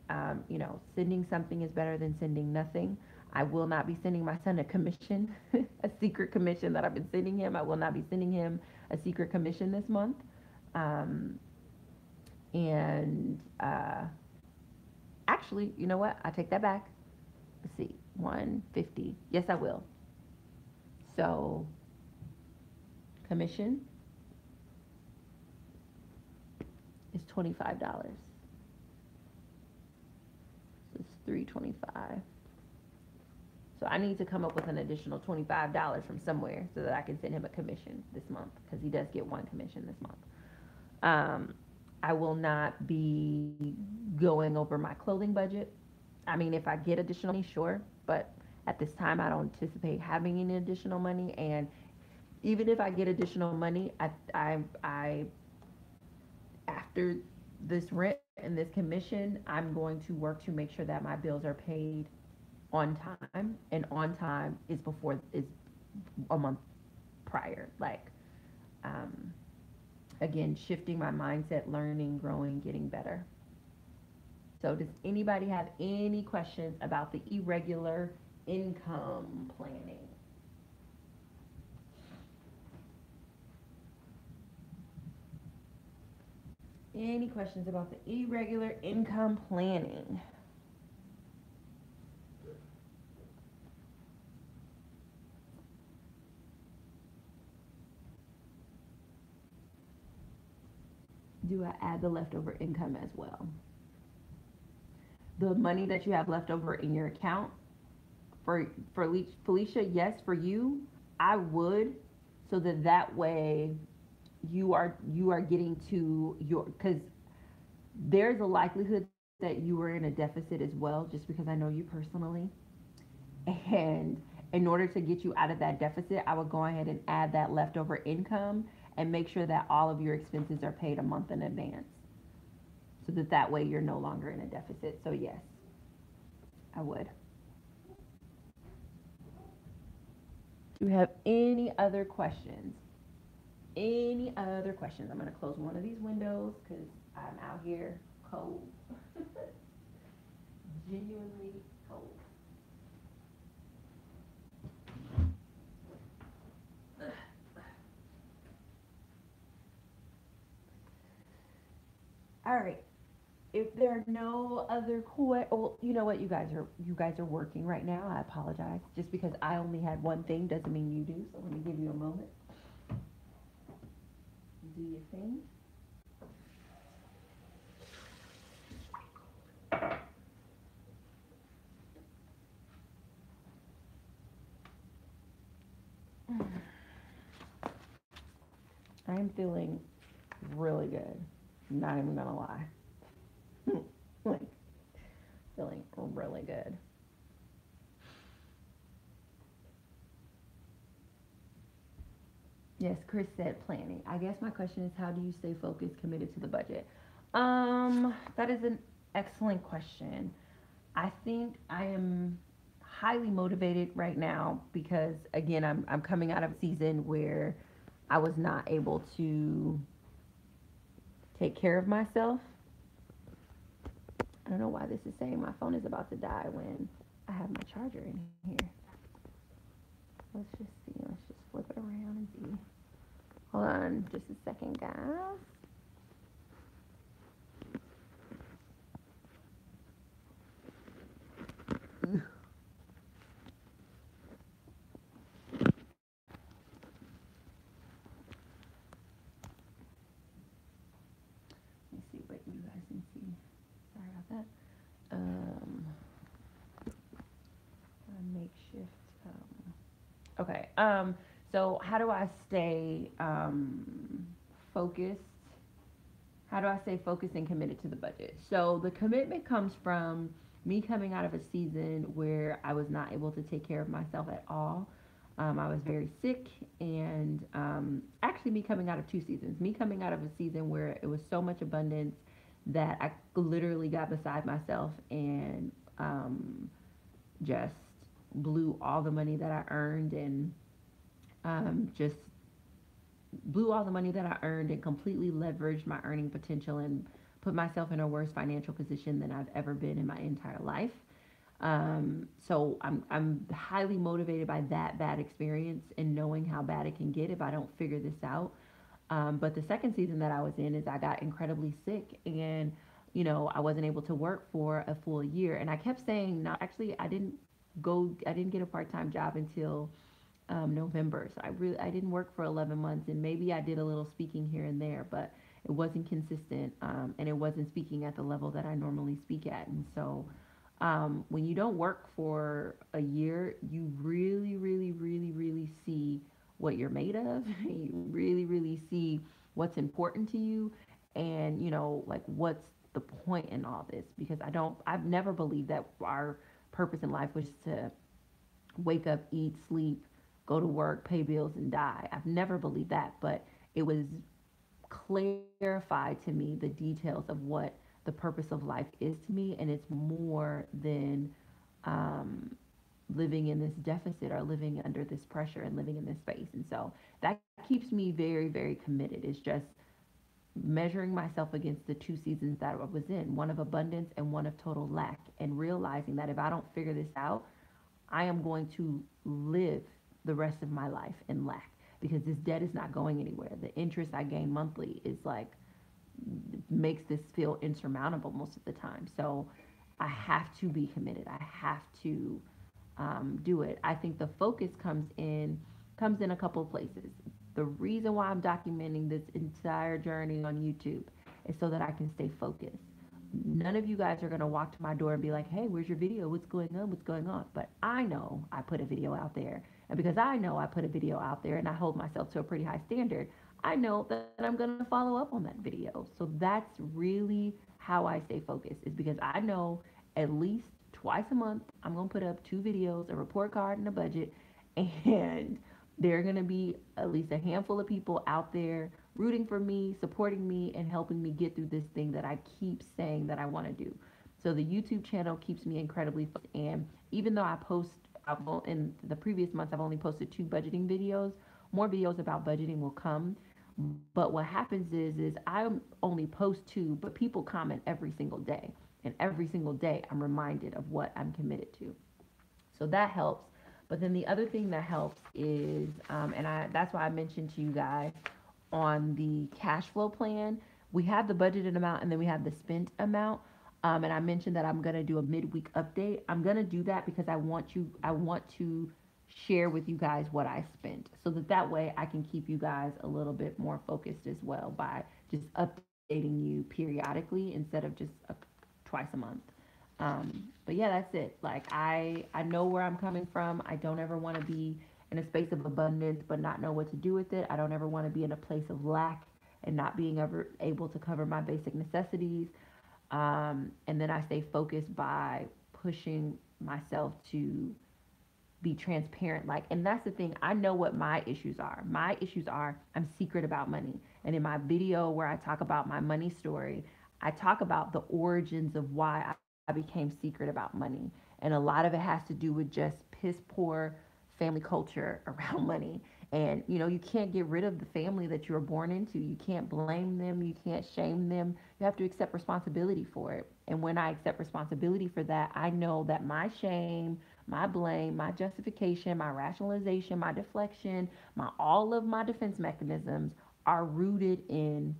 sending something is better than sending nothing. I will not be sending my son a commission, a secret commission that I've been sending him. I will not be sending him a secret commission this month. Um, and actually, you know what? I take that back. Let's see, 150. Yes, I will. So, commission is $25. So it's 325. So I need to come up with an additional $25 from somewhere so that I can send him a commission this month, because he does get one commission this month. I will not be going over my clothing budget. I mean, if I get additional money, sure, but at this time, I don't anticipate having any additional money. And even if I get additional money, I after this rent and this commission, I'm going to work to make sure that my bills are paid on time, and on time is a month prior. Like, again, shifting my mindset, learning, growing, getting better. So does anybody have any questions about the irregular income planning? Any questions about the irregular income planning? Do I add the leftover income as well? The money that you have left over in your account, for Felicia, yes, for you, I would, so that way you are getting to your, because there's a likelihood that you were in a deficit as well, just because I know you personally. And in order to get you out of that deficit, I would go ahead and add that leftover income and make sure that all of your expenses are paid a month in advance, so that way you're no longer in a deficit. So yes, I would. Do you have any other questions? Any other questions? I'm going to close one of these windows because I'm out here cold. Genuinely cold. All right. If there are no other well, you know what, you guys are working right now. I apologize. Just because I only had one thing doesn't mean you do. So let me give you a moment. Do your thing. I'm feeling really good. Not even gonna lie. Like, feeling really good. Yes, Chris said planning. I guess my question is, how do you stay focused, committed to the budget? That is an excellent question. I think I am highly motivated right now because, again, I'm coming out of a season where I was not able to take care of myself. I don't know why this is saying my phone is about to die when I have my charger in here. Let's just see. Let's just flip it around and see. Hold on just a second, guys. Let me see what you guys can see. Sorry about that. A makeshift. Okay. So how do I stay focused? How do I stay focused and committed to the budget? So the commitment comes from me coming out of a season where I was not able to take care of myself at all. I was very sick, and actually, me coming out of two seasons. Me coming out of a season where it was so much abundance that I literally got beside myself and just blew all the money that I earned and just blew all the money that I earned and completely leveraged my earning potential and put myself in a worse financial position than I've ever been in my entire life. So I'm highly motivated by that bad experience and knowing how bad it can get if I don't figure this out. But the second season that I was in is I got incredibly sick and I wasn't able to work for a full year. And I kept saying, no, actually, I didn't get a part-time job until November. So I didn't work for 11 months, and maybe I did a little speaking here and there, but it wasn't consistent, and it wasn't speaking at the level that I normally speak at. And so, when you don't work for a year, you really, really, really, really see what you're made of. You really, really see what's important to you, and like what's the point in all this? Because I've never believed that our purpose in life was to wake up, eat, sleep, go to work, pay bills, and die. I've never believed that, but it was clarified to me the details of what the purpose of life is to me, and it's more than um, living in this deficit or living under this pressure and living in this space. And so that keeps me very, very committed. It's just measuring myself against the two seasons that I was in, one of abundance and one of total lack, and realizing that if I don't figure this out, I am going to live the rest of my life in lack because this debt is not going anywhere. The interest I gain monthly is like makes this feel insurmountable most of the time. So I have to be committed. I have to do it. I think the focus comes in a couple of places. The reason why I'm documenting this entire journey on YouTube is so that I can stay focused. None of you guys are going to walk to my door and be like, hey, where's your video? What's going on? What's going on? But I know I put a video out there. And because I know I put a video out there and I hold myself to a pretty high standard, I know that I'm going to follow up on that video. So that's really how I stay focused, is because I know at least twice a month I'm going to put up two videos, a report card, and a budget. And there are going to be at least a handful of people out there rooting for me, supporting me, and helping me get through this thing that I keep saying that I want to do. So the YouTube channel keeps me incredibly focused. And even though in the previous months, I've only posted two budgeting videos, more videos about budgeting will come. But what happens is I only post two, but people comment every single day. And every single day, I'm reminded of what I'm committed to. So that helps. But then the other thing that helps is, that's why I mentioned to you guys on the cash flow plan, we have the budgeted amount and then we have the spent amount. And I mentioned that I'm gonna do a midweek update. I'm gonna do that because I want to share with you guys what I spent, so that way I can keep you guys a little bit more focused as well by just updating you periodically instead of just twice a month. But yeah, that's it. Like I know where I'm coming from. I don't ever want to be in a space of abundance but not know what to do with it. I don't ever want to be in a place of lack and not being ever able to cover my basic necessities. And then I stay focused by pushing myself to be transparent. Like, and that's the thing, I know what my issues are. My issues are I'm secret about money. And in my video where I talk about my money story, I talk about the origins of why I became secret about money. And a lot of it has to do with just piss poor family culture around money. And you can't get rid of the family that you were born into. You can't blame them, you can't shame them. You have to accept responsibility for it. And when I accept responsibility for that, I know that my shame, my blame, my justification, my rationalization, my deflection, my all of my defense mechanisms are rooted in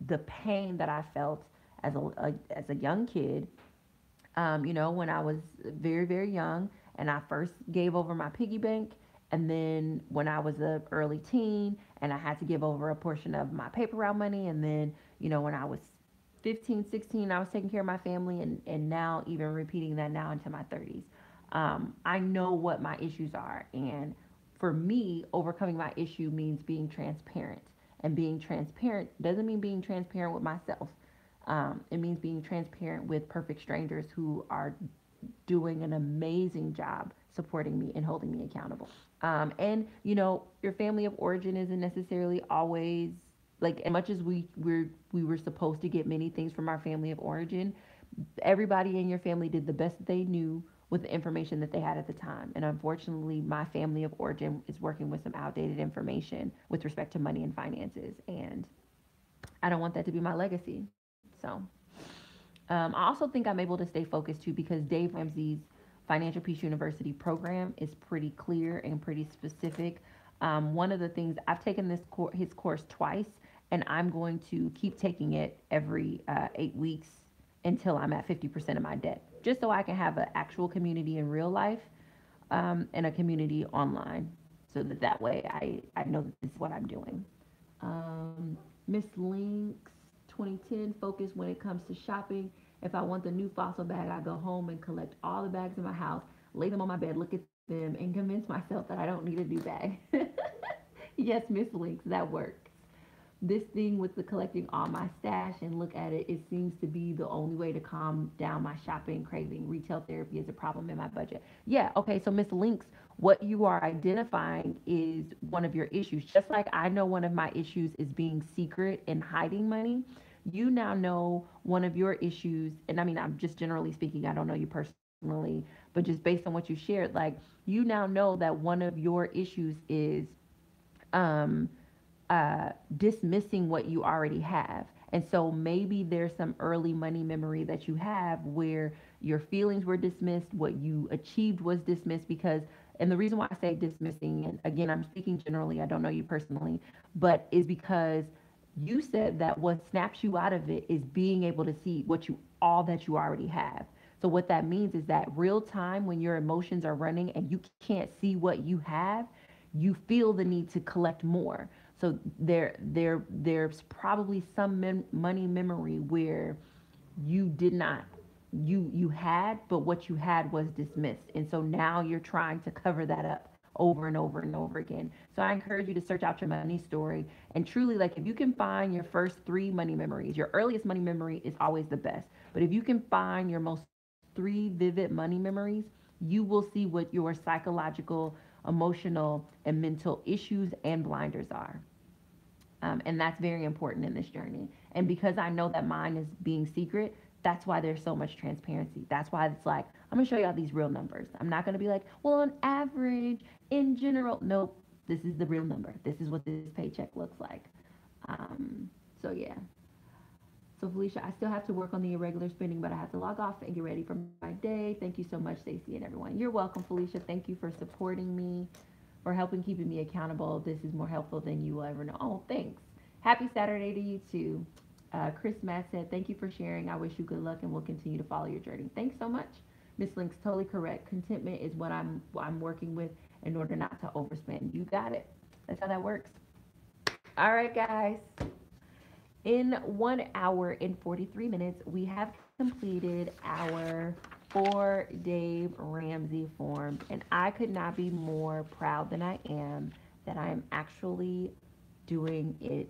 the pain that I felt as a young kid, when I was very, very young and I first gave over my piggy bank. And then when I was a early teen and I had to give over a portion of my paper route money. And then, when I was 15, 16, I was taking care of my family, and now even repeating that now into my 30s. I know what my issues are. And for me, overcoming my issue means being transparent. And being transparent doesn't mean being transparent with myself. It means being transparent with perfect strangers who are doing an amazing job supporting me and holding me accountable. And your family of origin isn't necessarily always like as much as we were supposed to get many things from our family of origin, everybody in your family did the best that they knew with the information that they had at the time. And unfortunately, my family of origin is working with some outdated information with respect to money and finances. And I don't want that to be my legacy. So I also think I'm able to stay focused too because Dave Ramsey's Financial Peace University program is pretty clear and pretty specific. One of the things I've taken his course twice, and I'm going to keep taking it every 8 weeks until I'm at 50% of my debt, just so I can have an actual community in real life and a community online, so that way I know that this is what I'm doing. Miss Links 2010 focus when it comes to shopping. If I want the new fossil bag, I go home and collect all the bags in my house, lay them on my bed, look at them, and convince myself that I don't need a new bag. Yes, Miss Links, that works. This thing with the collecting all my stash and look at it, it seems to be the only way to calm down my shopping craving. Retail therapy is a problem in my budget. Yeah, okay, so Miss Links, what you are identifying is one of your issues. Just like I know one of my issues is being secret and hiding money, you now know one of your issues, and I mean, I'm just generally speaking, I don't know you personally, but just based on what you shared, like you now know that one of your issues is um, dismissing what you already have. And so maybe there's some early money memory that you have where your feelings were dismissed, what you achieved was dismissed because, and the reason why I say dismissing, and again, I'm speaking generally, I don't know you personally, but is because you said that what snaps you out of it is being able to see all that you already have. So what that means is that real time when your emotions are running and you can't see what you have, you feel the need to collect more. So there's probably some money memory where you did not you had, but what you had was dismissed, and so now you're trying to cover that up over and over and over again. So I encourage you to search out your money story and truly, like, if you can find your first 3 money memories, your earliest money memory is always the best. But if you can find your most 3 vivid money memories, you will see what your psychological, emotional, and mental issues and blinders are. And that's very important in this journey. And because I know that mine is being secret, that's why there's so much transparency. That's why it's like, I'm going to show you all these real numbers. I'm not going to be like, well, on average, in general. Nope, this is the real number. This is what this paycheck looks like. So, yeah. So, Felicia, I still have to work on the irregular spending, but I have to log off and get ready for my day. Thank you so much, Stacey and everyone. You're welcome, Felicia. Thank you for supporting me, for helping keeping me accountable. This is more helpful than you will ever know. Oh, thanks. Happy Saturday to you too. Chris Matt said, thank you for sharing. I wish you good luck and will continue to follow your journey. Thanks so much. Miss Link's totally correct. Contentment is what I'm working with in order not to overspend. You got it. That's how that works. All right, guys. In 1 hour and 43 minutes, we have completed our 4 Dave Ramsey forms, and I could not be more proud than I am that I am actually doing it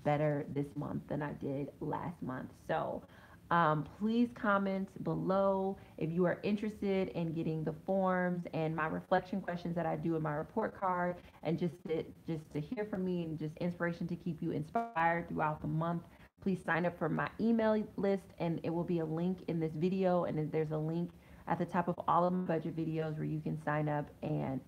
better this month than I did last month. So please comment below if you are interested in getting the forms and my reflection questions that I do in my report card, and just to hear from me and just inspiration to keep you inspired throughout the month. Please sign up for my email list, and it will be a link in this video, and then there's a link at the top of all of my budget videos where you can sign up and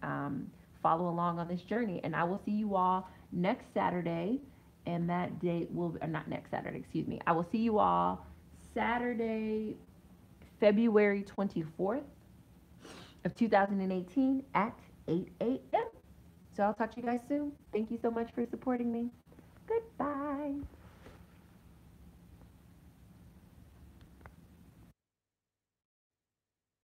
follow along on this journey. And I will see you all next Saturday, and that date will be, or not next Saturday, excuse me. I will see you all Saturday, February 24th of 2018 at 8 a.m. So I'll talk to you guys soon. Thank you so much for supporting me. Goodbye.